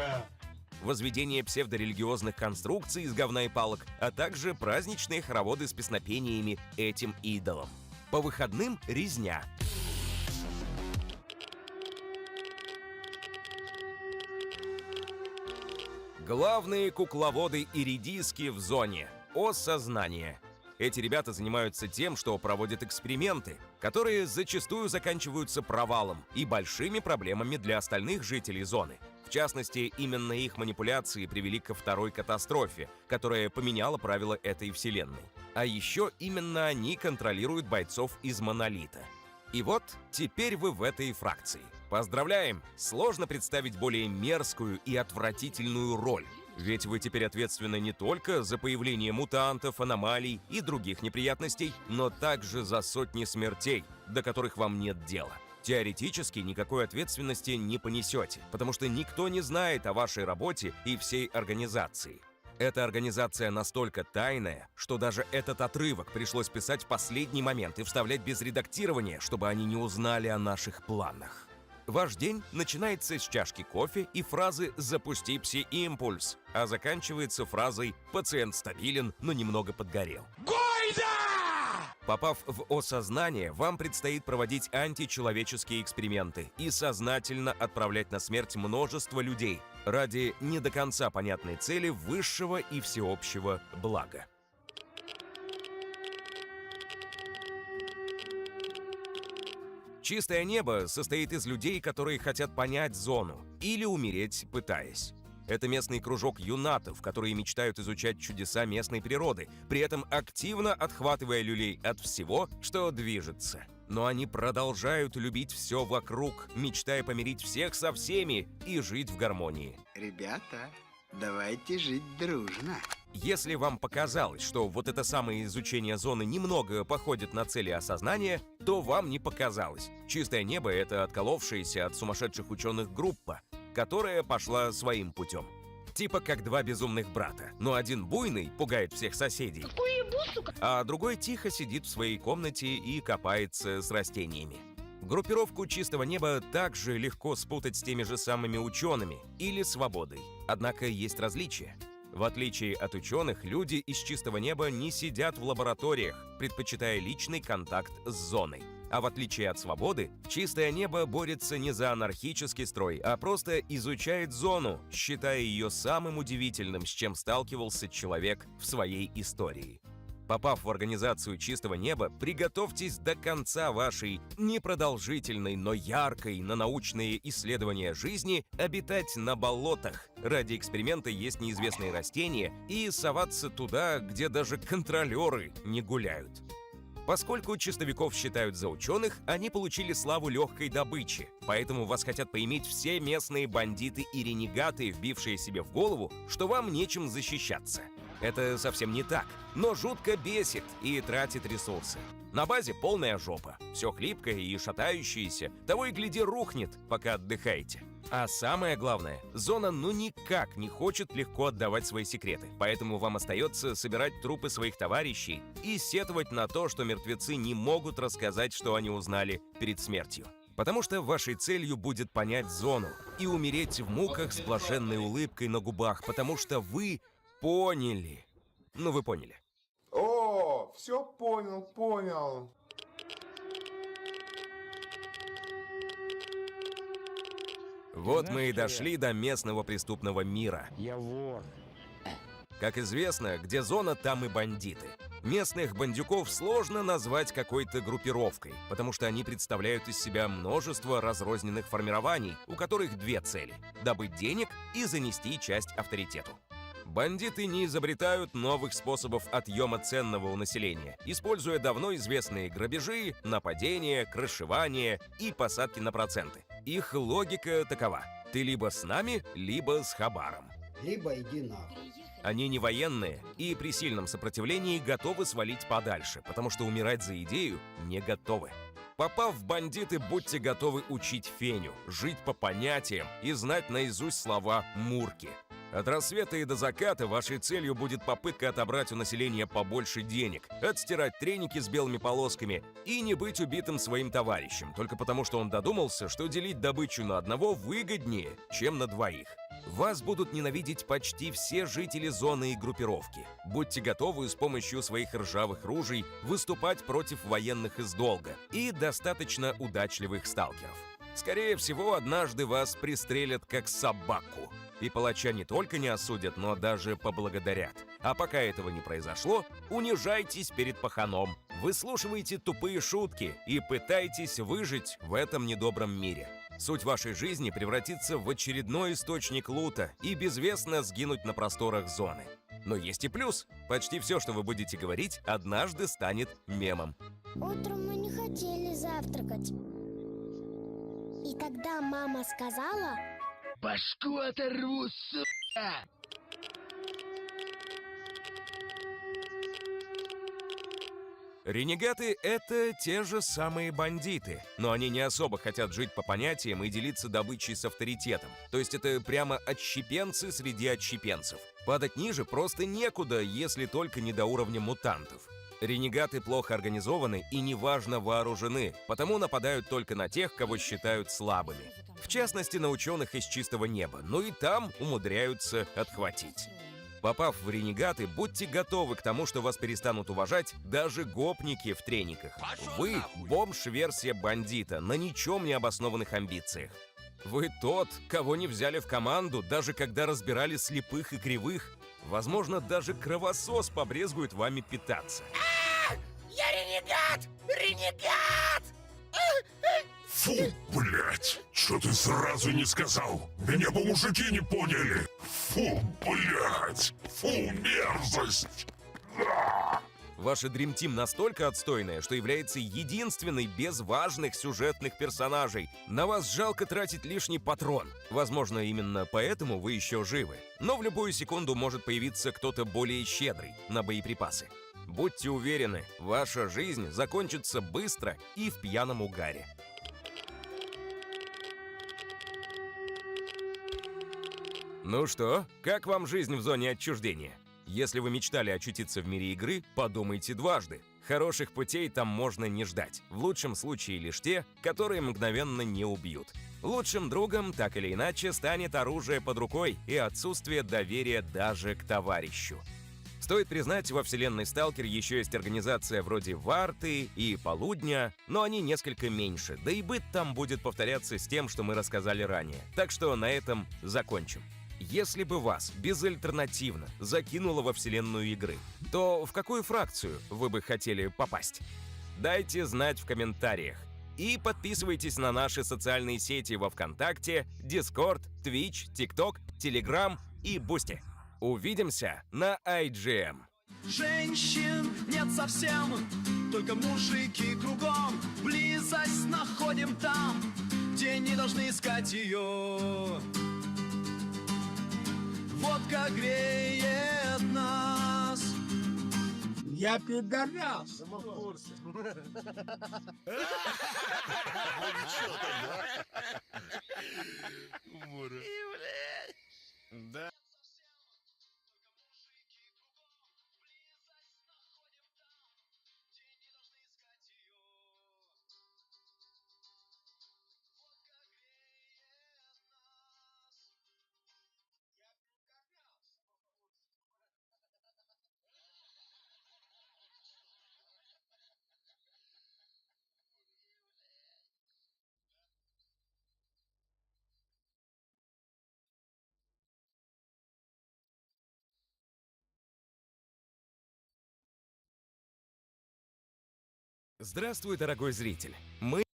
Возведение псевдорелигиозных конструкций из говна и палок, а также праздничные хороводы с песнопениями этим идолам. По выходным — резня. Главные кукловоды и редиски в зоне. Осознание. Эти ребята занимаются тем, что проводят эксперименты, которые зачастую заканчиваются провалом и большими проблемами для остальных жителей зоны. В частности, именно их манипуляции привели ко второй катастрофе, которая поменяла правила этой вселенной. А еще именно они контролируют бойцов из Монолита. И вот теперь вы в этой фракции. Поздравляем! Сложно представить более мерзкую и отвратительную роль. Ведь вы теперь ответственны не только за появление мутантов, аномалий и других неприятностей, но также за сотни смертей, до которых вам нет дела. Теоретически никакой ответственности не понесете, потому что никто не знает о вашей работе и всей организации. Эта организация настолько тайная, что даже этот отрывок пришлось писать в последний момент и вставлять без редактирования, чтобы они не узнали о наших планах. Ваш день начинается с чашки кофе и фразы «запусти пси-импульс», а заканчивается фразой «пациент стабилен, но немного подгорел». Попав в осознание, вам предстоит проводить античеловеческие эксперименты и сознательно отправлять на смерть множество людей ради не до конца понятной цели высшего и всеобщего блага. Чистое небо состоит из людей, которые хотят понять зону или умереть, пытаясь. Это местный кружок юнатов, которые мечтают изучать чудеса местной природы, при этом активно отхватывая люлей от всего, что движется. Но они продолжают любить все вокруг, мечтая помирить всех со всеми и жить в гармонии. Ребята, давайте жить дружно. Если вам показалось, что вот это самое изучение зоны немного походит на цели осознания, то вам не показалось. Чистое небо — это отколовшаяся от сумасшедших ученых группа, которая пошла своим путем. Типа как два безумных брата, но один буйный пугает всех соседей, а другой тихо сидит в своей комнате и копается с растениями. Группировку чистого неба также легко спутать с теми же самыми учеными или свободой. Однако есть различия. В отличие от ученых, люди из чистого неба не сидят в лабораториях, предпочитая личный контакт с зоной. А в отличие от свободы, чистое небо борется не за анархический строй, а просто изучает зону, считая ее самым удивительным, с чем сталкивался человек в своей истории. Попав в организацию чистого неба, приготовьтесь до конца вашей непродолжительной, но яркой на научные исследования жизни обитать на болотах, ради эксперимента есть неизвестные растения и соваться туда, где даже контролеры не гуляют. Поскольку чистовиков считают за ученых, они получили славу легкой добычи, поэтому вас хотят поиметь все местные бандиты и ренегаты, вбившие себе в голову, что вам нечем защищаться. Это совсем не так, но жутко бесит и тратит ресурсы. На базе полная жопа, все хлипкое и шатающееся, того и гляди рухнет, пока отдыхаете. А самое главное, зона ну никак не хочет легко отдавать свои секреты, поэтому вам остается собирать трупы своих товарищей и сетовать на то, что мертвецы не могут рассказать, что они узнали перед смертью. Потому что вашей целью будет понять зону и умереть в муках с блаженной улыбкой на губах, потому что вы поняли. Ну, вы поняли. О, все понял. Вот мы и дошли до местного преступного мира. Я вор. Как известно, где зона, там и бандиты. Местных бандюков сложно назвать какой-то группировкой, потому что они представляют из себя множество разрозненных формирований, у которых две цели – добыть денег и занести часть авторитету. Бандиты не изобретают новых способов отъема ценного у населения, используя давно известные грабежи, нападения, крышевания и посадки на проценты. Их логика такова: ты либо с нами, либо с хабаром. Либо иди нахуй. Они не военные и при сильном сопротивлении готовы свалить подальше, потому что умирать за идею не готовы. Попав в бандиты, будьте готовы учить феню, жить по понятиям и знать наизусть слова «мурки». От рассвета и до заката вашей целью будет попытка отобрать у населения побольше денег, отстирать треники с белыми полосками и не быть убитым своим товарищем, только потому что он додумался, что делить добычу на одного выгоднее, чем на двоих. Вас будут ненавидеть почти все жители зоны и группировки. Будьте готовы с помощью своих ржавых ружей выступать против военных из долга и достаточно удачливых сталкеров. Скорее всего, однажды вас пристрелят как собаку. И палача не только не осудят, но даже поблагодарят. А пока этого не произошло, унижайтесь перед паханом, выслушивайте тупые шутки и пытайтесь выжить в этом недобром мире. Суть вашей жизни превратится в очередной источник лута и безвестно сгинуть на просторах зоны. Но есть и плюс. Почти все, что вы будете говорить, однажды станет мемом. Утром мы не хотели завтракать. И тогда мама сказала... Башку оторву, сука! Ренегаты — это те же самые бандиты, но они не особо хотят жить по понятиям и делиться добычей с авторитетом. То есть это прямо отщепенцы среди отщепенцев. Падать ниже просто некуда, если только не до уровня мутантов. Ренегаты плохо организованы и неважно вооружены, потому нападают только на тех, кого считают слабыми. В частности, на ученых из чистого неба, но и там умудряются отхватить. Попав в ренегаты, будьте готовы к тому, что вас перестанут уважать даже гопники в трениках. Вы — бомж-версия бандита на ничем не обоснованных амбициях. Вы тот, кого не взяли в команду, даже когда разбирали слепых и кривых. Возможно, даже кровосос побрезгует вами питаться. Я ренегат! Ренегат! Фу, блядь! Что ты сразу не сказал? Меня бы мужики не поняли! Фу, блядь! Фу, мерзость! Ваша Dream Team настолько отстойная, что является единственной без важных сюжетных персонажей. На вас жалко тратить лишний патрон. Возможно, именно поэтому вы еще живы. Но в любую секунду может появиться кто-то более щедрый на боеприпасы. Будьте уверены, ваша жизнь закончится быстро и в пьяном угаре. Ну что, как вам жизнь в зоне отчуждения? Если вы мечтали очутиться в мире игры, подумайте дважды. Хороших путей там можно не ждать. В лучшем случае лишь те, которые мгновенно не убьют. Лучшим другом, так или иначе, станет оружие под рукой и отсутствие доверия даже к товарищу. Стоит признать, во вселенной Сталкер еще есть организация вроде Варты и Полудня, но они несколько меньше, да и быт там будет повторяться с тем, что мы рассказали ранее. Так что на этом закончим. Если бы вас безальтернативно закинуло во вселенную игры, то в какую фракцию вы бы хотели попасть? Дайте знать в комментариях. И подписывайтесь на наши социальные сети во ВКонтакте, Дискорд, Твич, ТикТок, Телеграм и Бусти. Увидимся на IGM. Женщин нет совсем, только мужики кругом. Близость находим там, где не должны искать ее. Водка греет нас. Я пидорас. Да. Здравствуй, дорогой зритель. Мы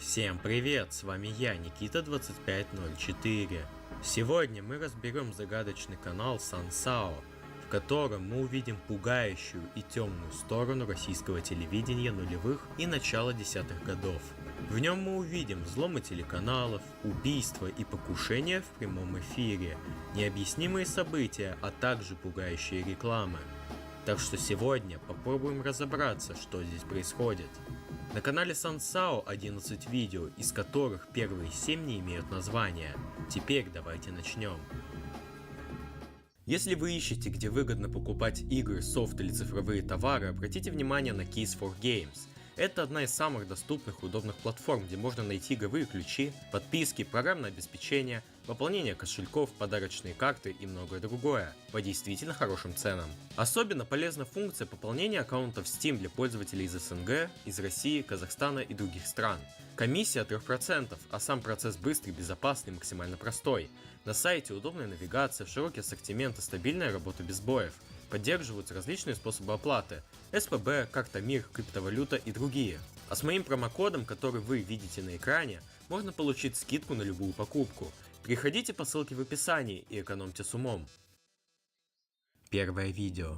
Всем привет, с вами я, Никита2504. Сегодня мы разберем загадочный канал SAMP, в котором мы увидим пугающую и темную сторону российского телевидения нулевых и начала десятых годов. В нем мы увидим взломы телеканалов, убийства и покушения в прямом эфире, необъяснимые события, а также пугающие рекламы. Так что сегодня попробуем разобраться, что здесь происходит. На канале SAMP 11 видео, из которых первые 7 не имеют названия. Теперь давайте начнем. Если вы ищете, где выгодно покупать игры, софт или цифровые товары, обратите внимание на Keys4Games. Это одна из самых доступных и удобных платформ, где можно найти игровые ключи, подписки, программное обеспечение, пополнение кошельков, подарочные карты и многое другое по действительно хорошим ценам. Особенно полезна функция пополнения аккаунтов Steam для пользователей из СНГ, из России, Казахстана и других стран. Комиссия 3%, а сам процесс быстрый, безопасный и максимально простой. На сайте удобная навигация, широкий ассортимент и стабильная работа без сбоев. Поддерживаются различные способы оплаты: СПБ, карта МИР, криптовалюта и другие. А с моим промокодом, который вы видите на экране, можно получить скидку на любую покупку. Переходите по ссылке в описании и экономьте с умом. Первое видео.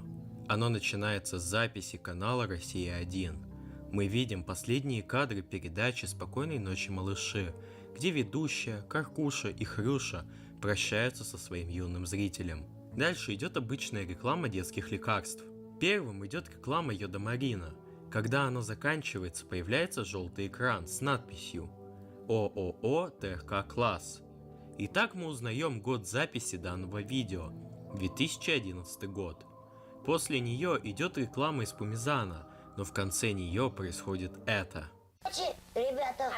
Оно начинается с записи канала «Россия-1». Мы видим последние кадры передачи «Спокойной ночи, малыши», где ведущая, Каркуша и Хрюша прощаются со своим юным зрителем. Дальше идет обычная реклама детских лекарств. Первым идет реклама Йодомарина. Когда она заканчивается, появляется желтый экран с надписью ООО ТРК Класс. И так мы узнаем год записи данного видео – 2011 год. После нее идет реклама из Пумизана, но в конце нее происходит это. Ребята,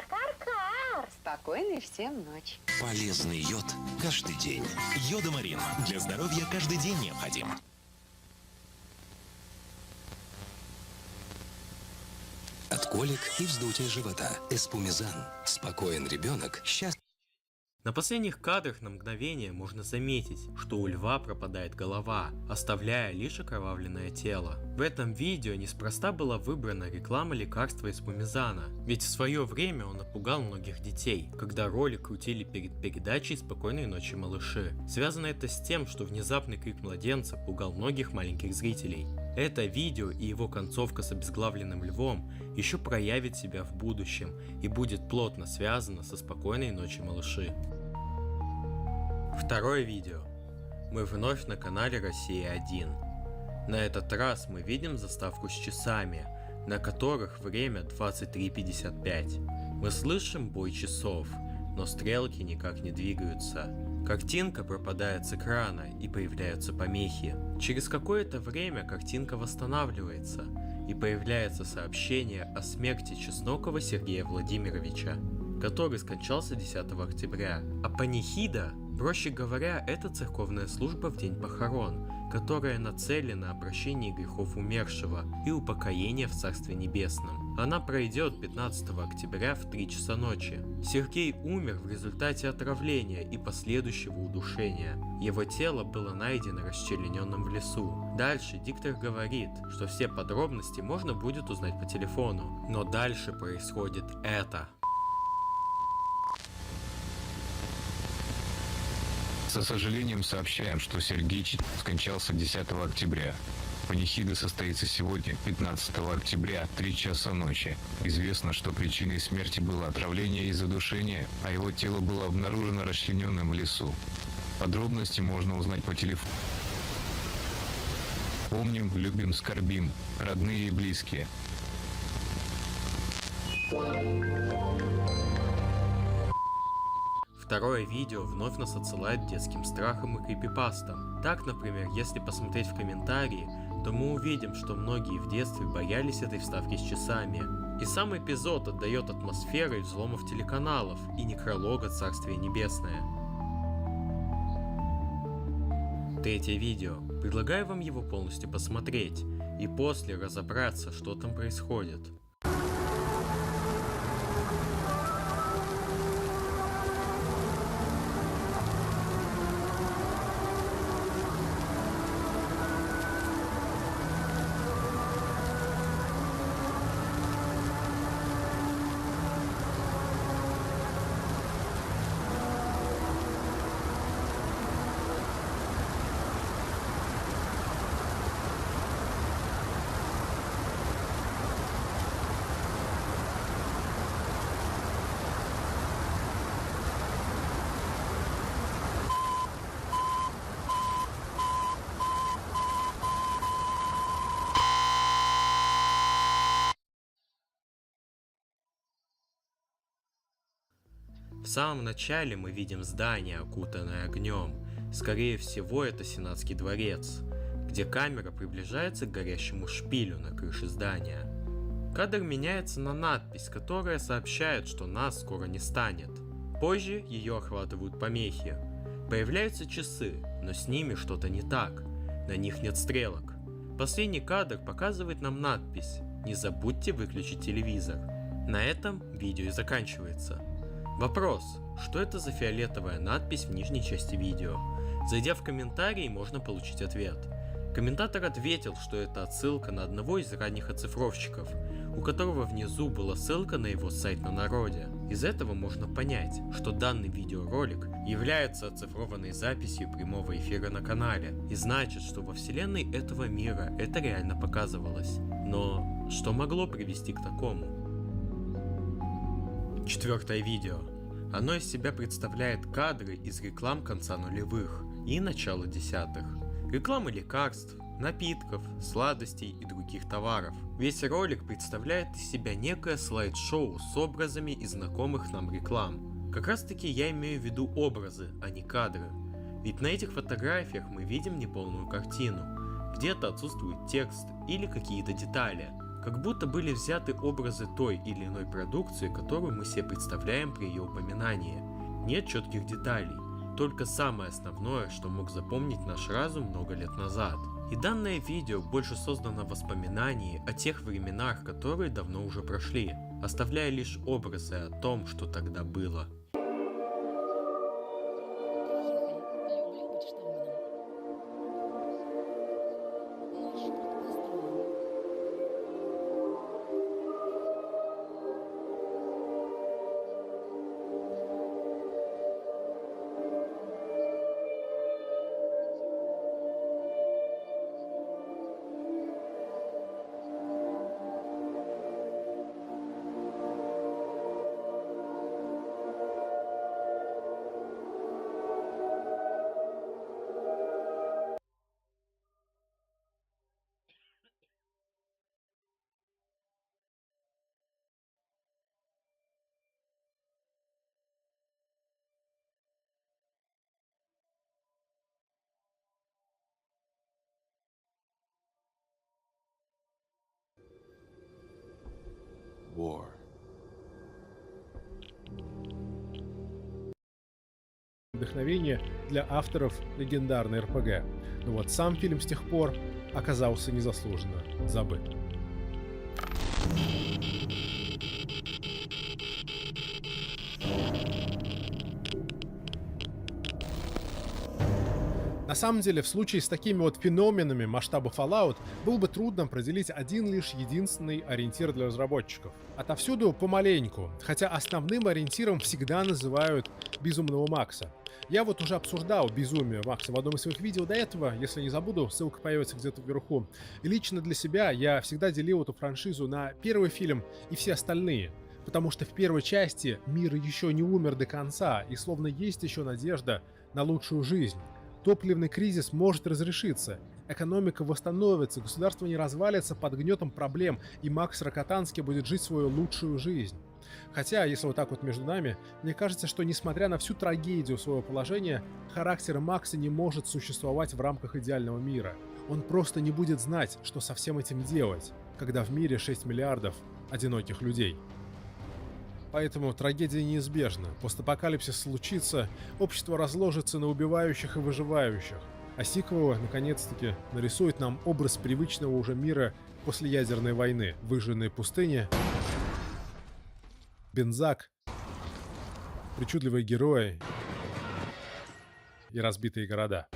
Спокойной всем ночи. Полезный йод каждый день. Йодомарин. Для здоровья каждый день необходим. От колик и вздутия живота. Эспумизан. Спокоен ребенок. Счастлив. На последних кадрах на мгновение можно заметить, что у льва пропадает голова, оставляя лишь окровавленное тело. В этом видео неспроста была выбрана реклама лекарства из Пумизана, ведь в свое время он напугал многих детей, когда ролик крутили перед передачей «Спокойной ночи, малыши». Связано это с тем, что внезапный крик младенца пугал многих маленьких зрителей. Это видео и его концовка с обезглавленным львом еще проявит себя в будущем и будет плотно связано со «Спокойной ночи, малыши». Второе видео. Мы вновь на канале «Россия-1». На этот раз мы видим заставку с часами, на которых время 23:55. Мы слышим бой часов, но стрелки никак не двигаются. Картинка пропадает с экрана и появляются помехи. Через какое-то время картинка восстанавливается и появляется сообщение о смерти Чеснокова Сергея Владимировича, который скончался 10 октября. А панихида, проще говоря, это церковная служба в день похорон, которая нацелена на прощение грехов умершего и упокоение в Царстве Небесном. Она пройдет 15 октября в 3 часа ночи. Сергей умер в результате отравления и последующего удушения. Его тело было найдено расчлененным в лесу. Дальше диктор говорит, что все подробности можно будет узнать по телефону. Но дальше происходит это. Со сожалением сообщаем, что Сергей скончался 10 октября. Панихида состоится сегодня, 15 октября, 3 часа ночи. Известно, что причиной смерти было отравление и задушение, а его тело было обнаружено расчлененным в лесу. Подробности можно узнать по телефону. Помним, любим, скорбим, родные и близкие. Второе видео вновь нас отсылает к детским страхам и крипипастам. Так, например, если посмотреть в комментарии, то мы увидим, что многие в детстве боялись этой вставки с часами. И сам эпизод отдает атмосферой взломов телеканалов и некролога «Царствие Небесное». Третье видео. Предлагаю вам его полностью посмотреть и после разобраться, что там происходит. В самом начале мы видим здание, окутанное огнем. Скорее всего, это Сенатский дворец, где камера приближается к горящему шпилю на крыше здания. Кадр меняется на надпись, которая сообщает, что нас скоро не станет. Позже ее охватывают помехи. Появляются часы, но с ними что-то не так. На них нет стрелок. Последний кадр показывает нам надпись «Не забудьте выключить телевизор». На этом видео и заканчивается. Вопрос: что это за фиолетовая надпись в нижней части видео? Зайдя в комментарии, можно получить ответ. Комментатор ответил, что это отсылка на одного из ранних оцифровщиков, у которого внизу была ссылка на его сайт на народе. Из этого можно понять, что данный видеоролик является оцифрованной записью прямого эфира на канале, и значит, что во вселенной этого мира это реально показывалось. Но что могло привести к такому? Четвертое видео. Оно из себя представляет кадры из реклам конца нулевых и начала десятых. Рекламы лекарств, напитков, сладостей и других товаров. Весь ролик представляет из себя некое слайд-шоу с образами из знакомых нам реклам. Как раз таки я имею в виду образы, а не кадры. Ведь на этих фотографиях мы видим неполную картину. Где-то отсутствует текст или какие-то детали. Как будто были взяты образы той или иной продукции, которую мы себе представляем при ее упоминании. Нет четких деталей, только самое основное, что мог запомнить наш разум много лет назад. И данное видео больше создано в воспоминании о тех временах, которые давно уже прошли, оставляя лишь образы о том, что тогда было. War. Вдохновение для авторов легендарной РПГ. Но вот сам фильм с тех пор оказался незаслуженно забыт. На самом деле, в случае с такими вот феноменами масштаба Фоллаут было бы трудно определить один лишь единственный ориентир для разработчиков. Отовсюду помаленьку, хотя основным ориентиром всегда называют Безумного Макса. Я вот уже обсуждал безумие Макса в одном из своих видео до этого, если не забуду, ссылка появится где-то вверху. И лично для себя я всегда делил эту франшизу на первый фильм и все остальные. Потому что в первой части мир еще не умер до конца, и словно есть еще надежда на лучшую жизнь. Топливный кризис может разрешиться, экономика восстановится, государство не развалится под гнетом проблем, и Макс Рокотанский будет жить свою лучшую жизнь. Хотя, если вот так вот между нами, мне кажется, что несмотря на всю трагедию своего положения, характер Макса не может существовать в рамках идеального мира. Он просто не будет знать, что со всем этим делать, когда в мире 6 миллиардов одиноких людей. Поэтому трагедия неизбежна. Постапокалипсис случится, общество разложится на убивающих и выживающих. А сиквелы, наконец-таки, нарисует нам образ привычного уже мира после ядерной войны. Выжженные пустыни, бензак, причудливые герои и разбитые города.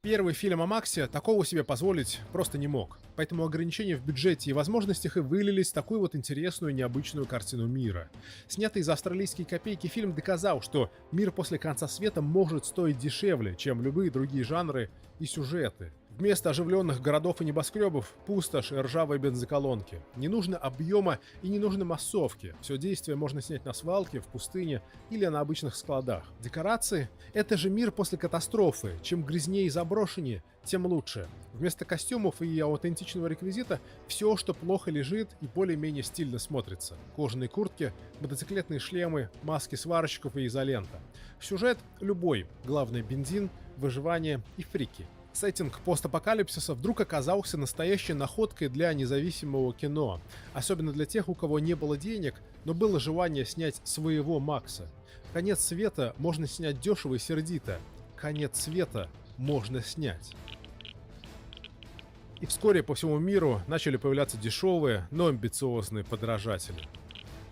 Первый фильм о Максе такого себе позволить просто не мог, поэтому ограничения в бюджете и возможностях и вылились в такую вот интересную необычную картину мира. Снятый за австралийские копейки фильм доказал, что мир после конца света может стоить дешевле, чем любые другие жанры и сюжеты. Вместо оживленных городов и небоскребов – пустошь и ржавые бензоколонки. Не нужно объема и не нужно массовки. Все действие можно снять на свалке, в пустыне или на обычных складах. Декорации – это же мир после катастрофы. Чем грязнее и заброшеннее, тем лучше. Вместо костюмов и аутентичного реквизита – все, что плохо лежит и более-менее стильно смотрится. Кожаные куртки, мотоциклетные шлемы, маски сварщиков и изолента. Сюжет любой. Главное – бензин, выживание и фрики. Сеттинг постапокалипсиса вдруг оказался настоящей находкой для независимого кино. Особенно для тех, у кого не было денег, но было желание снять своего Макса. Конец света можно снять дешево и сердито. Конец света можно снять. И вскоре по всему миру начали появляться дешевые, но амбициозные подражатели.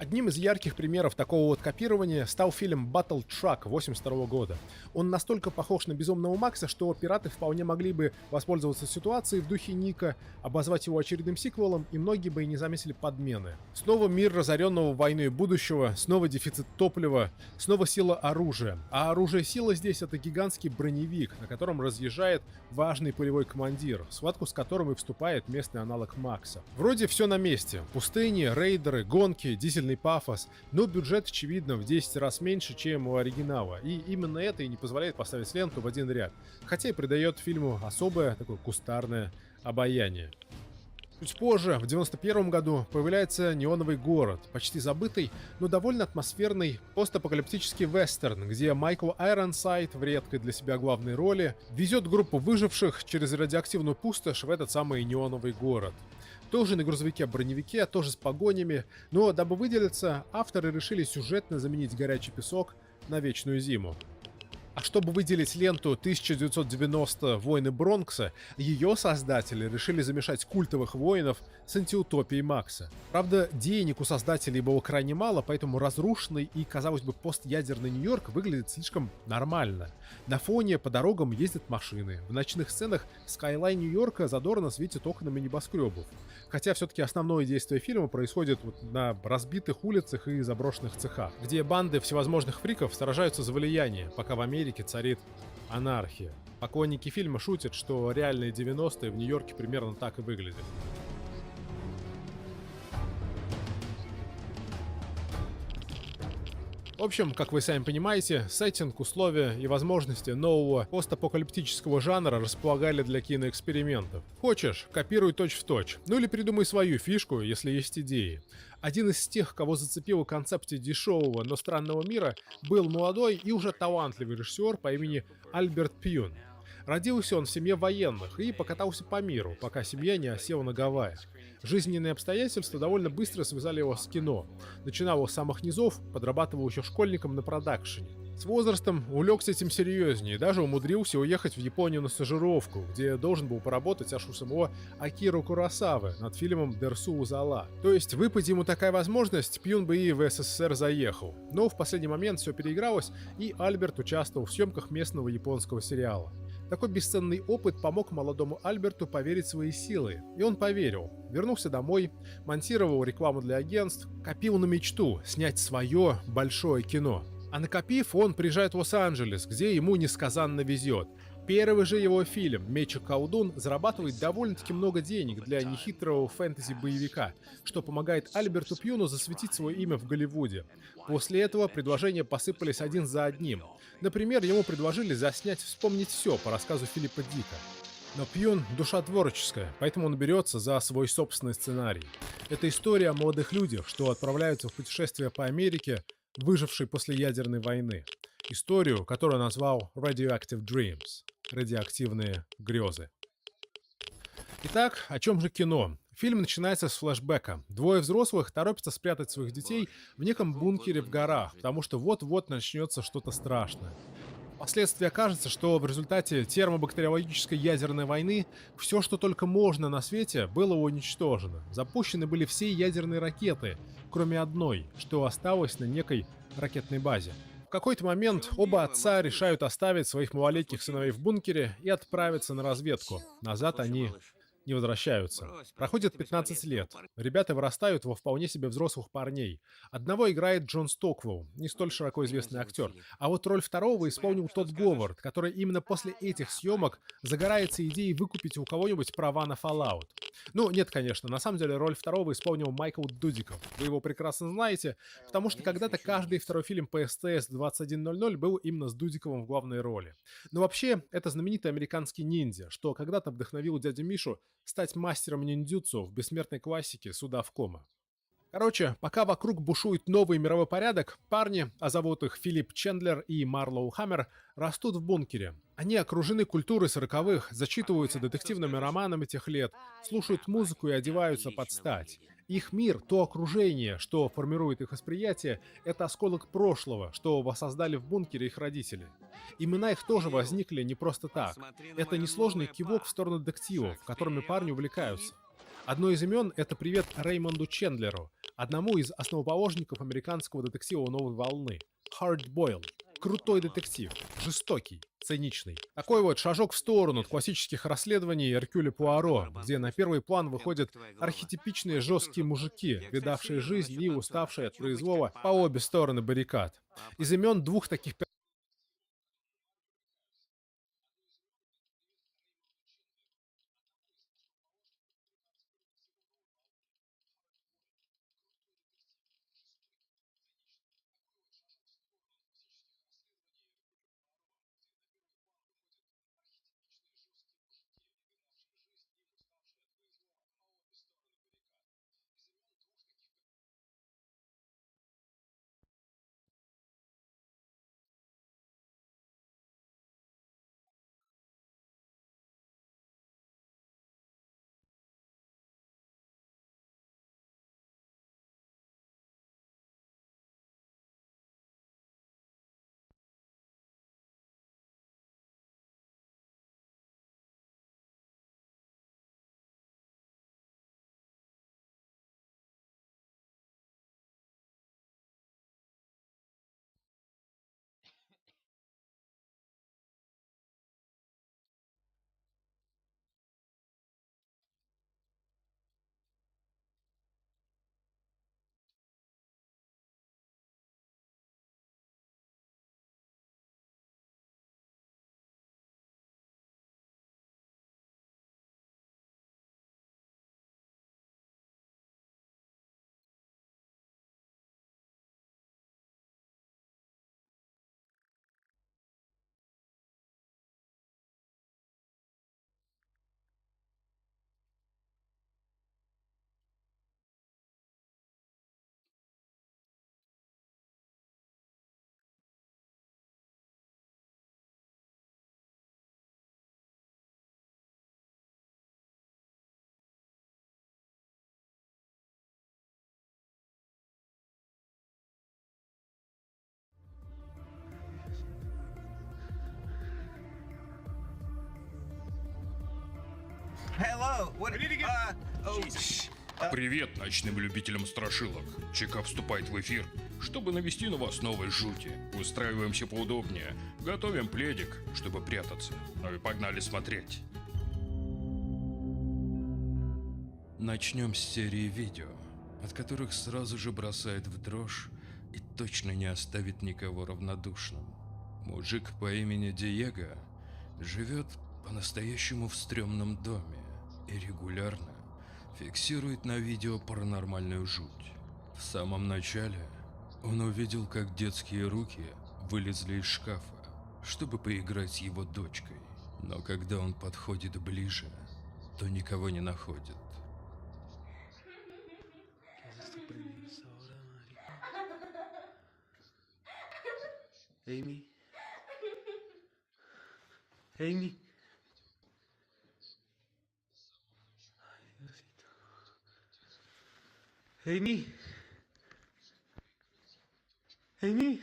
Одним из ярких примеров такого вот копирования стал фильм Battle Truck 1982 года. Он настолько похож на Безумного Макса, что пираты вполне могли бы воспользоваться ситуацией в духе Ника, обозвать его очередным сиквелом, и многие бы и не заметили подмены. Снова мир разоренного войной будущего, снова дефицит топлива, снова сила оружия. А оружие силы здесь — это гигантский броневик, на котором разъезжает важный полевой командир, в схватку с которым и вступает местный аналог Макса. Вроде все на месте. Пустыни, рейдеры, гонки, дизельный пафос, но бюджет, очевидно, в 10 раз меньше, чем у оригинала, и именно это и не позволяет поставить ленту в один ряд, хотя и придает фильму особое такое кустарное обаяние. Чуть позже, в 1991 году, появляется «Неоновый город», почти забытый, но довольно атмосферный постапокалиптический вестерн, где Майкл Айронсайд в редкой для себя главной роли везет группу выживших через радиоактивную пустошь в этот самый неоновый город. Тоже на грузовике-броневике, тоже с погонями, но дабы выделиться, авторы решили сюжетно заменить горячий песок на вечную зиму. А чтобы выделить ленту 1990 «Войны Бронкса», ее создатели решили замешать культовых воинов с антиутопией Макса. Правда, денег у создателей было крайне мало, поэтому разрушенный и, казалось бы, постядерный Нью-Йорк выглядит слишком нормально. На фоне по дорогам ездят машины. В ночных сценах скайлайн Нью-Йорка задорно светит окнами небоскребов. Хотя все-таки основное действие фильма происходит на разбитых улицах и заброшенных цехах, где банды всевозможных фриков сражаются за влияние, пока в Америке царит анархия. Поклонники фильма шутят, что реальные 90-е в Нью-Йорке примерно так и выглядят. В общем, как вы сами понимаете, сеттинг, условия и возможности нового постапокалиптического жанра располагали для киноэкспериментов. Хочешь — копируй точь-в-точь, ну или придумай свою фишку, если есть идеи. Один из тех, кого зацепила концепция дешевого, но странного мира, был молодой и уже талантливый режиссер по имени Альберт Пьюн. Родился он в семье военных и покатался по миру, пока семья не осела на Гавайях. Жизненные обстоятельства довольно быстро связали его с кино. Начинал с самых низов, подрабатывал еще школьником на продакшене. С возрастом увлекся этим серьезнее и даже умудрился уехать в Японию на стажировку, где должен был поработать аж у самого Акиру Куросавы над фильмом «Дерсу Узала». То есть, выпади ему такая возможность, Пьюн бы и в СССР заехал. Но в последний момент все переигралось, и Альберт участвовал в съемках местного японского сериала. Такой бесценный опыт помог молодому Альберту поверить в свои силы, и он поверил. Вернулся домой, монтировал рекламу для агентств, копил на мечту снять свое большое кино. А накопив, он приезжает в Лос-Анджелес, где ему несказанно везет. Первый же его фильм «Меч и колдун» зарабатывает довольно-таки много денег для нехитрого фэнтези-боевика, что помогает Альберту Пьюну засветить свое имя в Голливуде. После этого предложения посыпались один за одним. Например, ему предложили заснять «Вспомнить все» по рассказу Филиппа Дика. Но Пьюн — душа творческая, поэтому он берется за свой собственный сценарий. Это история о молодых людях, что отправляются в путешествие по Америке, выжившей после ядерной войны. Историю, которую назвал Radioactive Dreams — радиоактивные грезы. Итак, о чем же кино? Фильм начинается с флешбека. Двое взрослых торопятся спрятать своих детей в неком бункере в горах, потому что вот-вот начнется что-то страшное. Впоследствии окажется, что в результате термобактериологической ядерной войны все, что только можно на свете, было уничтожено. Запущены были все ядерные ракеты, кроме одной, что осталось на некой ракетной базе. В какой-то момент оба отца решают оставить своих малолетних сыновей в бункере и отправиться на разведку. Назад они не возвращаются. Проходит 15 лет. Ребята вырастают во вполне себе взрослых парней. Одного играет Джон Стоквелл, не столь широко известный актер. А вот роль второго исполнил Тодд Говард, который именно после этих съемок загорается идеей выкупить у кого-нибудь права на Фоллаут. Ну, нет, конечно, на самом деле роль второго исполнил Майкл Дудиков. Вы его прекрасно знаете, потому что когда-то каждый второй фильм по СТС 21:00 был именно с Дудиковым в главной роли. Но вообще, это знаменитый американский ниндзя, что когда-то вдохновил дядю Мишу стать мастером ниндзюцу в бессмертной классике «Суда в кома». Короче, пока вокруг бушует новый мировой порядок, парни, а зовут их Филипп Чендлер и Марлоу Хаммер, растут в бункере. Они окружены культурой 40-х, зачитываются детективными романами тех лет, слушают музыку и одеваются под стать. Их мир, то окружение, что формирует их восприятие, это осколок прошлого, что воссоздали в бункере их родители. Имена их тоже возникли не просто так. Это несложный кивок в сторону детективов, которыми парни увлекаются. Одно из имен — это привет Реймонду Чендлеру, одному из основоположников американского детектива новой волны. Hard-boiled. Крутой детектив. Жестокий. Циничный. Такой вот шажок в сторону от классических расследований Эркюля Пуаро, где на первый план выходят архетипичные жесткие мужики, видавшие жизнь и уставшие от произвола по обе стороны баррикад. Из имен двух таких Привет ночным любителям страшилок. ЧК вступает в эфир, чтобы навести на вас новые жути. Устраиваемся поудобнее, готовим пледик, чтобы прятаться. Ну и погнали смотреть. Начнем с серии видео, от которых сразу же бросает в дрожь и точно не оставит никого равнодушным. Мужик по имени Диего живет по-настоящему в стрёмном доме и регулярно фиксирует на видео паранормальную жуть. В самом начале он увидел, как детские руки вылезли из шкафа, чтобы поиграть с его дочкой. Но когда он подходит ближе, то никого не находит. Эйми? Эйми? Эйми? Эйми?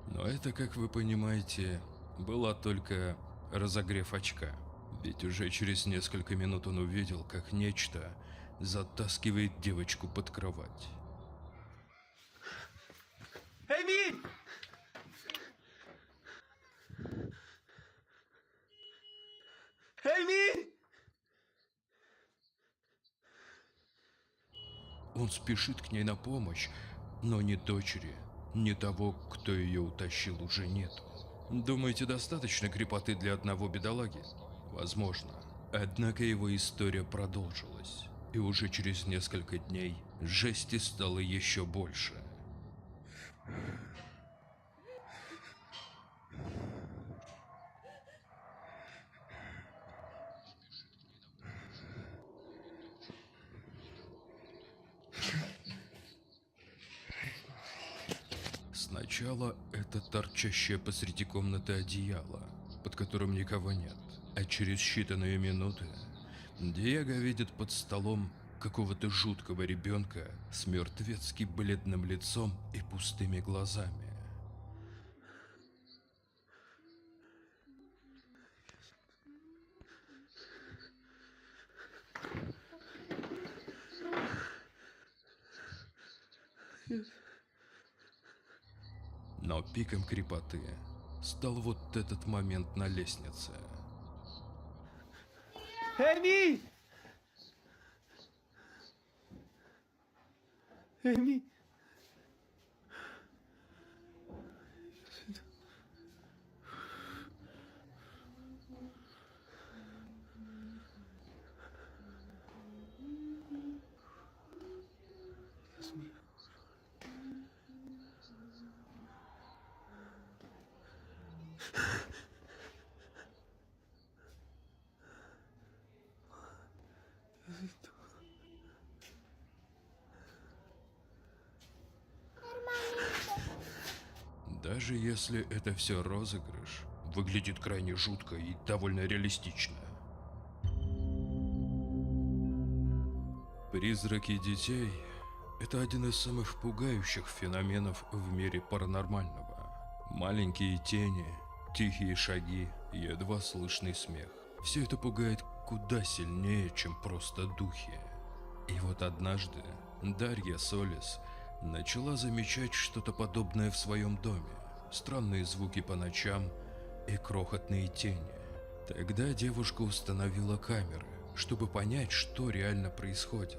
Но это, как вы понимаете, была только разогрев очка. Ведь уже через несколько минут он увидел, как нечто затаскивает девочку под кровать. Эйми! Эйми! Он спешит к ней на помощь, но ни дочери, ни того, кто ее утащил, уже нет. Думаете, достаточно крепоты для одного бедолаги? Возможно. Однако его история продолжилась, и уже через несколько дней жести стало еще больше. Сначала это торчащее посреди комнаты одеяло, под которым никого нет, а через считанные минуты Диего видит под столом какого-то жуткого ребенка с мертвецки бледным лицом и пустыми глазами. Но пиком крепоты стал вот этот момент на лестнице. Эми! Эми! Даже если это все розыгрыш, выглядит крайне жутко и довольно реалистично. Призраки детей – это один из самых пугающих феноменов в мире паранормального. Маленькие тени, тихие шаги, едва слышный смех. Все это пугает куда сильнее, чем просто духи. И вот однажды Дарья Солис начала замечать что-то подобное в своем доме. Странные звуки по ночам и крохотные тени. Тогда девушка установила камеры, чтобы понять, что реально происходит.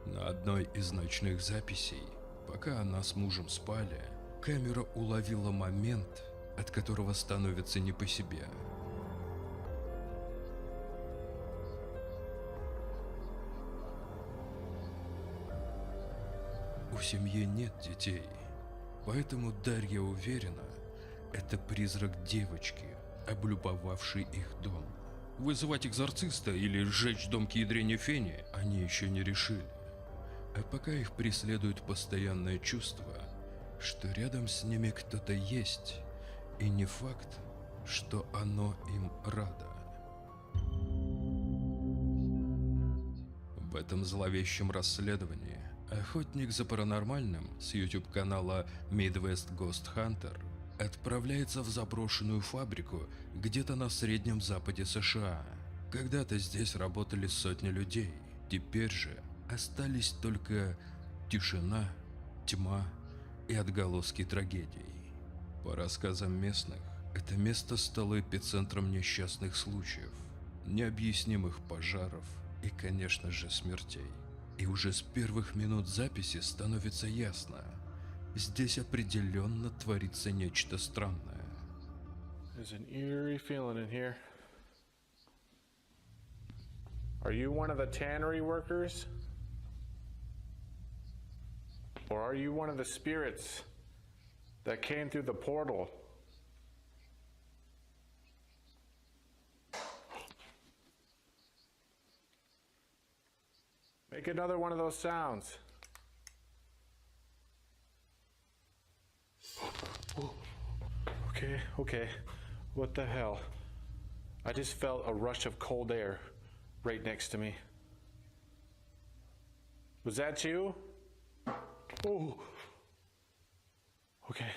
На одной из ночных записей, пока она с мужем спали, камера уловила момент, от которого становится не по себе. У семьи нет детей, поэтому Дарья уверена, это призрак девочки, облюбовавшей их дом. Вызывать экзорциста или сжечь дом к ядрене фени они еще не решили. А пока их преследует постоянное чувство, что рядом с ними кто-то есть, и не факт, что оно им радо. В этом зловещем расследовании охотник за паранормальным с YouTube-канала Midwest Ghost Hunter отправляется в заброшенную фабрику где-то на Среднем Западе США. Когда-то здесь работали сотни людей, теперь же остались только тишина, тьма и отголоски трагедий. По рассказам местных, это место стало эпицентром несчастных случаев, необъяснимых пожаров и, конечно же, смертей. И уже с первых минут записи становится ясно, здесь определенно творится нечто странное. There's an eerie feeling in here. Are you one of the tannery workers? Or are you one of the spirits that came through the portal? Make another one of those sounds. Okay. What the hell? I just felt a rush of cold air right next to me. Was that you? Oh. Okay.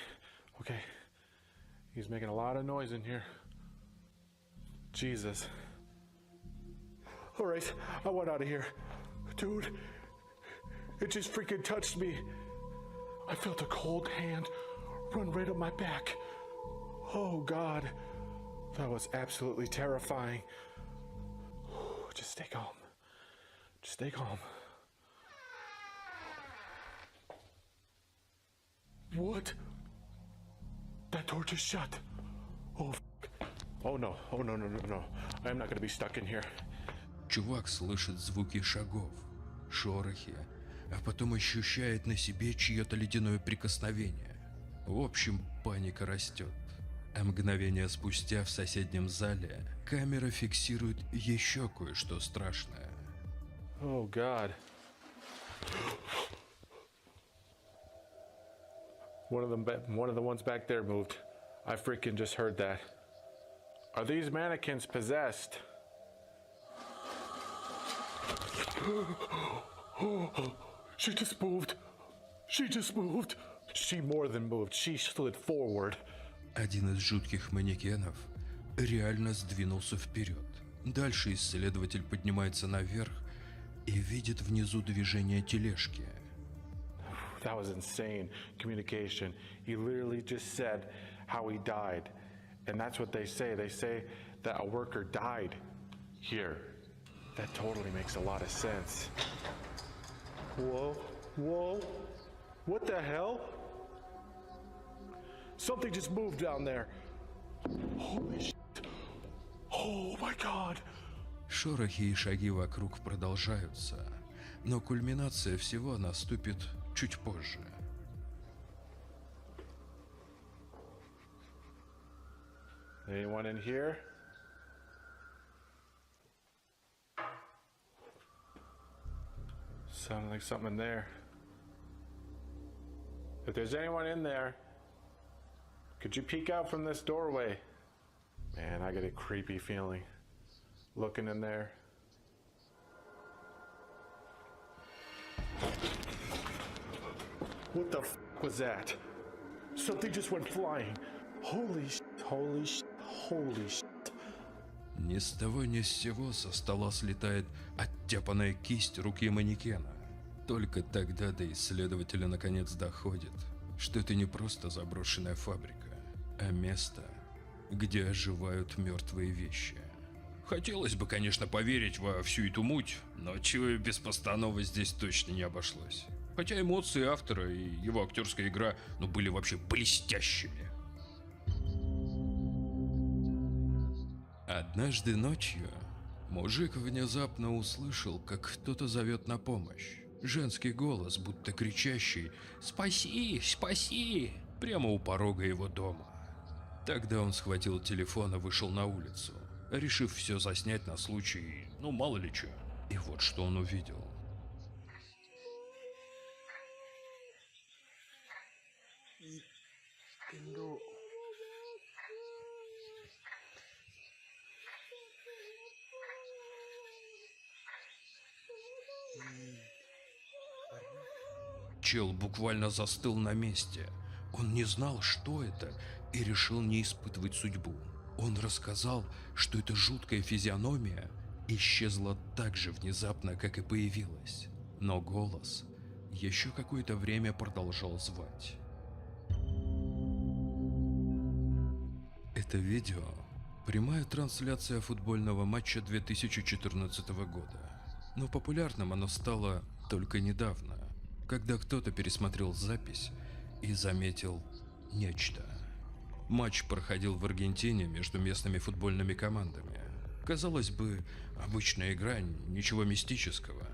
He's making a lot of noise in here. Jesus. All right, I want out of here. Dude, it just freaking touched me. I felt a cold hand run right up my back. Oh, God. That was absolutely terrifying. Just stay calm. Just stay calm. What? That door just shut. Oh, oh no, oh no, no, no, no. I'm not gonna be stuck in here. Чувак слышит звуки шагов, шорохи, а потом ощущает на себе чье-то ледяное прикосновение. В общем, паника растет. А мгновение спустя в соседнем зале камера фиксирует еще кое-что страшное. Oh God. One of the ones back there moved. I freaking just heard that. Are these mannequins possessed? She just moved. She just moved. She more than moved. She slid forward. Один из жутких манекенов реально сдвинулся вперед. Дальше исследователь поднимается наверх и видит внизу движение тележки. That was insane communication. He literally just said how he died. And that's what they say. They say that a worker died here. That totally makes a lot of sense. Whoa, whoa. What the hell? Something just moved down there. Holy shit. Oh my God. Шорохи и шаги вокруг продолжаются, но кульминация всего наступит чуть позже. Anyone in here? Sounded like something in there. If there's anyone in there, could you peek out from this doorway? Man, I get a creepy feeling looking in there. What the f was that? Something just went flying. Holy shit, holy shit, holy shit. Ни с того ни с сего со стола слетает оттяпанная кисть руки манекена. Только тогда до исследователя наконец доходит, что это не просто заброшенная фабрика, а место, где оживают мертвые вещи. Хотелось бы, конечно, поверить во всю эту муть, но чего без постановы здесь точно не обошлось. Хотя эмоции автора и его актерская игра, были вообще блестящими. Однажды ночью мужик внезапно услышал, как кто-то зовет на помощь. Женский голос, будто кричащий «Спаси! Спаси!» прямо у порога его дома. Тогда он схватил телефон и вышел на улицу, решив все заснять на случай, мало ли чё. И вот что он увидел. Чел буквально застыл на месте. Он не знал, что это, и решил не испытывать судьбу. Он рассказал, что эта жуткая физиономия исчезла так же внезапно, как и появилась. Но голос еще какое-то время продолжал звать. Это видео – прямая трансляция футбольного матча 2014 года. Но популярным оно стало только недавно, когда кто-то пересмотрел запись и заметил нечто. Матч проходил в Аргентине между местными футбольными командами. Казалось бы, обычная игра, ничего мистического.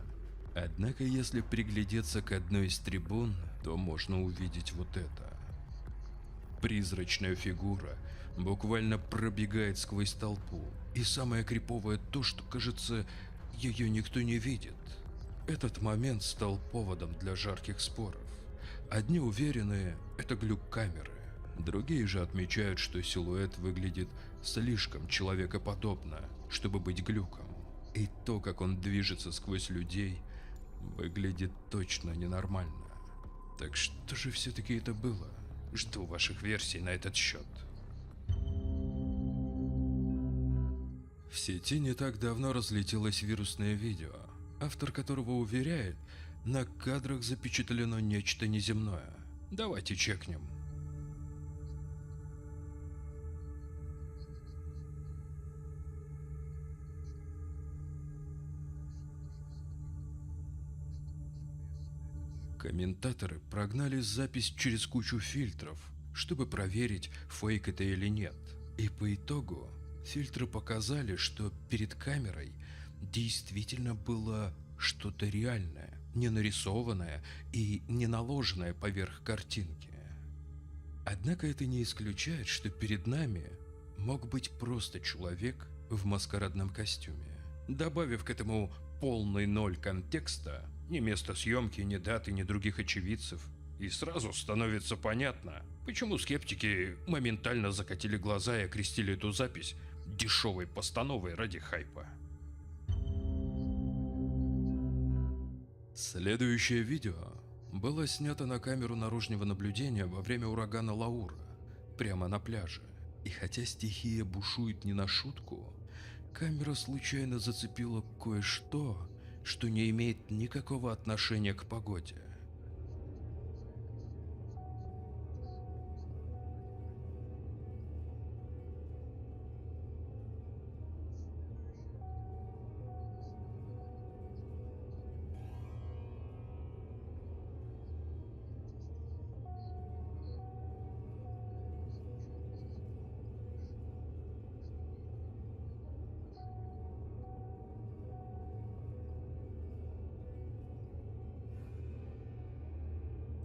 Однако, если приглядеться к одной из трибун, то можно увидеть вот это. Призрачная фигура буквально пробегает сквозь толпу. И самое криповое то, что, кажется, ее никто не видит. Этот момент стал поводом для жарких споров. Одни уверены, это глюк камеры. Другие же отмечают, что силуэт выглядит слишком человекоподобно, чтобы быть глюком. И то, как он движется сквозь людей, выглядит точно ненормально. Так что же все-таки это было? Жду ваших версий на этот счет. В сети не так давно разлетелось вирусное видео, автор которого уверяет, на кадрах запечатлено нечто неземное. Давайте чекнем. Комментаторы прогнали запись через кучу фильтров, чтобы проверить, фейк это или нет. И по итогу фильтры показали, что перед камерой действительно было что-то реальное, не нарисованное и не наложенное поверх картинки. Однако это не исключает, что перед нами мог быть просто человек в маскарадном костюме. Добавив к этому полный ноль контекста, ни места съемки, ни даты, ни других очевидцев, и сразу становится понятно, почему скептики моментально закатили глаза и окрестили эту запись дешевой постановой ради хайпа. Следующее видео было снято на камеру наружного наблюдения во время урагана Лаура, прямо на пляже. И хотя стихия бушует не на шутку, камера случайно зацепила кое-что, что не имеет никакого отношения к погоде.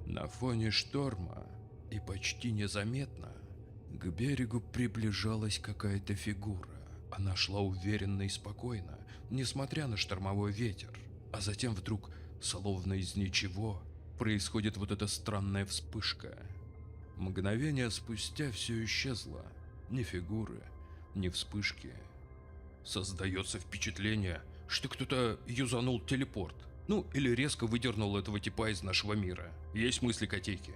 На фоне шторма и почти незаметно к берегу приближалась какая-то фигура. Она шла уверенно и спокойно, несмотря на штормовой ветер. А затем вдруг, словно из ничего, происходит вот эта странная вспышка. Мгновение спустя все исчезло. Ни фигуры, ни вспышки. Создается впечатление, что кто-то юзанул телепорт. Ну, или резко выдернул этого типа из нашего мира. Есть мысли, котейки?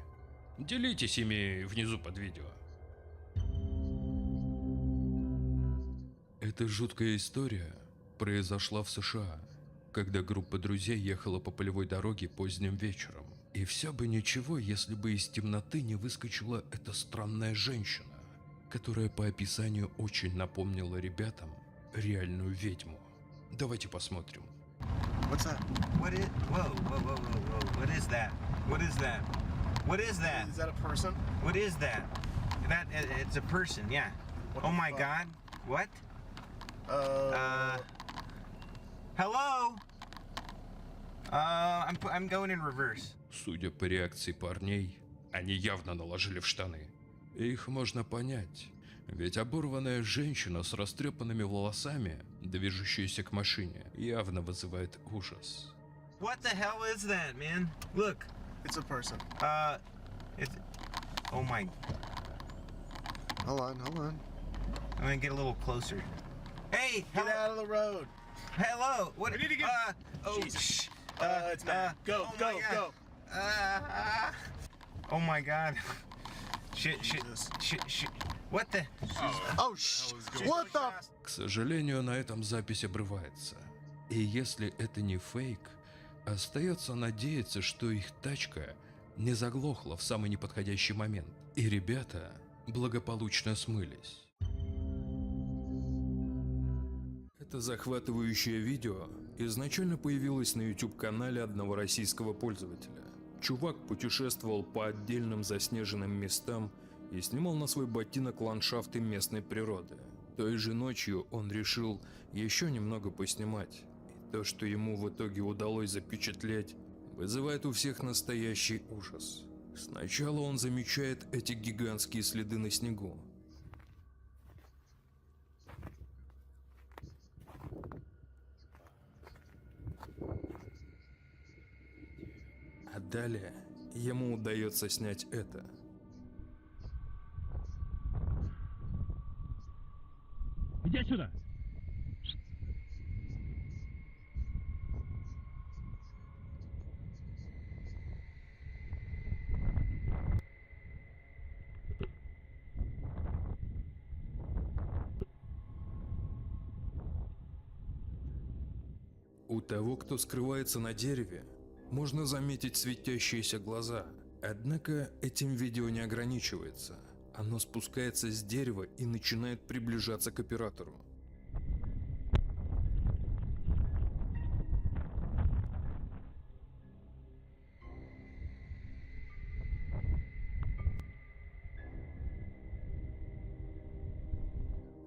Делитесь ими внизу под видео. Эта жуткая история произошла в США, когда группа друзей ехала по полевой дороге поздним вечером. И все бы ничего, если бы из темноты не выскочила эта странная женщина, которая по описанию очень напомнила ребятам реальную ведьму. Давайте посмотрим. What's that? What is? Whoa, whoa, whoa, whoa, whoa! What is that? What is that? What is that? Is that a person? What is that? That it's a person, yeah. Oh my God! What? Hello? I'm going in reverse. Судя по реакции парней, они явно наложили в штаны. Их можно понять, ведь оборванная женщина с растрепанными волосами, движущаяся к машине, явно вызывает ужас. What the hell is that, man? Look. It's a person. It's... Oh my... Hold on. I'm gonna get a little closer. Hey! Get out of the road! Hello! What? We need to get... Oh, Jesus. It's Matt. Go. Oh my God. Shit. What the? Oh, shit. What the? К сожалению, на этом запись обрывается. И если это не фейк, остается надеяться, что их тачка не заглохла в самый неподходящий момент, и ребята благополучно смылись. Это захватывающее видео изначально появилось на YouTube-канале одного российского пользователя. Чувак путешествовал по отдельным заснеженным местам и снимал на свой ботинок ландшафты местной природы. Той же ночью он решил еще немного поснимать. И то, что ему в итоге удалось запечатлеть, вызывает у всех настоящий ужас. Сначала он замечает эти гигантские следы на снегу. А далее ему удается снять это. Иди отсюда! У того, кто скрывается на дереве, можно заметить светящиеся глаза. Однако этим видео не ограничивается. Оно спускается с дерева и начинает приближаться к оператору.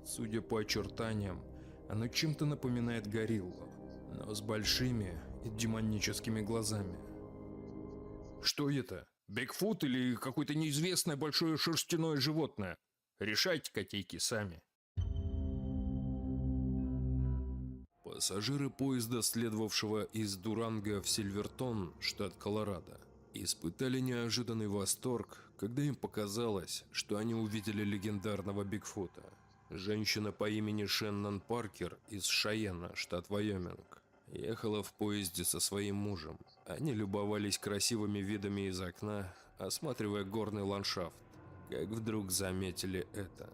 Судя по очертаниям, оно чем-то напоминает гориллу, но с большими и демоническими глазами. Что это? Бигфут или какое-то неизвестное большое шерстяное животное? Решайте, котейки, сами. Пассажиры поезда, следовавшего из Дуранго в Сильвертон, штат Колорадо, испытали неожиданный восторг, когда им показалось, что они увидели легендарного Бигфута. Женщина по имени Шеннон Паркер из Шайена, штат Вайоминг, ехала в поезде со своим мужем. Они любовались красивыми видами из окна, осматривая горный ландшафт, как вдруг заметили это.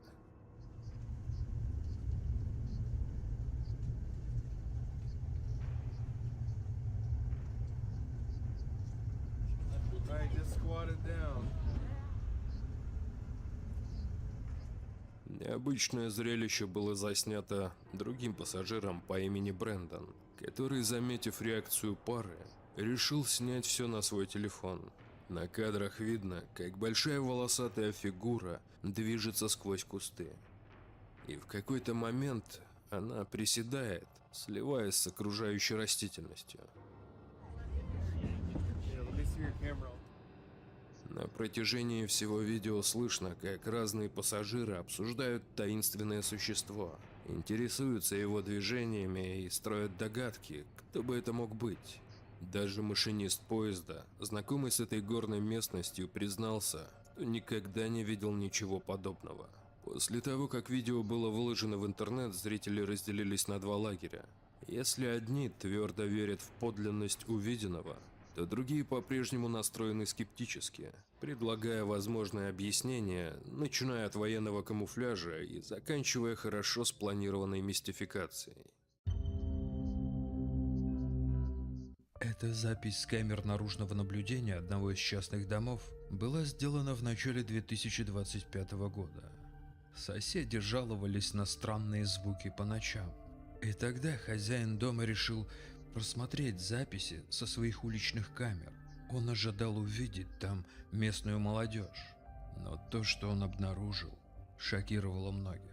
Необычное зрелище было заснято другим пассажиром по имени Брэндон, который, заметив реакцию пары, решил снять все на свой телефон. На кадрах видно, как большая волосатая фигура движется сквозь кусты. И в какой-то момент она приседает, сливаясь с окружающей растительностью. На протяжении всего видео слышно, как разные пассажиры обсуждают таинственное существо, интересуются его движениями и строят догадки, кто бы это мог быть. Даже машинист поезда, знакомый с этой горной местностью, признался, что никогда не видел ничего подобного. После того, как видео было выложено в интернет, зрители разделились на два лагеря. Если одни твердо верят в подлинность увиденного, то другие по-прежнему настроены скептически, предлагая возможные объяснения, начиная от военного камуфляжа и заканчивая хорошо спланированной мистификацией. Эта запись с камер наружного наблюдения одного из частных домов была сделана в начале 2025 года. Соседи жаловались на странные звуки по ночам. И тогда хозяин дома решил просмотреть записи со своих уличных камер. Он ожидал увидеть там местную молодежь, но то, что он обнаружил, шокировало многих.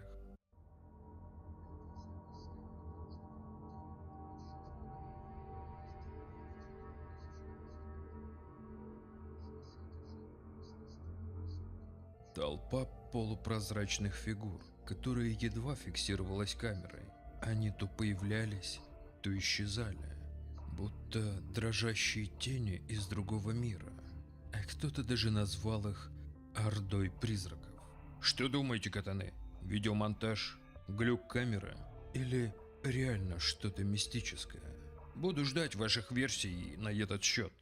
Толпа полупрозрачных фигур, которые едва фиксировалась камерой. Они то появлялись, то исчезали, будто дрожащие тени из другого мира. А кто-то даже назвал их ордой призраков. Что думаете, катаны? Видеомонтаж, глюк камеры или реально что-то мистическое? Буду ждать ваших версий на этот счет.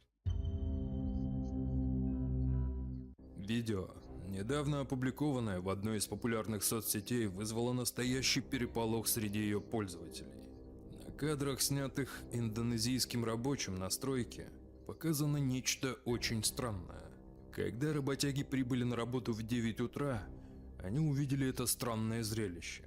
Видео, недавно опубликованное в одной из популярных соцсетей, вызвало настоящий переполох среди ее пользователей. На кадрах, снятых индонезийским рабочим на стройке, показано нечто очень странное. Когда работяги прибыли на работу в 9 утра, они увидели это странное зрелище.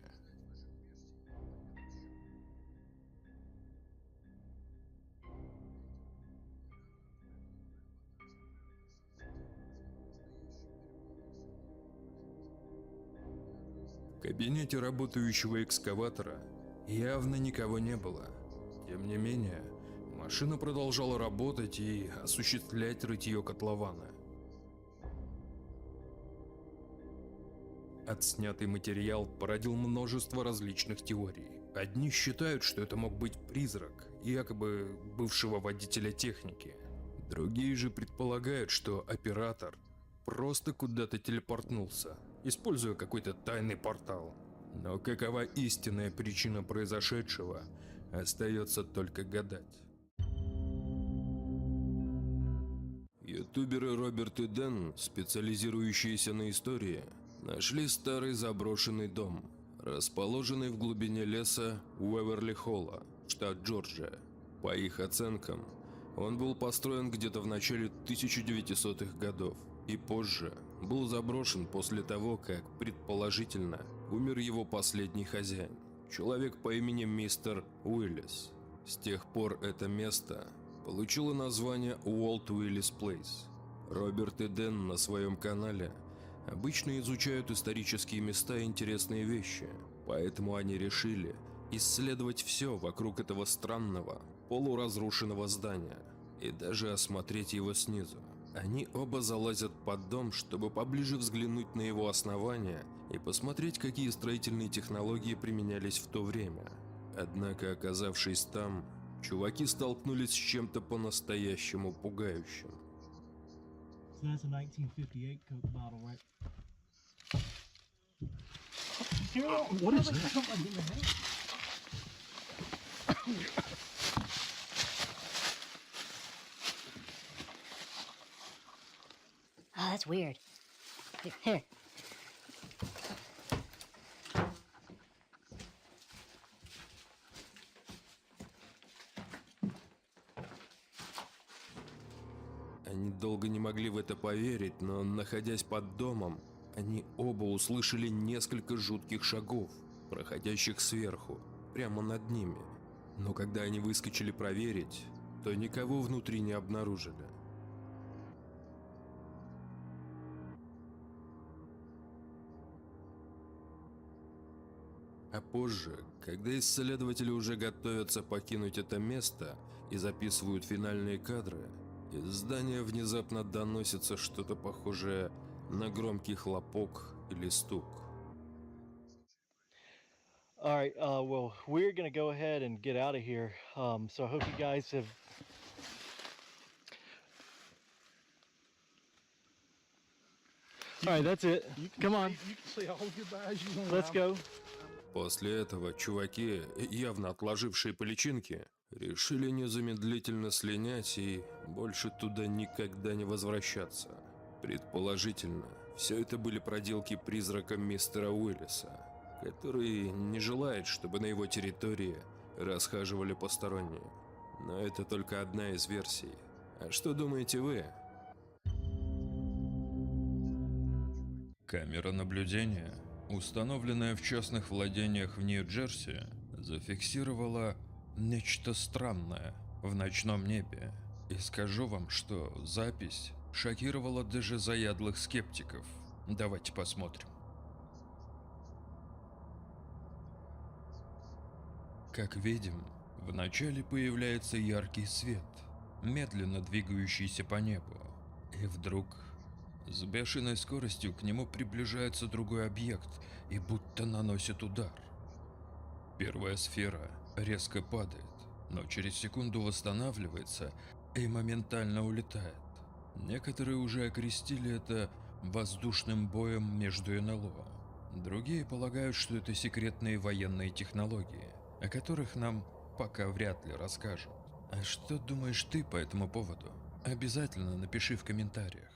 В кабинете работающего экскаватора явно никого не было. Тем не менее, машина продолжала работать и осуществлять рытье котлована. Отснятый материал породил множество различных теорий. Одни считают, что это мог быть призрак, якобы бывшего водителя техники. Другие же предполагают, что оператор просто куда-то телепортнулся, используя какой-то тайный портал. Но какова истинная причина произошедшего, остается только гадать. Ютуберы Роберт и Дэн, специализирующиеся на истории, нашли старый заброшенный дом, расположенный в глубине леса Уэверли-Холла, штат Джорджия. По их оценкам, он был построен где-то в начале 1900-х годов и позже был заброшен после того, как, предположительно, умер его последний хозяин, человек по имени мистер Уиллис. С тех пор это место получило название МЕДВЕДьПЛЕЙ. Роберт и Дэн на своем канале обычно изучают исторические места и интересные вещи. Поэтому они решили исследовать все вокруг этого странного, полуразрушенного здания и даже осмотреть его снизу. Они оба залазят под дом, чтобы поближе взглянуть на его основания и посмотреть, какие строительные технологии применялись в то время. Однако, оказавшись там, чуваки столкнулись с чем-то по-настоящему пугающим. So that's a 1958 Coke bottle, right? What is that? Oh, that's weird. Here. Они долго не могли в это поверить, но, находясь под домом, они оба услышали несколько жутких шагов, проходящих сверху, прямо над ними. Но когда они выскочили проверить, то никого внутри не обнаружили. А позже, когда исследователи уже готовятся покинуть это место и записывают финальные кадры, из здания внезапно доносится что-то похожее на громкий хлопок или стук. Alright, well, we're gonna go ahead and get out of here. So I hope you guys have... Alright, that's it. Come on. Let's go. После этого чуваки, явно отложившие паличинки, решили незамедлительно слинять и больше туда никогда не возвращаться. Предположительно, все это были проделки призрака мистера Уиллиса, который не желает, чтобы на его территории расхаживали посторонние. Но это только одна из версий. А что думаете вы? Камера наблюдения, установленная в частных владениях в Нью-Джерси, зафиксировала нечто странное в ночном небе. И скажу вам, что запись шокировала даже заядлых скептиков. Давайте посмотрим. Как видим, вначале появляется яркий свет, медленно двигающийся по небу. И вдруг с бешеной скоростью к нему приближается другой объект и будто наносит удар. Первая сфера резко падает, но через секунду восстанавливается и моментально улетает. Некоторые уже окрестили это воздушным боем между НЛО. Другие полагают, что это секретные военные технологии, о которых нам пока вряд ли расскажут. А что думаешь ты по этому поводу? Обязательно напиши в комментариях.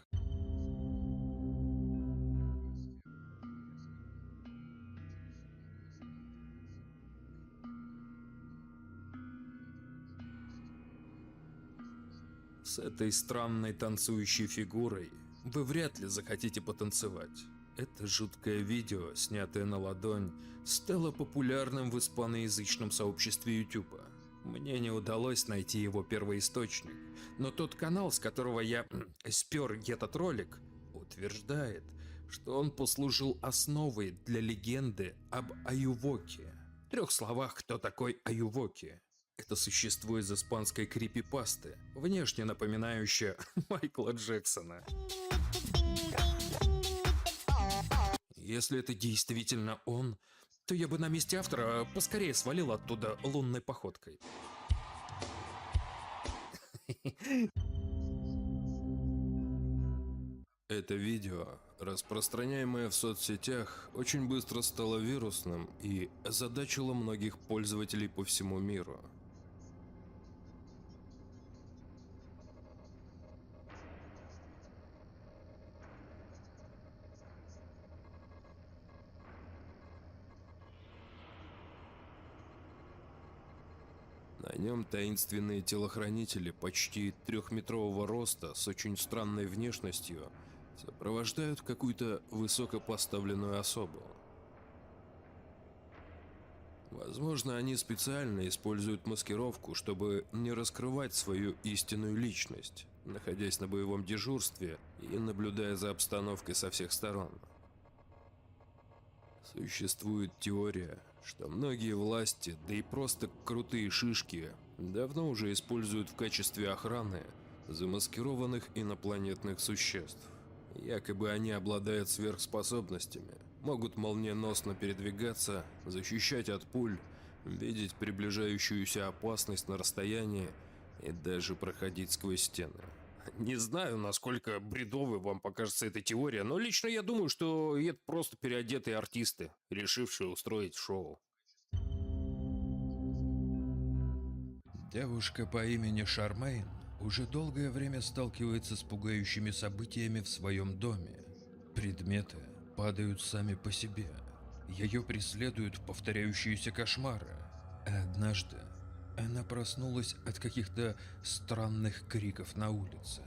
С этой странной танцующей фигурой вы вряд ли захотите потанцевать. Это жуткое видео, снятое на ладонь, стало популярным в испаноязычном сообществе Ютуба. Мне не удалось найти его первоисточник, но тот канал, с которого я спер этот ролик, утверждает, что он послужил основой для легенды об Аювоке. В 3 словах, кто такой Аювоки? Это существо из испанской крипипасты, внешне напоминающее Майкла Джексона. Если это действительно он, то я бы на месте автора поскорее свалил оттуда лунной походкой. Это видео, распространяемое в соцсетях, очень быстро стало вирусным и озадачило многих пользователей по всему миру. На нем таинственные телохранители почти 3-метрового роста с очень странной внешностью сопровождают какую-то высокопоставленную особу. Возможно, они специально используют маскировку, чтобы не раскрывать свою истинную личность, находясь на боевом дежурстве и наблюдая за обстановкой со всех сторон. Существует теория, что многие власти, да и просто крутые шишки, давно уже используют в качестве охраны замаскированных инопланетных существ. Якобы они обладают сверхспособностями, могут молниеносно передвигаться, защищать от пуль, видеть приближающуюся опасность на расстоянии и даже проходить сквозь стены. Не знаю, насколько бредовой вам покажется эта теория, но лично я думаю, что это просто переодетые артисты, решившие устроить шоу. Девушка по имени Шармейн уже долгое время сталкивается с пугающими событиями в своем доме. Предметы падают сами по себе. Ее преследуют повторяющиеся кошмары. А однажды она проснулась от каких-то странных криков на улице.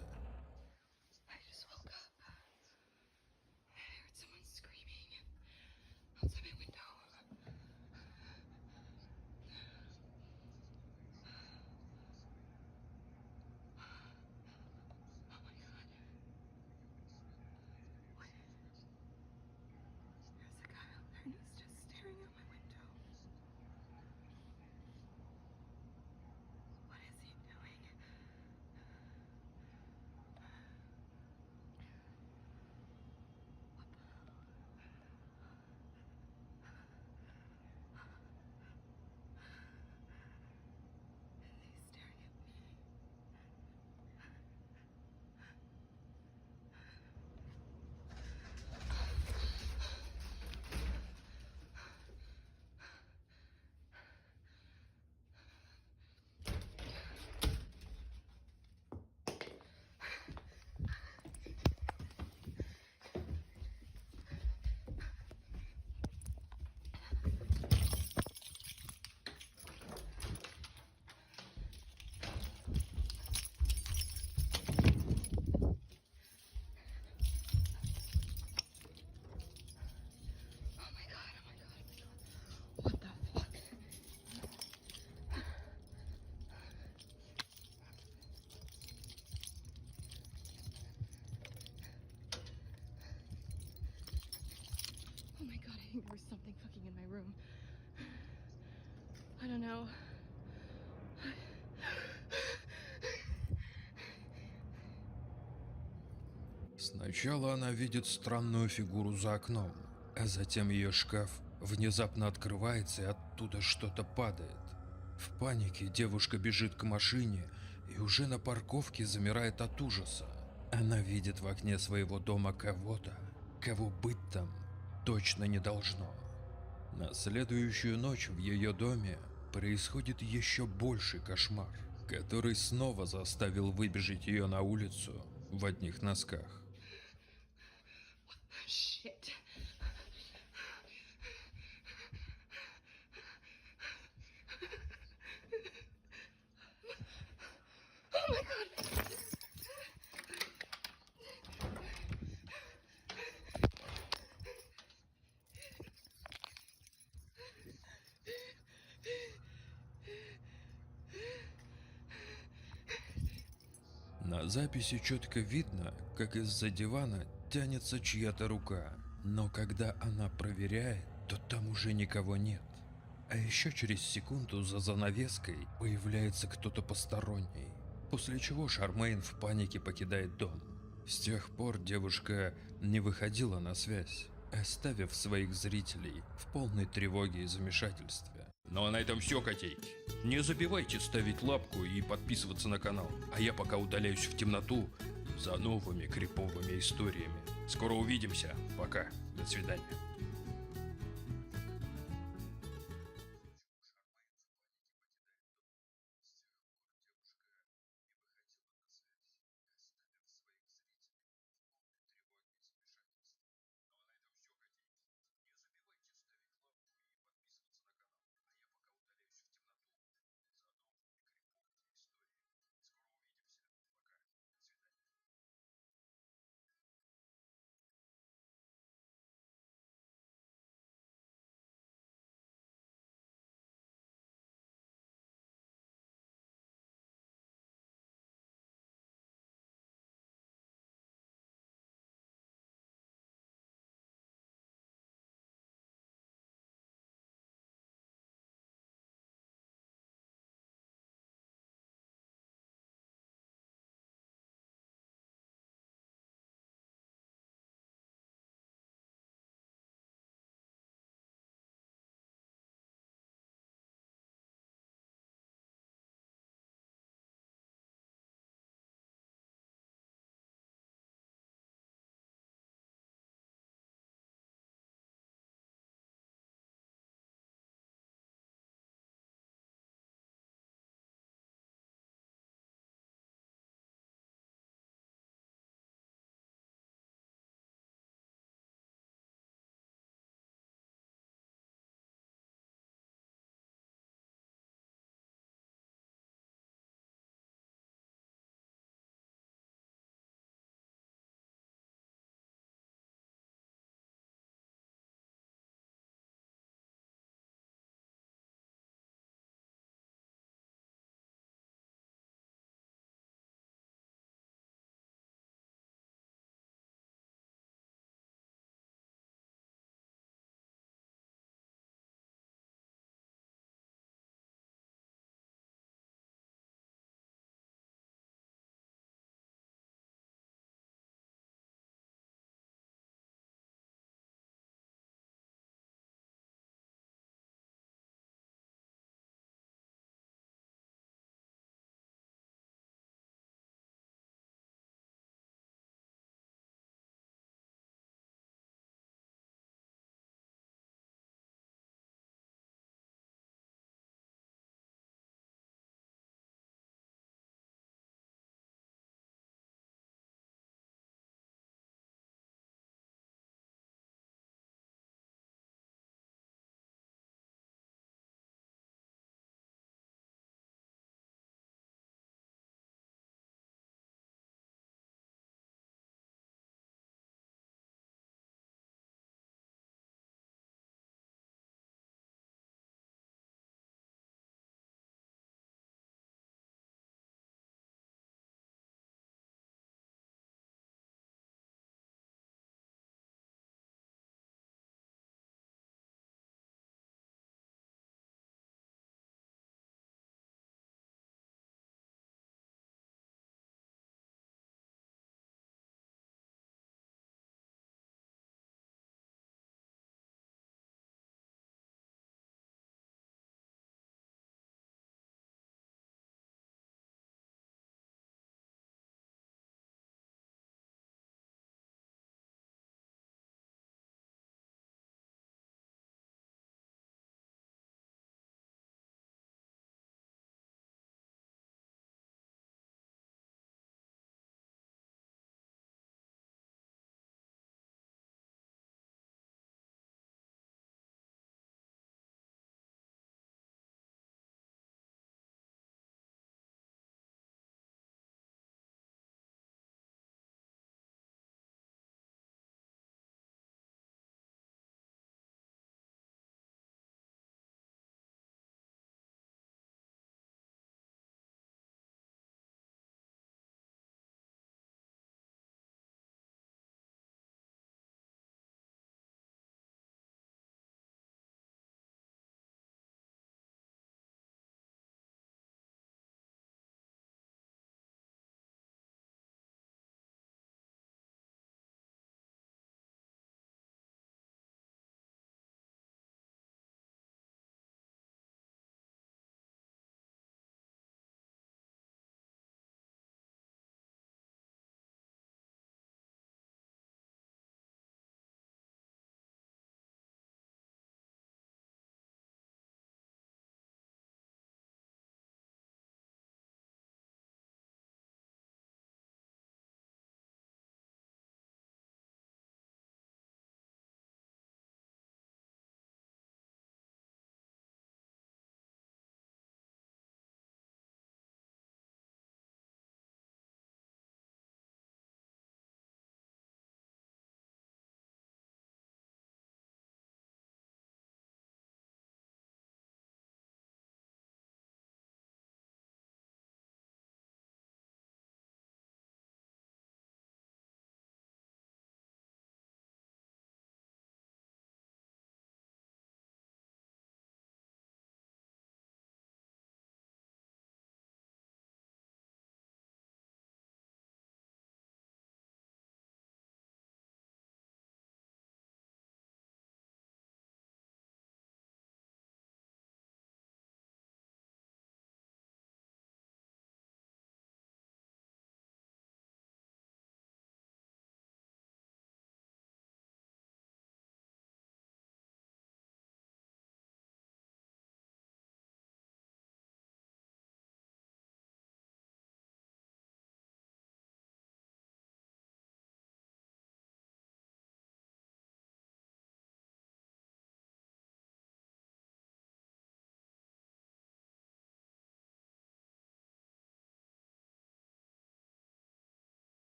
I think there was something fucking in my room. I don't know. Сначала она видит странную фигуру за окном, а затем ее шкаф внезапно открывается и оттуда что-то падает. В панике девушка бежит к машине и уже на парковке замирает от ужаса. Она видит в окне своего дома кого-то, кого быть там точно не должно. На следующую ночь в ее доме происходит еще больший кошмар, который снова заставил выбежать ее на улицу в одних носках. Shit. Oh my god. На записи четко видно, как из-за дивана тянется чья-то рука, но когда она проверяет, то там уже никого нет. А еще через секунду за занавеской появляется кто-то посторонний, после чего Шармейн в панике покидает дом. С тех пор девушка не выходила на связь, оставив своих зрителей в полной тревоге и замешательстве. Ну а на этом все, котейки. Не забывайте ставить лапку и подписываться на канал. А я пока удаляюсь в темноту за новыми криповыми историями. Скоро увидимся. Пока. До свидания.